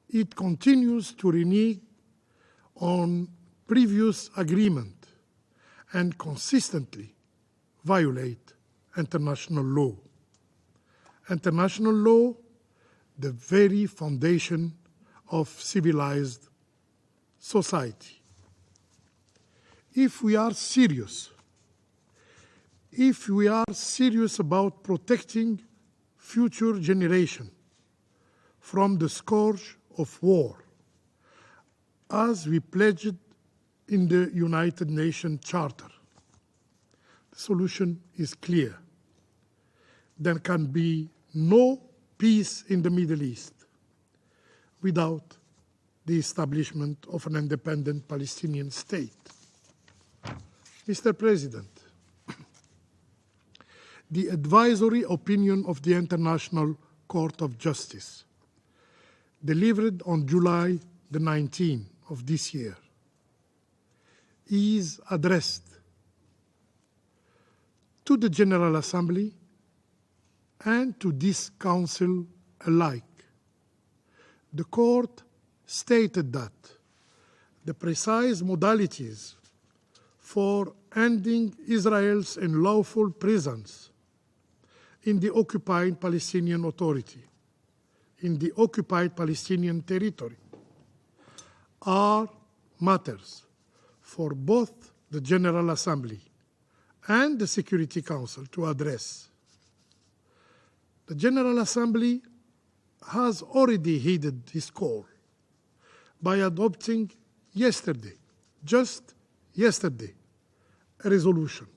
It continues to renege on previous agreement and consistently violate international law. International law, the very foundation of civilized society. If we are serious about protecting future generations from the scourge of war, as we pledged in the United Nations Charter, the solution is clear. There can be no peace in the Middle East without the establishment of an independent Palestinian state. Mr. President, the advisory opinion of the International Court of Justice, delivered on July the 19th of this year, is addressed to the General Assembly and to this Council alike. The Court stated that the precise modalities for ending Israel's unlawful presence in the occupied Palestinian Authority, in the occupied Palestinian territory, are matters for both the General Assembly and the Security Council to address. The General Assembly has already heeded this call by adopting yesterday, just yesterday, a resolution.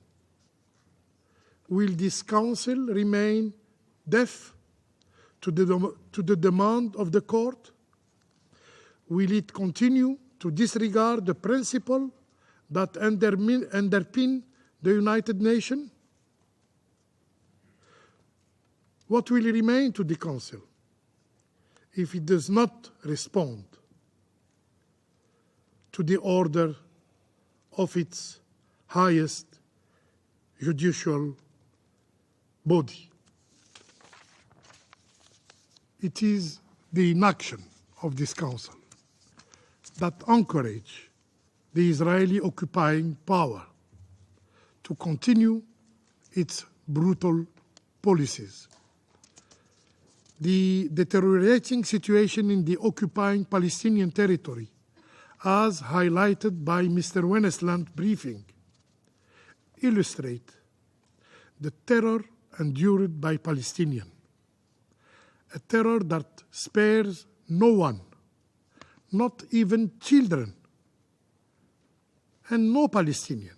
Will this Council remain deaf to the demand of the Court? Will it continue to disregard the principle that underpin the United Nations? What will remain to the Council if it does not respond to the order of its highest judicial body? It is the inaction of this Council that encourage the Israeli occupying power to continue its brutal policies. The deteriorating situation in the occupying Palestinian territory, as highlighted by Mr. Wennesland's briefing, illustrate the terror endured by Palestinians, a terror that spares no one, not even children, and no Palestinian,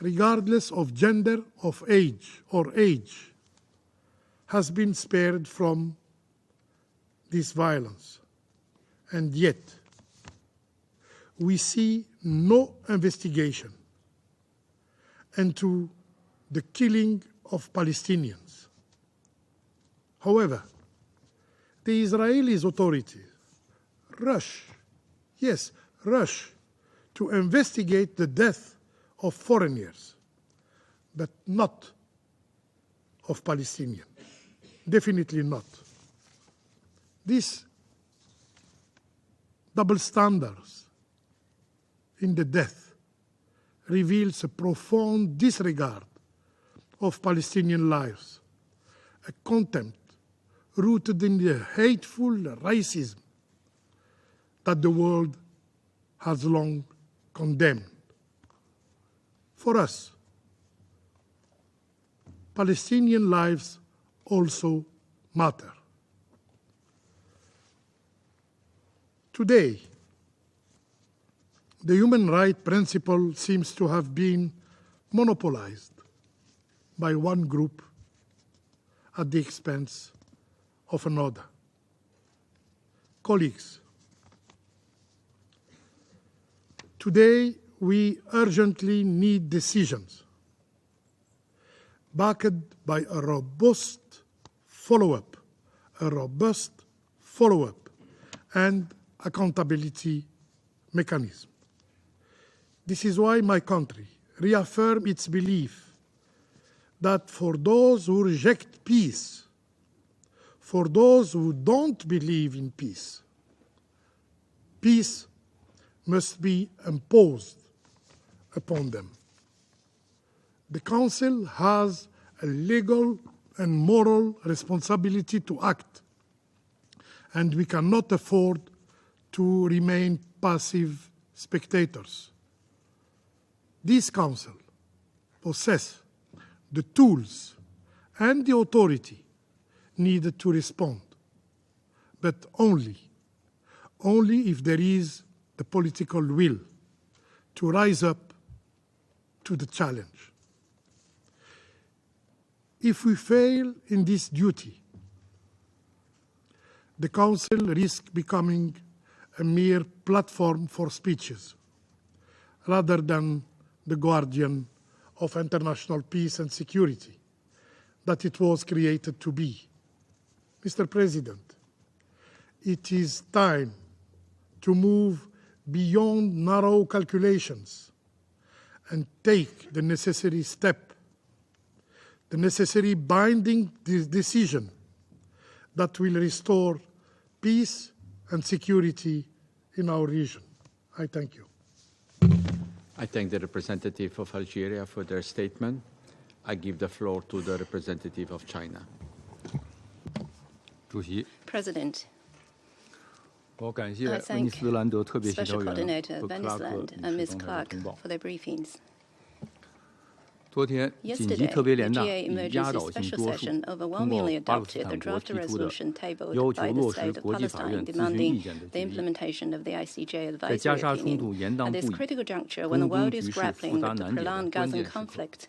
regardless of gender or age, has been spared from this violence. And yet, we see no investigation into the killing of Palestinians. However, the Israeli authorities rush to investigate the death of foreigners, but not of Palestinians. Definitely not. These double standards in the death reveals a profound disregard of Palestinian lives, a contempt rooted in the hateful racism that the world has long condemned. For us, Palestinian lives also matter. Today, the human rights principle seems to have been monopolized by one group at the expense of another. Colleagues, today we urgently need decisions backed by a robust follow-up and accountability mechanism. This is why my country reaffirms its belief that for those who reject peace, for those who don't believe in peace, peace must be imposed upon them. The Council has a legal and moral responsibility to act, and we cannot afford to remain passive spectators. This Council possesses the tools and the authority needed to respond, but only if there is the political will to rise up to the challenge. If we fail in this duty, the Council risks becoming a mere platform for speeches, rather than the guardian of international peace and security that it was created to be. Mr. President, it is time to move beyond narrow calculations and take the necessary step, the necessary binding decision that will restore peace and security in our region. I thank you. I thank the representative of Algeria for their statement. I give the floor to the representative of China. President, I thank Special Coordinator Wennesland and Ms. Clark for their briefings. Yesterday, the GA Emergency Special Session overwhelmingly adopted the draft resolution tabled by the State of Palestine demanding the implementation of the ICJ advisory opinion. At this critical juncture, when the world is grappling with the prolonged Gazan conflict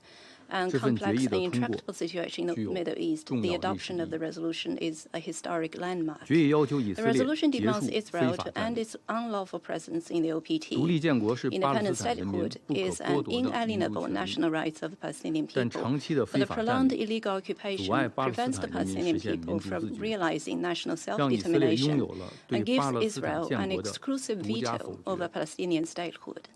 and complex and intractable situation in the Middle East, the adoption of the resolution is a historic landmark. The resolution demands Israel to end its unlawful presence in the OPT. Independent statehood is an inalienable national right of the Palestinian people, but the prolonged illegal occupation prevents the Palestinian people from realizing national self-determination and gives Israel an exclusive veto over Palestinian statehood.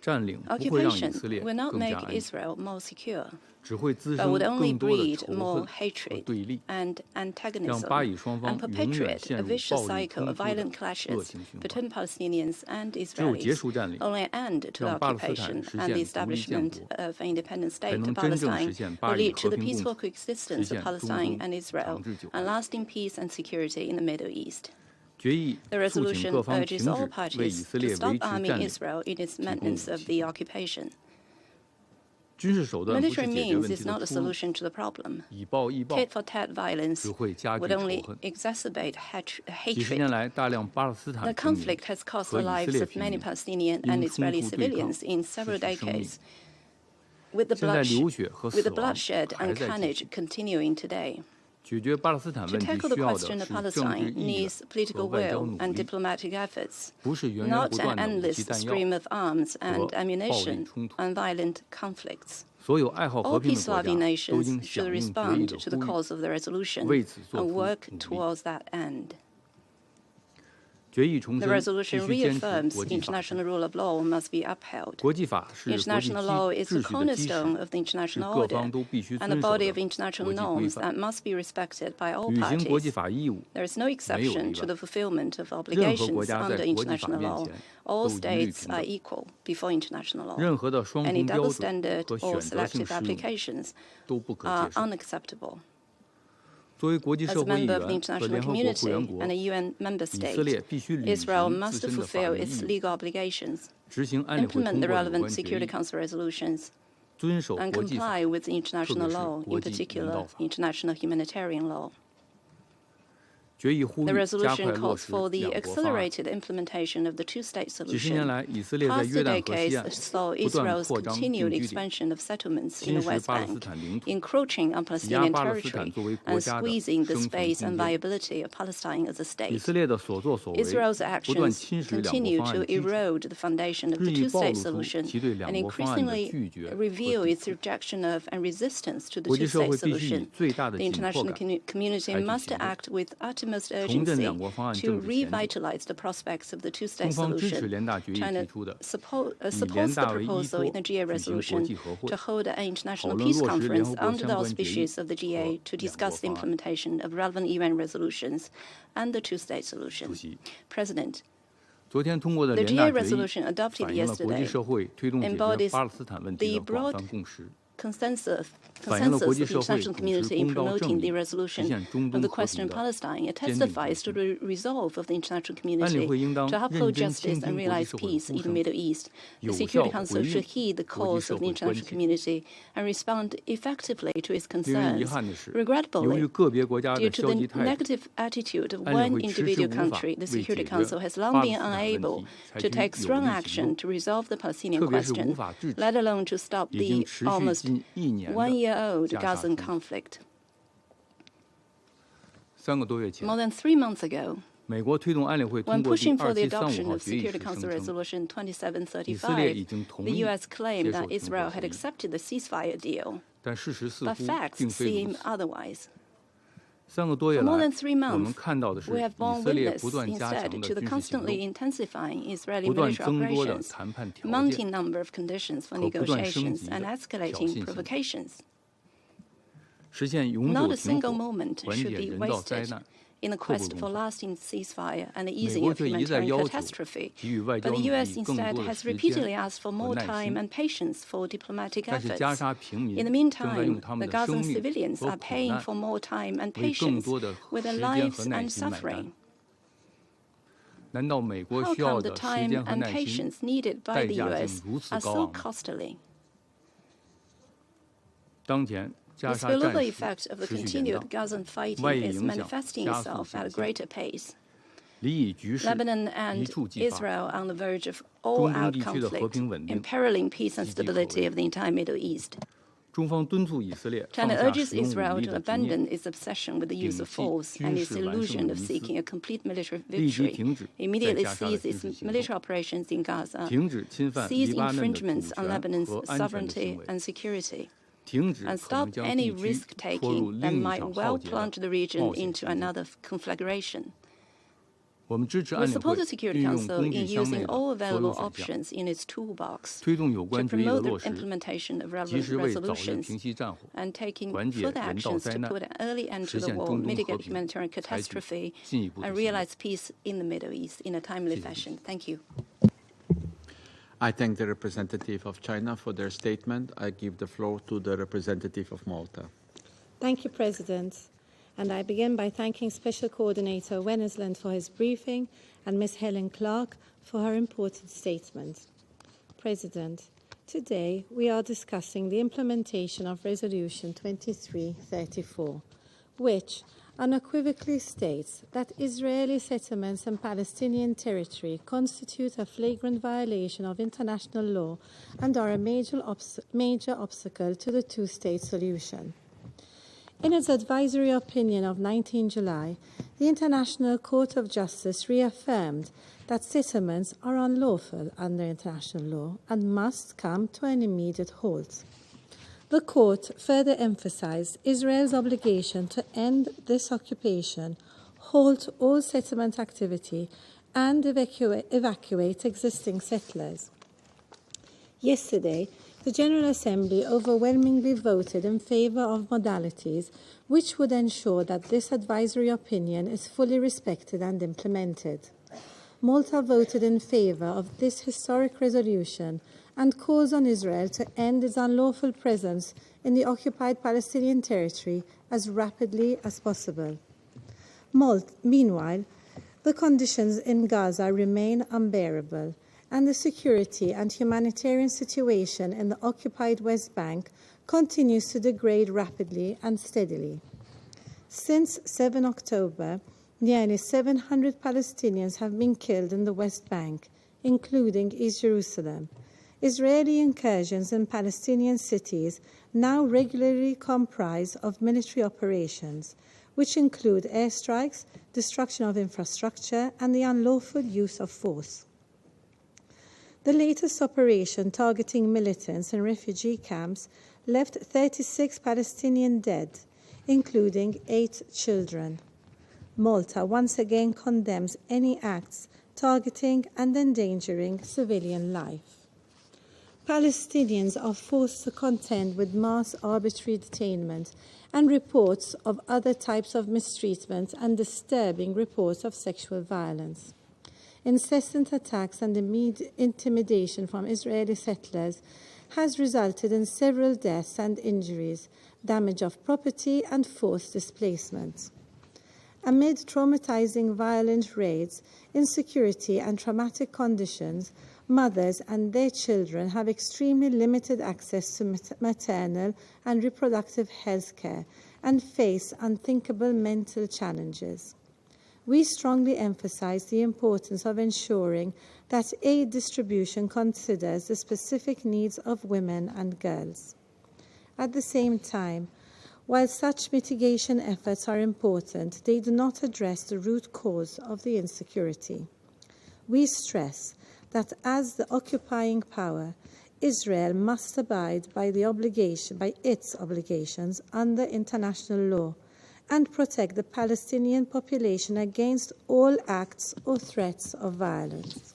Occupation will not make Israel more secure, but would only breed more hatred and antagonism and perpetuate a vicious cycle of violent clashes between Palestinians and Israelis. Only an end to the occupation and the establishment of an independent state of Palestine will lead to the peaceful coexistence of Palestine and Israel and lasting peace and security in the Middle East. The resolution urges all parties to stop arming Israel in its maintenance of the occupation. Military means is not a solution to the problem. Tit-for-tat violence would only exacerbate hatred. The conflict has cost the lives of many Palestinian and Israeli civilians in several decades, with the bloodshed and carnage continuing today. To tackle the question of Palestine needs political will and diplomatic efforts, not an endless stream of arms and ammunition and violent conflicts. All peace-loving nations should respond to the cause of the resolution and work towards that end. The resolution reaffirms international rule of law must be upheld. International law is the cornerstone of the international order and the body of international norms that must be respected by all parties. There is no exception to the fulfillment of obligations under international law. All states are equal before international law. Any double standard or selective applications are unacceptable. As a member of the international community and a UN member state, Israel must fulfill its legal obligations, implement the relevant Security Council resolutions, and comply with international law, in particular international humanitarian law. The resolution calls for the accelerated implementation of the two-state solution. Past decades saw Israel's continued expansion of settlements in the West Bank, encroaching on Palestinian territory and squeezing the space and viability of Palestine as a state. Israel's actions continue to erode the foundation of the two-state solution and increasingly reveal its rejection of and resistance to the two-state solution. The international community must act with utmost urgency to revitalize the prospects of the two-state solution. China supports the proposal in the GA resolution to hold an international peace conference under the auspices of the GA to discuss the implementation of relevant UN resolutions and the two-state solution. President, the GA resolution adopted yesterday embodies the broad consensus of the international community in promoting the resolution of the question in Palestine. It testifies to the resolve of the international community to uphold justice and realize peace in the Middle East. The Security Council should heed the calls of the international community and respond effectively to its concerns. Regrettably, due to the negative attitude of one individual country, the Security Council has long been unable to take strong action to resolve the Palestinian question, let alone to stop the almost one-year-old Gazan conflict. More than 3 months ago, when pushing for the adoption of Security Council Resolution 2735, the U.S. claimed that Israel had accepted the ceasefire deal, but facts seem otherwise. For more than 3 months, we have borne witness instead to the constantly intensifying Israeli military operations, mounting number of conditions for negotiations, and escalating provocations. Not a single moment should be wasted in the quest for lasting ceasefire and the easing of humanitarian catastrophe. But the U.S. instead has repeatedly asked for more time and patience for diplomatic efforts. In the meantime, the Gazan civilians are paying for more time and patience with their lives and suffering. How come the time and patience needed by the U.S. are so costly? The spillover effect of the continued Gazan fighting is manifesting itself at a greater pace. Lebanon and Israel are on the verge of all-out conflict, imperiling peace and stability of the entire Middle East. China urges Israel to abandon its obsession with the use of force and its illusion of seeking a complete military victory, immediately cease its military operations in Gaza, cease infringements on Lebanon's sovereignty and security, and stop any risk-taking that might well plunge the region into another conflagration. We support the Security Council in using all available options in its toolbox to promote the implementation of relevant resolutions and taking further actions to put an early end to the war, mitigate humanitarian catastrophe, and realize peace in the Middle East in a timely fashion. Thank you. I thank the representative of China for their statement. I give the floor to the representative of Malta. Thank you, President. And I begin by thanking Special Coordinator Wennesland for his briefing and Ms. Helen Clark for her important statement. President, today we are discussing the implementation of Resolution 2334, which unequivocally states that Israeli settlements and Palestinian territory constitute a flagrant violation of international law and are a major obstacle to the two-state solution. In its advisory opinion of 19 July, the International Court of Justice reaffirmed that settlements are unlawful under international law and must come to an immediate halt. The court further emphasized Israel's obligation to end this occupation, halt all settlement activity, and evacuate existing settlers. Yesterday, the General Assembly overwhelmingly voted in favor of modalities which would ensure that this advisory opinion is fully respected and implemented. Malta voted in favor of this historic resolution and calls on Israel to end its unlawful presence in the occupied Palestinian territory as rapidly as possible. Meanwhile, the conditions in Gaza remain unbearable, and the security and humanitarian situation in the occupied West Bank continues to degrade rapidly and steadily. Since 7 October, nearly 700 Palestinians have been killed in the West Bank, including East Jerusalem. Israeli incursions in Palestinian cities now regularly comprise of military operations, which include airstrikes, destruction of infrastructure, and the unlawful use of force. The latest operation targeting militants in refugee camps left 36 Palestinians dead, including 8 children. Malta once again condemns any acts targeting and endangering civilian life. Palestinians are forced to contend with mass arbitrary detainment and reports of other types of mistreatment and disturbing reports of sexual violence. Incessant attacks and intimidation from Israeli settlers has resulted in several deaths and injuries, damage of property, and forced displacement. Amid traumatizing violent raids, insecurity, and traumatic conditions, mothers and their children have extremely limited access to maternal and reproductive health care and face unthinkable mental challenges. We strongly emphasize the importance of ensuring that aid distribution considers the specific needs of women and girls. At the same time, while such mitigation efforts are important, they do not address the root cause of the insecurity. We stress that as the occupying power, Israel must abide by its obligations under international law and protect the Palestinian population against all acts or threats of violence.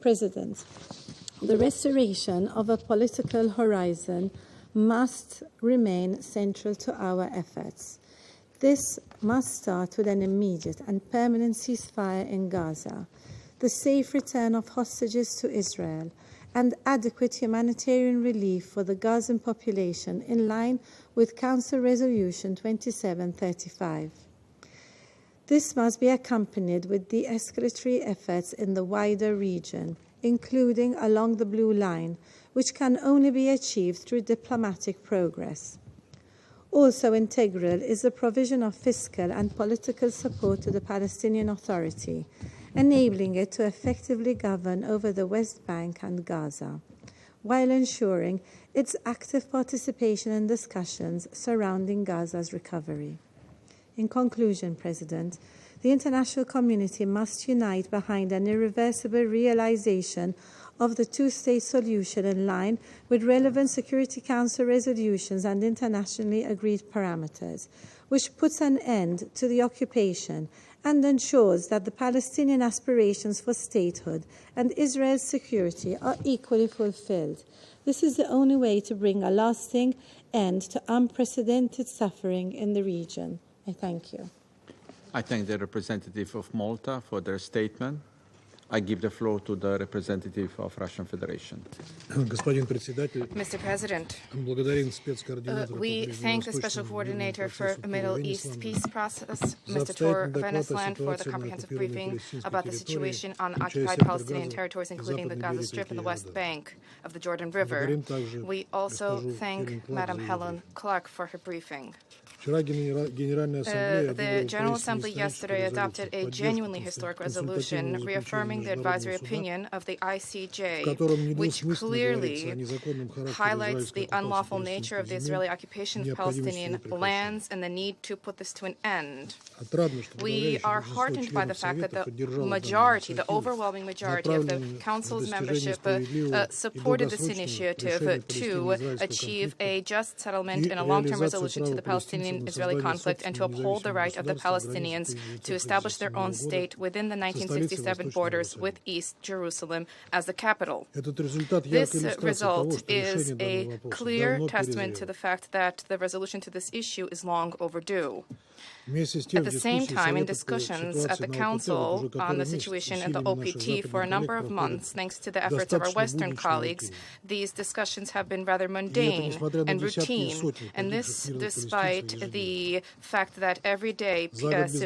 President, the restoration of a political horizon must remain central to our efforts. This must start with an immediate and permanent ceasefire in Gaza, the safe return of hostages to Israel, and adequate humanitarian relief for the Gazan population in line with Council Resolution 2735. This must be accompanied with de-escalatory efforts in the wider region, including along the Blue Line, which can only be achieved through diplomatic progress. Also integral is the provision of fiscal and political support to the Palestinian Authority, enabling it to effectively govern over the West Bank and Gaza, while ensuring its active participation in discussions surrounding Gaza's recovery. In conclusion, President, the international community must unite behind an irreversible realization of the two-state solution in line with relevant Security Council resolutions and internationally agreed parameters, which puts an end to the occupation and ensures that the Palestinian aspirations for statehood and Israel's security are equally fulfilled. This is the only way to bring a lasting end to unprecedented suffering in the region. I thank you. I thank the representative of Malta for their statement. I give the floor to the representative of Russian Federation. Mr. President, we thank the Special Coordinator for Middle East Peace Process, Mr. Tor Wennesland, for the comprehensive briefing about the situation on occupied Palestinian territories, including the Gaza Strip and the West Bank of the Jordan River. We also thank Madam Helen Clark for her briefing. The General Assembly yesterday adopted a genuinely historic resolution reaffirming the advisory opinion of the ICJ, which clearly highlights the unlawful nature of the Israeli occupation of Palestinian lands and the need to put this to an end. We are heartened by the fact that the majority, the overwhelming majority of the Council's membership supported this initiative to achieve a just settlement and a long-term resolution to the Palestinian-Israeli conflict and to uphold the right of the Palestinians to establish their own state within the 1967 borders with East Jerusalem as the capital. This result is a clear testament to the fact that the resolution to this issue is long overdue. At the same time, in discussions at the Council on the situation in the OPT for a number of months, thanks to the efforts of our Western colleagues, these discussions have been rather mundane and routine, and this despite the fact that every day dozens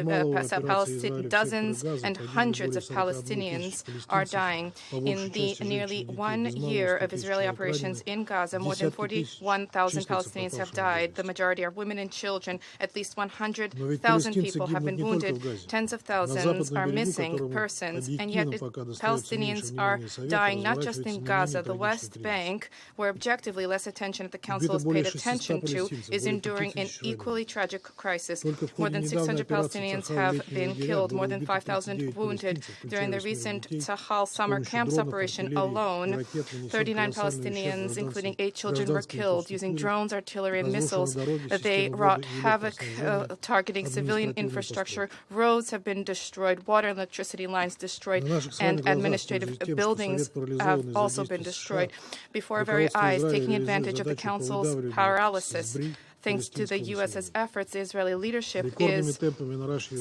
and hundreds of Palestinians are dying. In the nearly 1 year of Israeli operations in Gaza, more than 41,000 Palestinians have died. The majority are women and children. At least 100,000 people have been wounded. Tens of thousands are missing persons. And yet Palestinians are dying not just in Gaza. The West Bank, where objectively less attention at the Council has paid attention to, is enduring an equally tragic crisis. More than 600 Palestinians have been killed, more than 5,000 wounded. During the recent Sahal summer camps operation alone, 39 Palestinians, including 8 children, were killed using drones, artillery, and missiles. They wrought havoc targeting civilian infrastructure. Roads have been destroyed, water and electricity lines destroyed, and administrative buildings have also been destroyed. Before our very eyes, taking advantage of the Council's paralysis, thanks to the U.S.'s efforts, the Israeli leadership is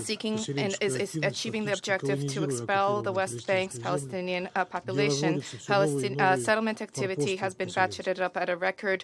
seeking and is achieving the objective to expel the West Bank's Palestinian population. Settlement activity has been ratcheted up at a record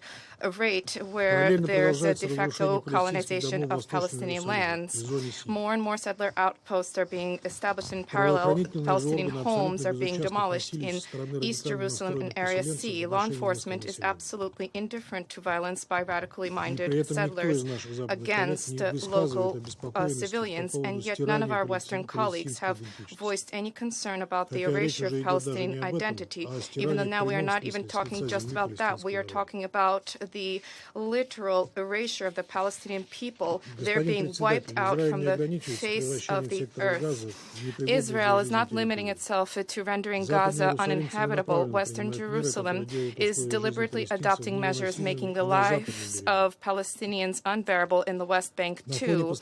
rate where there's a de facto colonization of Palestinian lands. More and more settler outposts are being established in parallel. Palestinian homes are being demolished in East Jerusalem and Area C. Law enforcement is absolutely indifferent to violence by radically minded settlers against local civilians, and yet none of our Western colleagues have voiced any concern about the erasure of Palestinian identity, even though now we are not even talking just about that. We are talking about the literal erasure of the Palestinian people. They're being wiped out from the face of the earth. Israel is not limiting itself to rendering Gaza uninhabitable. Western Jerusalem is deliberately adopting measures making the lives of Palestinians unbearable in the West Bank too.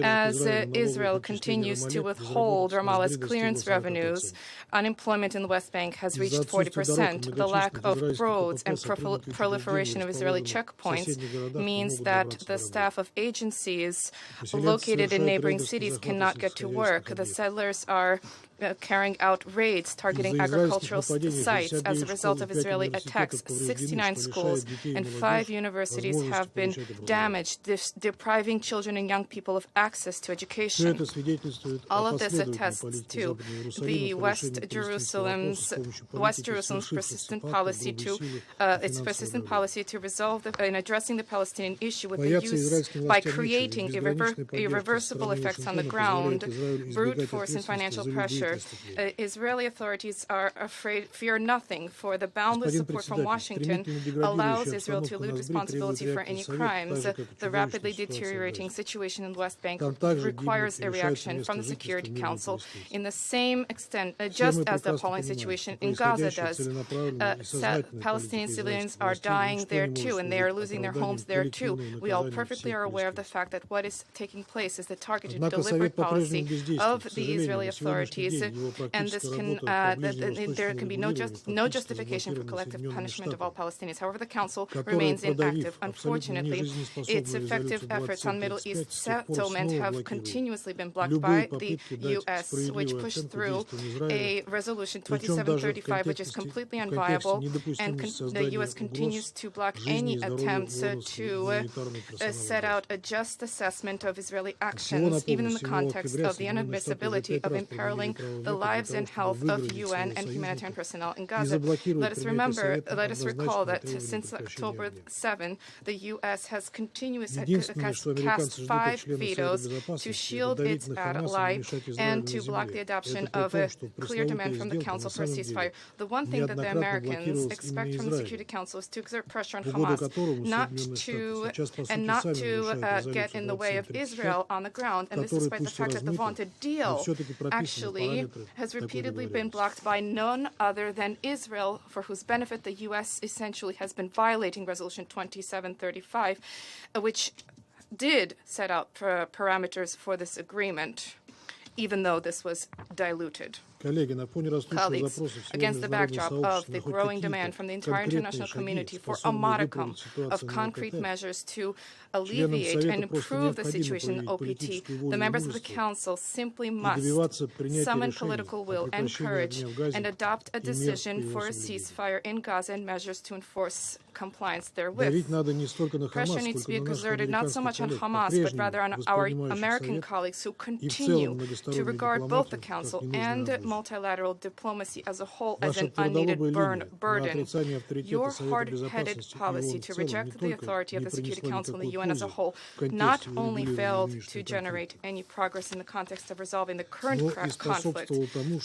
As Israel continues to withhold Ramallah's clearance revenues, unemployment in the West Bank has reached 40%. The lack of roads and proliferation of Israeli checkpoints means that the staff of agencies located in neighboring cities cannot get to work. The settlers are carrying out raids targeting agricultural sites as a result of Israeli attacks. 69 schools and 5 universities have been damaged, depriving children and young people of access to education. All of this attests to the West Jerusalem's persistent policy to resolve in addressing the Palestinian issue with the use by creating irreversible effects on the ground, brute force and financial pressure. Israeli authorities fear nothing, for the boundless support from Washington allows Israel to elude responsibility for any crimes. The rapidly deteriorating situation in the West Bank requires a reaction from the Security Council in the same extent, just as the appalling situation in Gaza does. Palestinian civilians are dying there too, and they are losing their homes there too. We all perfectly are aware of the fact that what is taking place is the targeted, deliberate policy of the Israeli authorities, and this there can be no justification for collective punishment of all Palestinians. However, the Council remains inactive. Unfortunately, its effective efforts on Middle East settlement have continuously been blocked by the U.S., which pushed through a resolution 2735, which is completely unviable, and the U.S. continues to block any attempts to set out a just assessment of Israeli actions, even in the context of the inadmissibility of imperiling the lives and health of UN and humanitarian personnel in Gaza. Let us recall that since October 7, the U.S. has continuously cast 5 vetoes to shield its ally and to block the adoption of a clear demand from the Council for a ceasefire. The one thing that the Americans expect from the Security Council is to exert pressure on Hamas, not to get in the way of Israel on the ground, and this despite the fact that the vaunted deal actually has repeatedly been blocked by none other than Israel, for whose benefit the U.S. essentially has been violating Resolution 2735, which did set out parameters for this agreement, even though this was diluted. Colleagues, against the backdrop of the growing demand from the entire international community for a modicum of concrete measures to alleviate and improve the situation in OPT, the members of the Council simply must summon political will and courage and adopt a decision for a ceasefire in Gaza and measures to enforce compliance therewith. Pressure needs to be exerted not so much on Hamas, but rather on our American colleagues who continue to regard both the Council and multilateral diplomacy as a whole as an unneeded burden. Your hard-headed policy to reject the authority of the Security Council and the UN as a whole not only failed to generate any progress in the context of resolving the current conflict,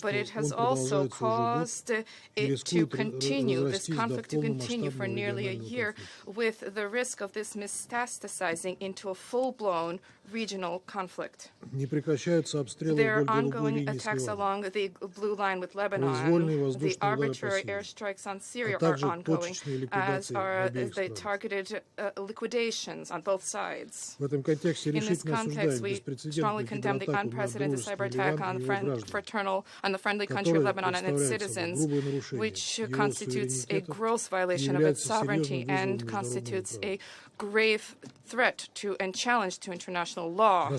but it has also caused this conflict to continue for nearly a year, with the risk of this metastasizing into a full-blown regional conflict. There are ongoing attacks along the blue line with Lebanon. The arbitrary airstrikes on Syria are ongoing, as are the targeted liquidations on both sides. In this context, we strongly condemn the unprecedented cyber attack on the friendly country of Lebanon and its citizens, which constitutes a gross violation of its sovereignty and constitutes a grave threat to and challenge to international law.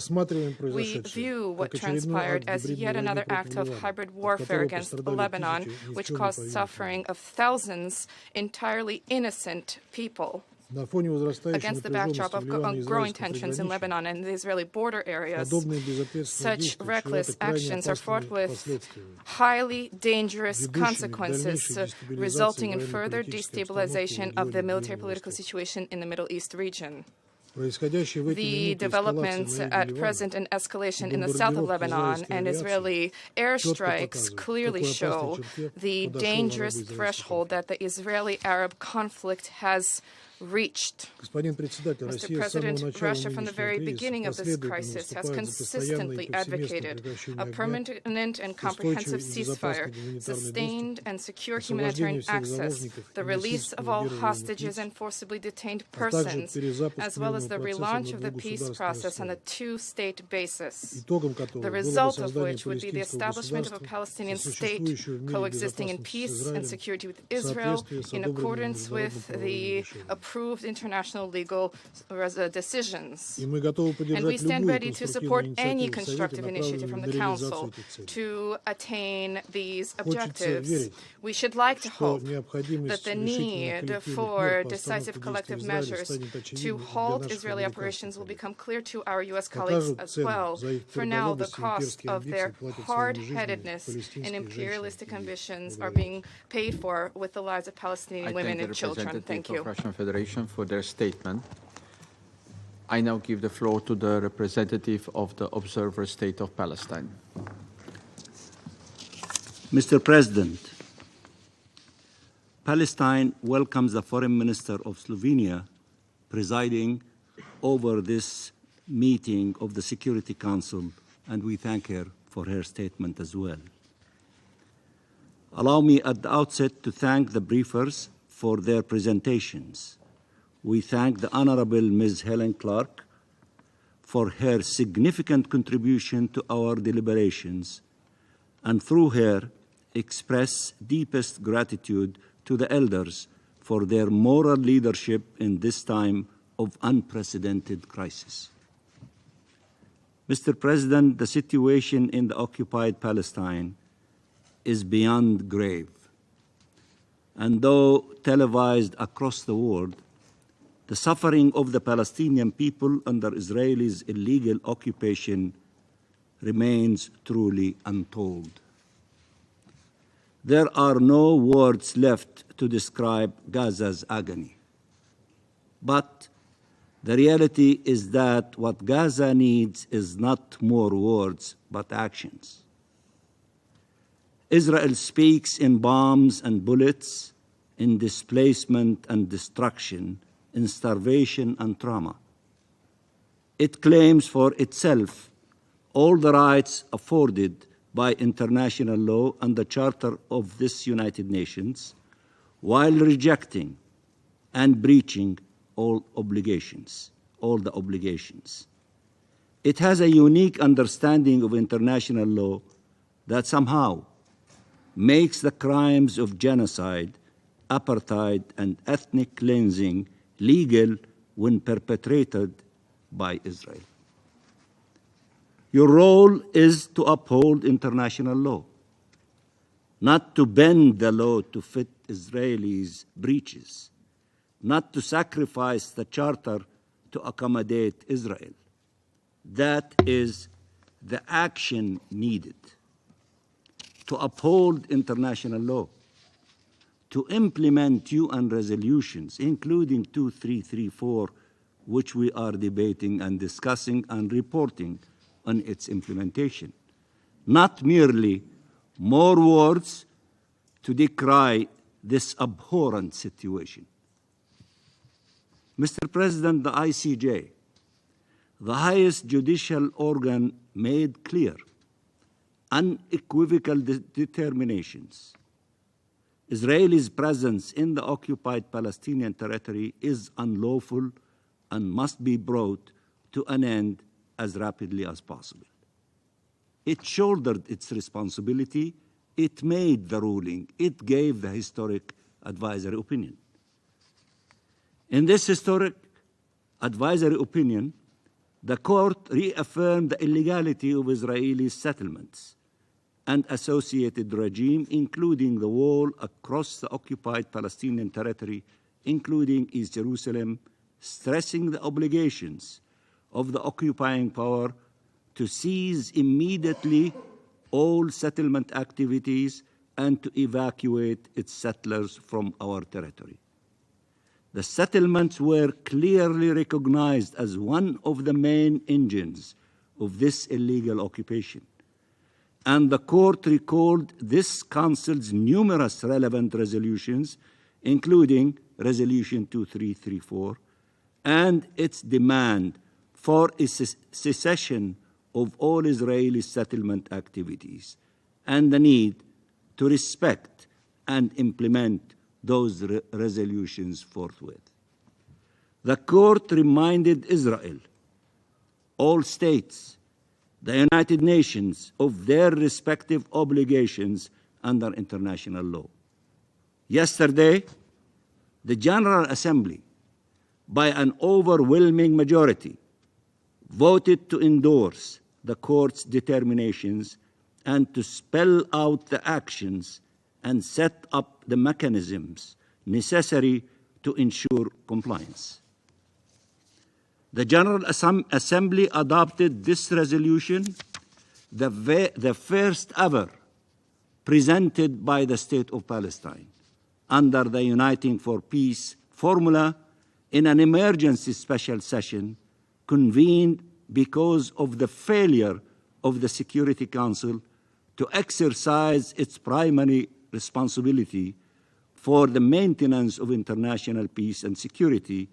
We view what transpired as yet another act of hybrid warfare against Lebanon, which caused suffering of thousands entirely innocent people. Against the backdrop of growing tensions in Lebanon and the Israeli border areas, such reckless actions are fraught with highly dangerous consequences, resulting in further destabilization of the military-political situation in the Middle East region. The developments at present and escalation in the south of Lebanon and Israeli airstrikes clearly show the dangerous threshold that the Israeli-Arab conflict has reached. Mr. President, Russia from the very beginning of this crisis has consistently advocated a permanent and comprehensive ceasefire, sustained and secure humanitarian access, the release of all hostages and forcibly detained persons, as well as the relaunch of the peace process on a two-state basis, the result of which would be the establishment of a Palestinian state coexisting in peace and security with Israel in accordance with the approved international legal decisions. And we stand ready to support any constructive initiative from the Council to attain these objectives. We should like to hope that the need for decisive collective measures to halt Israeli operations will become clear to our U.S. colleagues as well. For now, the cost of their hard-headedness and imperialistic ambitions are being paid for with the lives of Palestinian women and children. Thank you. Russian Federation for their statement. I now give the floor to the representative of the Observer State of Palestine. Mr. President, Palestine welcomes the Foreign Minister of Slovenia presiding over this meeting of the Security Council, and we thank her for her statement as well. Allow me at the outset to thank the briefers for their presentations. We thank the Honorable Ms. Helen Clark for her significant contribution to our deliberations, and through her express deepest gratitude to the elders for their moral leadership in this time of unprecedented crisis. Mr. President, the situation in the occupied Palestine is beyond grave. And though televised across the world, the suffering of the Palestinian people under Israel's illegal occupation remains truly untold. There are no words left to describe Gaza's agony. But the reality is that what Gaza needs is not more words, but actions. Israel speaks in bombs and bullets, in displacement and destruction, in starvation and trauma. It claims for itself all the rights afforded by international law and the Charter of this United Nations, while rejecting and breaching all the obligations. It has a unique understanding of international law that somehow makes the crimes of genocide, apartheid, and ethnic cleansing legal when perpetrated by Israel. Your role is to uphold international law, not to bend the law to fit Israelis' breaches, not to sacrifice the Charter to accommodate Israel. That is the action needed. To uphold international law, to implement UN resolutions, including 2334, which we are debating and discussing and reporting on its implementation. Not merely more words to decry this abhorrent situation. Mr. President, the ICJ, the highest judicial organ, made clear, unequivocal determinations. Israel's presence in the occupied Palestinian territory is unlawful and must be brought to an end as rapidly as possible. It shouldered its responsibility, it made the ruling, it gave the historic advisory opinion. In this historic advisory opinion, the court reaffirmed the illegality of Israeli settlements and associated regime, including the wall across the occupied Palestinian territory, including East Jerusalem, stressing the obligations of the occupying power to cease immediately all settlement activities and to evacuate its settlers from our territory. The settlements were clearly recognized as one of the main engines of this illegal occupation. And the court recalled this Council's numerous relevant resolutions, including Resolution 2334, and its demand for a cessation of all Israeli settlement activities, and the need to respect and implement those resolutions forthwith. The court reminded Israel, all states, the United Nations of their respective obligations under international law. Yesterday, the General Assembly by an overwhelming majority, voted to endorse the court's determinations and to spell out the actions and set up the mechanisms necessary to ensure compliance. The General Assembly adopted this resolution, the first ever presented by the State of Palestine under the Uniting for Peace formula in an emergency special session convened because of the failure of the Security Council to exercise its primary responsibility for the maintenance of international peace and security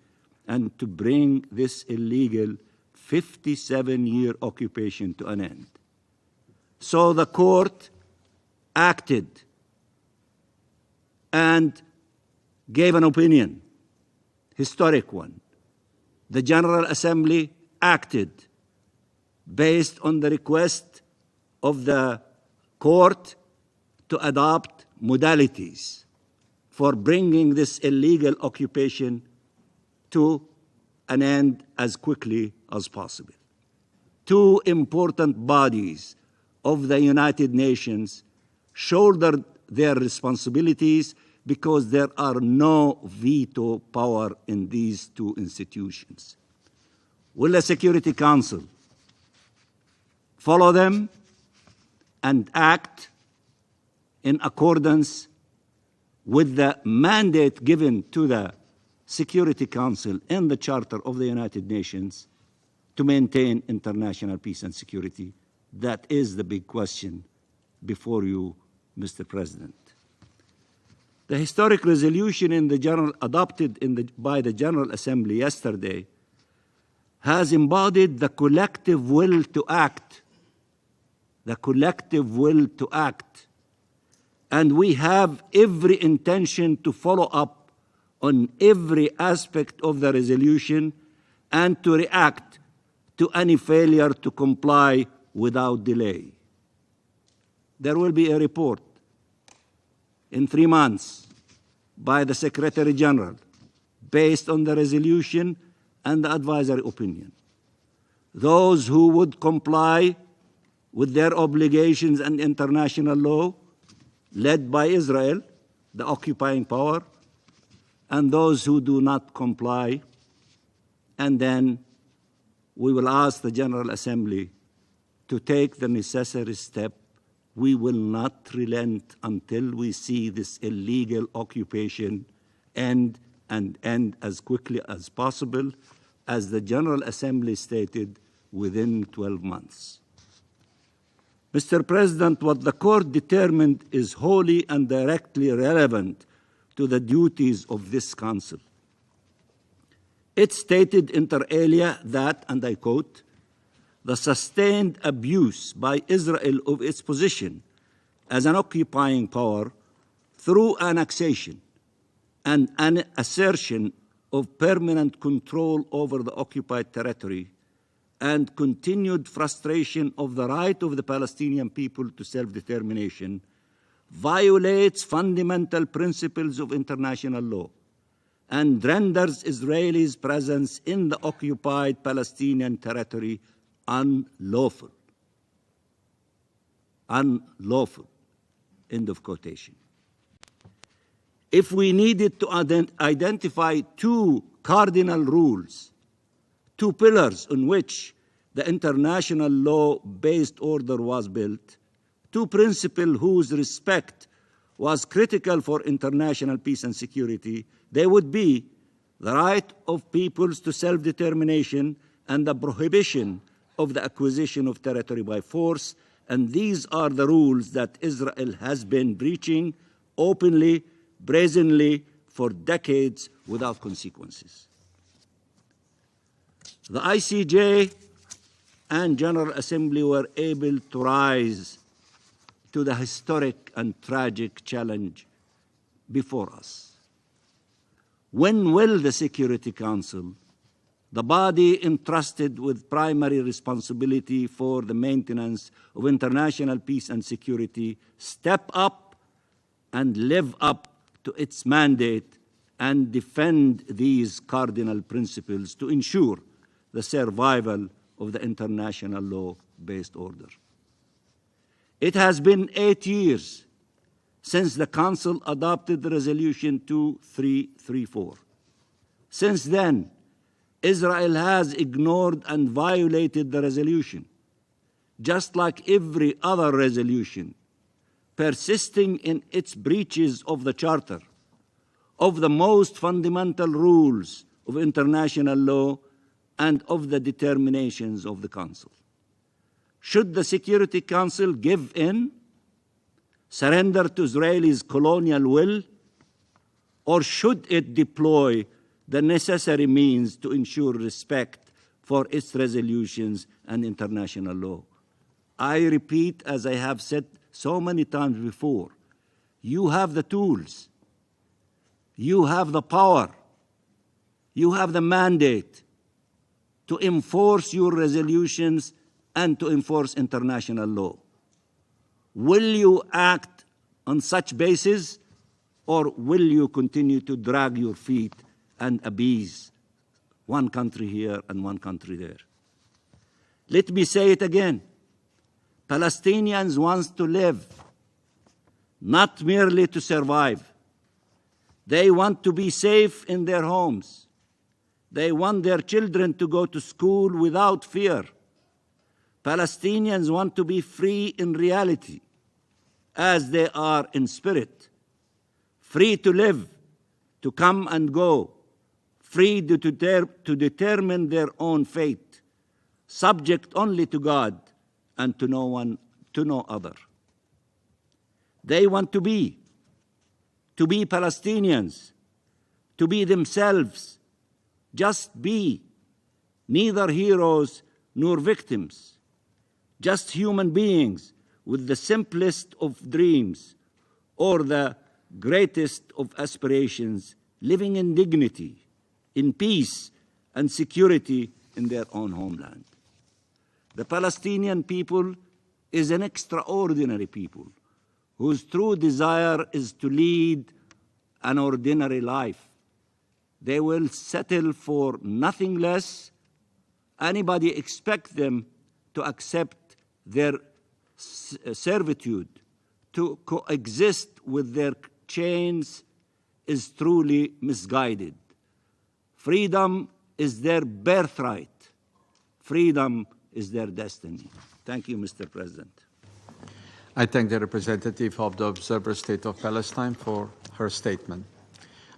and to bring this illegal 57-year occupation to an end. So the court acted and gave an opinion, historic one. The General Assembly acted based on the request of the court to adopt modalities for bringing this illegal occupation to an end as quickly as possible. Two important bodies of the United Nations shouldered their responsibilities because there are no veto power in these two institutions. Will the Security Council follow them and act in accordance with the mandate given to the Security Council and the Charter of the United Nations to maintain international peace and security? That is the big question before you, Mr. President. The historic resolution adopted by the General Assembly yesterday has embodied the collective will to act. The collective will to act. And we have every intention to follow up on every aspect of the resolution and to react to any failure to comply without delay. There will be a report in 3 months by the Secretary General based on the resolution and the advisory opinion. Those who would comply with their obligations and international law, led by Israel, the occupying power, and those who do not comply. And then we will ask the General Assembly to take the necessary step. We will not relent until we see this illegal occupation end as quickly as possible, as the General Assembly stated, within 12 months. Mr. President, what the court determined is wholly and directly relevant to the duties of this council. It stated inter alia that, and I quote, the sustained abuse by Israel of its position as an occupying power through annexation and an assertion of permanent control over the occupied territory and continued frustration of the right of the Palestinian people to self-determination violates fundamental principles of international law and renders Israelis' presence in the occupied Palestinian territory unlawful. Unlawful. End of quotation. If we needed to identify two cardinal rules, two pillars on which the international law-based order was built, two principles whose respect was critical for international peace and security, they would be the right of peoples to self-determination and the prohibition of the acquisition of territory by force. And these are the rules that Israel has been breaching openly, brazenly, for decades without consequences. The ICJ and General Assembly were able to rise to the historic and tragic challenge before us. When will the Security Council, the body entrusted with primary responsibility for the maintenance of international peace and security, step up and live up to its mandate and defend these cardinal principles to ensure the survival of the international law-based order. It has been 8 years since the Council adopted Resolution 2334. Since then, Israel has ignored and violated the resolution, just like every other resolution, persisting in its breaches of the Charter, of the most fundamental rules of international law, and of the determinations of the Council. Should the Security Council give in, surrender to Israel's colonial will, or should it deploy the necessary means to ensure respect for its resolutions and international law? I repeat, as I have said so many times before, you have the tools, you have the power, you have the mandate to enforce your resolutions and to enforce international law. Will you act on such basis, or will you continue to drag your feet and appease one country here and one country there? Let me say it again. Palestinians want to live, not merely to survive. They want to be safe in their homes. They want their children to go to school without fear. Palestinians want to be free in reality, as they are in spirit, free to live, to come and go, free to determine their own fate, subject only to God and to no other. They want to be Palestinians, to be themselves, just be, neither heroes nor victims, just human beings with the simplest of dreams or the greatest of aspirations, living in dignity, in peace and security in their own homeland. The Palestinian people is an extraordinary people whose true desire is to lead an ordinary life. They will settle for nothing less. Anybody expect them to accept their servitude, to coexist with their chains, is truly misguided. Freedom is their birthright. Freedom is their destiny. Thank you, Mr. President. I thank the representative of the Observer State of Palestine for her statement.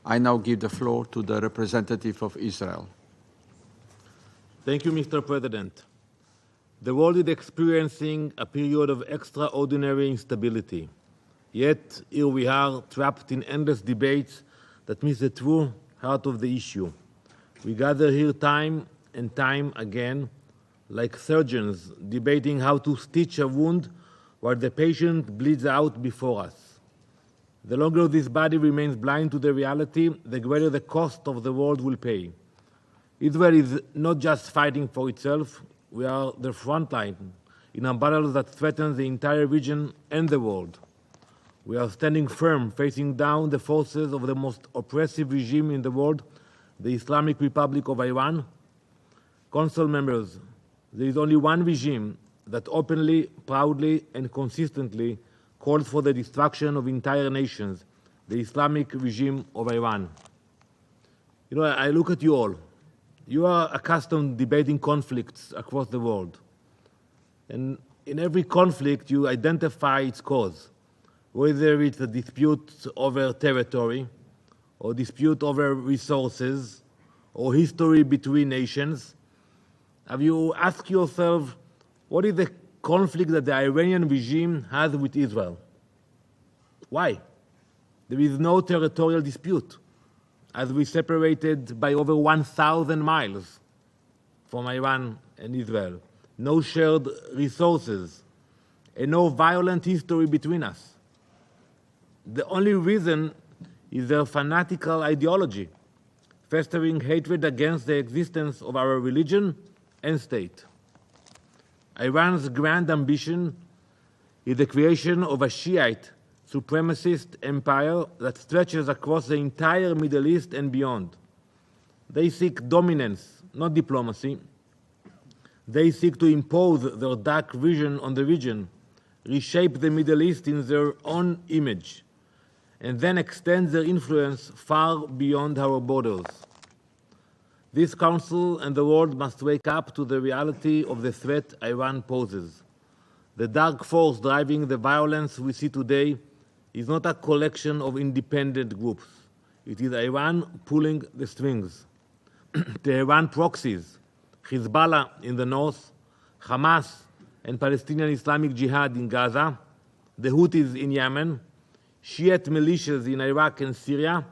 I now give the floor to the representative of Israel. Thank you, Mr. President. The world is experiencing a period of extraordinary instability. Yet, here we are, trapped in endless debates that miss the true heart of the issue. We gather here time and time again, like surgeons debating how to stitch a wound while the patient bleeds out before us. The longer this body remains blind to the reality, the greater the cost of the world will pay. Israel is not just fighting for itself. We are the front line in a battle that threatens the entire region and the world. We are standing firm, facing down the forces of the most oppressive regime in the world, the Islamic Republic of Iran. Council members, there is only one regime that openly, proudly, and consistently calls for the destruction of entire nations, the Islamic regime of Iran. You know, I look at you all. You are accustomed to debating conflicts across the world. And in every conflict, you identify its cause, whether it's a dispute over territory, or dispute over resources, or history between nations. Have you asked yourself, what is the conflict that the Iranian regime has with Israel? Why? There is no territorial dispute, as we separated by over 1,000 miles from Iran and Israel. No shared resources, and no violent history between us. The only reason is their fanatical ideology, festering hatred against the existence of our religion and state. Iran's grand ambition is the creation of a Shiite supremacist empire that stretches across the entire Middle East and beyond. They seek dominance, not diplomacy. They seek to impose their dark vision on the region, reshape the Middle East in their own image, and then extend their influence far beyond our borders. This Council and the world must wake up to the reality of the threat Iran poses. The dark force driving the violence we see today is not a collection of independent groups. It is Iran pulling the strings. The Iran proxies, Hezbollah in the north, Hamas and Palestinian Islamic Jihad in Gaza, the Houthis in Yemen, Shiite militias in Iraq and Syria,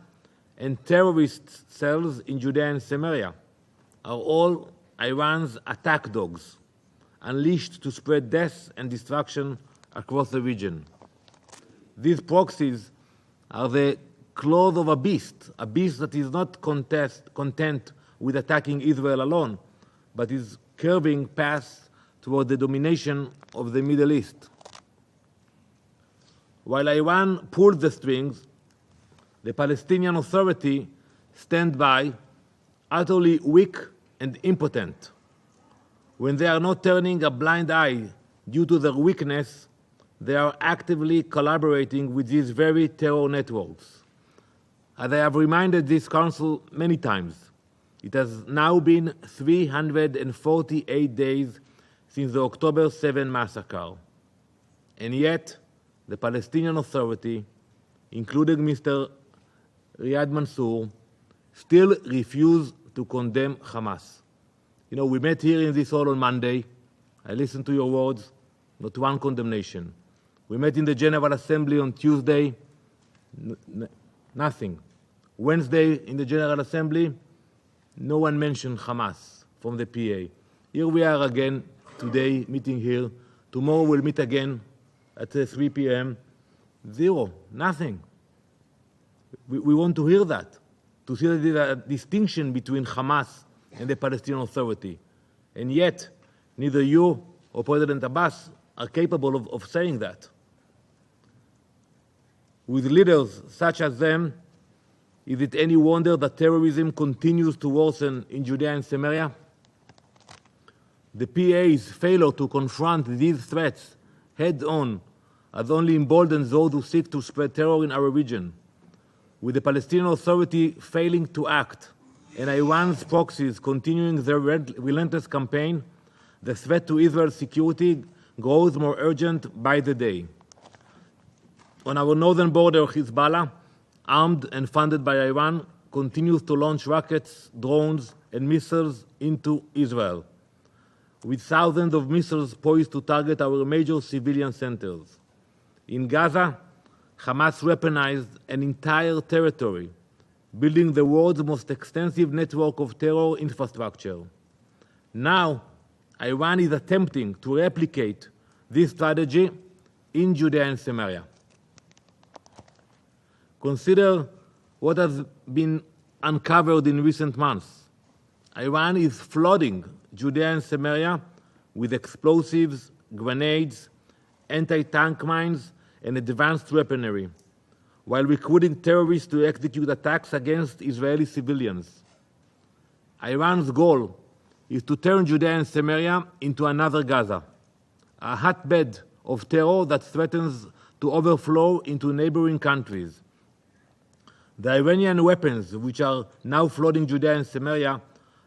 and terrorist cells in Judea and Samaria are all Iran's attack dogs, unleashed to spread death and destruction across the region. These proxies are the claws of a beast that is not content with attacking Israel alone, but is curving paths toward the domination of the Middle East. While Iran pulls the strings, the Palestinian Authority stands by, utterly weak and impotent. When they are not turning a blind eye due to their weakness, they are actively collaborating with these very terror networks. As I have reminded this Council many times, it has now been 348 days since the October 7 massacre. And yet, the Palestinian Authority, including Mr. Riyad Mansour, still refuse to condemn Hamas. You know, we met here in this hall on Monday. I listened to your words, not one condemnation. We met in the General Assembly on Tuesday, nothing. Wednesday in the General Assembly, no one mentioned Hamas from the PA. Here we are again today, meeting here. Tomorrow we'll meet again at 3 p.m. Zero, nothing. We want to hear that, to see that there is a distinction between Hamas and the Palestinian Authority. And yet, neither you or President Abbas are capable of saying that. With leaders such as them, is it any wonder that terrorism continues to worsen in Judea and Samaria? The PA's failure to confront these threats head-on has only emboldened those who seek to spread terror in our region. With the Palestinian Authority failing to act and Iran's proxies continuing their relentless campaign, the threat to Israel's security grows more urgent by the day. On our northern border, Hezbollah, armed and funded by Iran, continues to launch rockets, drones, and missiles into Israel, with thousands of missiles poised to target our major civilian centers. In Gaza, Hamas weaponized an entire territory, building the world's most extensive network of terror infrastructure. Now, Iran is attempting to replicate this strategy in Judea and Samaria. Consider what has been uncovered in recent months. Iran is flooding Judea and Samaria with explosives, grenades, anti-tank mines, and advanced weaponry, while recruiting terrorists to execute attacks against Israeli civilians. Iran's goal is to turn Judea and Samaria into another Gaza, a hotbed of terror that threatens to overflow into neighboring countries. The Iranian weapons, which are now flooding Judea and Samaria,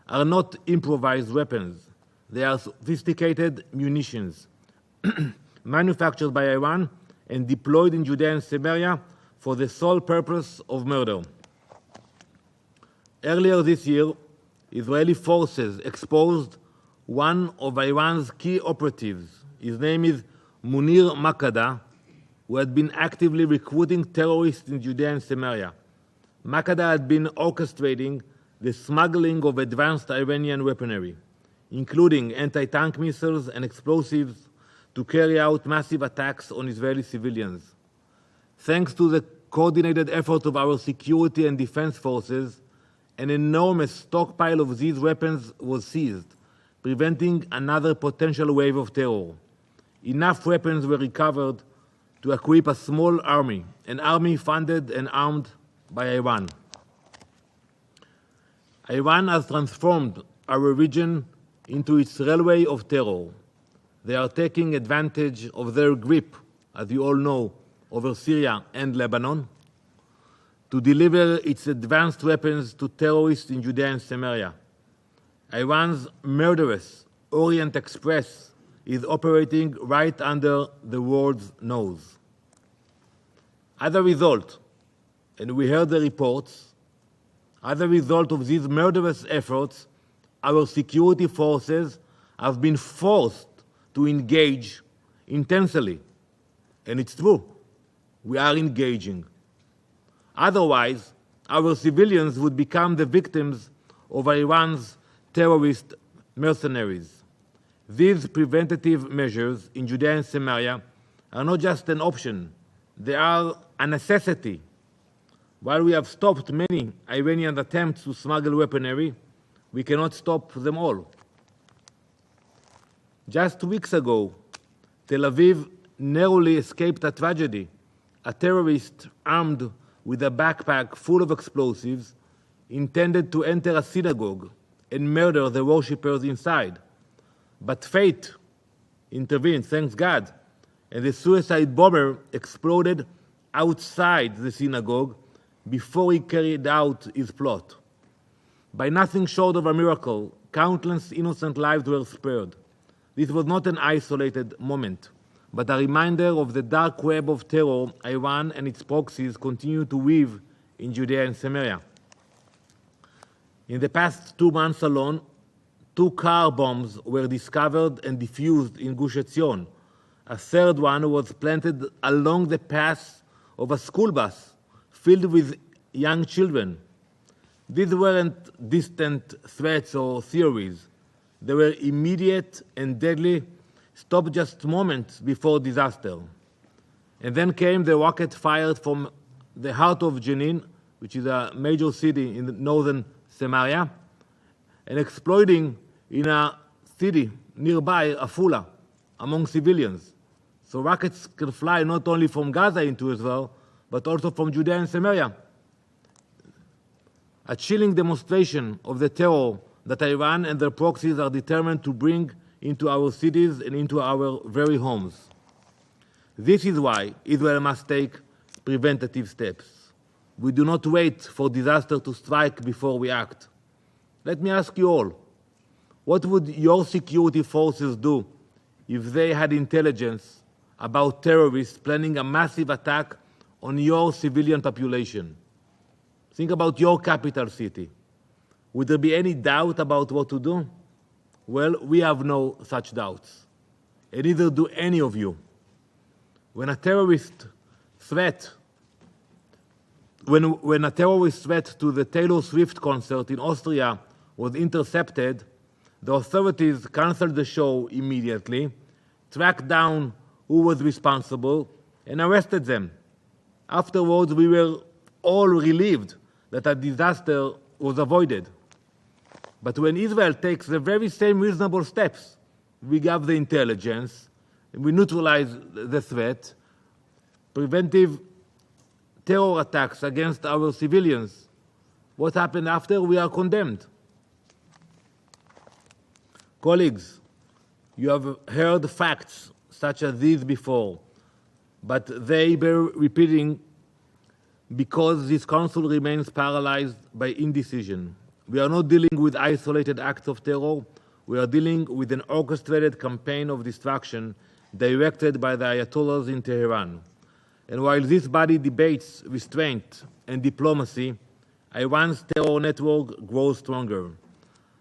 are not improvised weapons. They are sophisticated munitions, manufactured by Iran and deployed in Judea and Samaria for the sole purpose of murder. Earlier this year, Israeli forces exposed one of Iran's key operatives. His name is Munir Makada, who had been actively recruiting terrorists in Judea and Samaria. Makada had been orchestrating the smuggling of advanced Iranian weaponry, including anti-tank missiles and explosives, to carry out massive attacks on Israeli civilians. Thanks to the coordinated effort of our security and defense forces, an enormous stockpile of these weapons was seized, preventing another potential wave of terror. Enough weapons were recovered to equip a small army, an army funded and armed by Iran. Iran has transformed our region into its railway of terror. They are taking advantage of their grip, as you all know, over Syria and Lebanon, to deliver its advanced weapons to terrorists in Judea and Samaria. Iran's murderous Orient Express is operating right under the world's nose. As a result, and we heard the reports, as a result of these murderous efforts, our security forces have been forced to engage intensely. And it's true, we are engaging. Otherwise, our civilians would become the victims of Iran's terrorist mercenaries. These preventative measures in Judea and Samaria are not just an option, they are a necessity. While we have stopped many Iranian attempts to smuggle weaponry, we cannot stop them all. Just 2 weeks ago, Tel Aviv narrowly escaped a tragedy. A terrorist armed with a backpack full of explosives intended to enter a synagogue and murder the worshippers inside. But fate intervened, thanks God, and the suicide bomber exploded outside the synagogue before he carried out his plot. By nothing short of a miracle, countless innocent lives were spared. This was not an isolated moment, but a reminder of the dark web of terror Iran and its proxies continue to weave in Judea and Samaria. In the past 2 months alone, 2 car bombs were discovered and defused in Gush Etzion. A third one was planted along the path of a school bus filled with young children. These weren't distant threats or theories. They were immediate and deadly, stopped just moments before disaster. And then came the rocket fired from the heart of Jenin, which is a major city in northern Samaria, and exploding in a city nearby, Afula, among civilians. So rockets can fly not only from Gaza into Israel, but also from Judea and Samaria. A chilling demonstration of the terror that Iran and their proxies are determined to bring into our cities and into our very homes. This is why Israel must take preventative steps. We do not wait for disaster to strike before we act. Let me ask you all, what would your security forces do if they had intelligence about terrorists planning a massive attack on your civilian population? Think about your capital city. Would there be any doubt about what to do? Well, we have no such doubts, and neither do any of you. When a terrorist threat to the Taylor Swift concert in Austria was intercepted, the authorities canceled the show immediately, tracked down who was responsible, and arrested them. Afterwards, we were all relieved that a disaster was avoided. But when Israel takes the very same reasonable steps, we gather the intelligence, we neutralize the threat, preventive terror attacks against our civilians. What happened after? We are condemned. Colleagues, you have heard facts such as these before, but they bear repeating because this Council remains paralyzed by indecision. We are not dealing with isolated acts of terror. We are dealing with an orchestrated campaign of destruction directed by the Ayatollahs in Tehran. And while this body debates restraint and diplomacy, Iran's terror network grows stronger.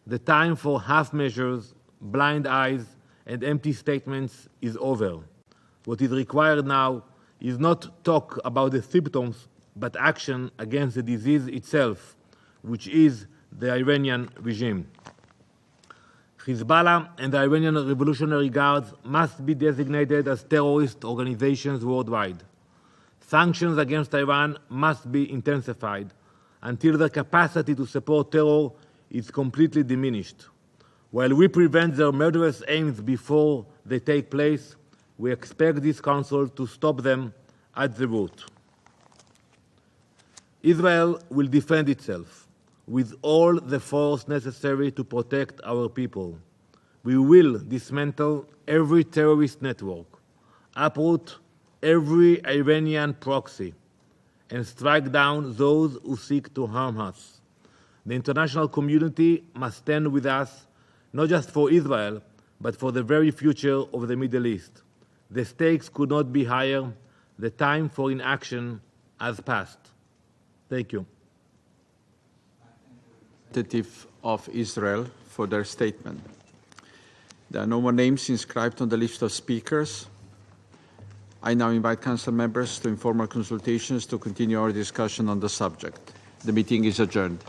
The time for half measures, blind eyes, and empty statements is over. What is required now is not talk about the symptoms, but action against the disease itself, which is the Iranian regime. Hezbollah and the Iranian Revolutionary Guards must be designated as terrorist organizations worldwide. Sanctions against Iran must be intensified until their capacity to support terror is completely diminished. While we prevent their murderous aims before they take place, We expect this Council to stop them at the root. Israel will defend itself with all the force necessary to protect our people. We will dismantle every terrorist network, uproot every Iranian proxy, and strike down those who seek to harm us. The international community must stand with us, not just for Israel, but for the very future of the Middle East. The stakes could not be higher. The time for inaction has passed. Thank you. Representative of Israel for their statement. There are no more names inscribed on the list of speakers. I now invite Council members to informal consultations to continue our discussion on the subject. The meeting is adjourned.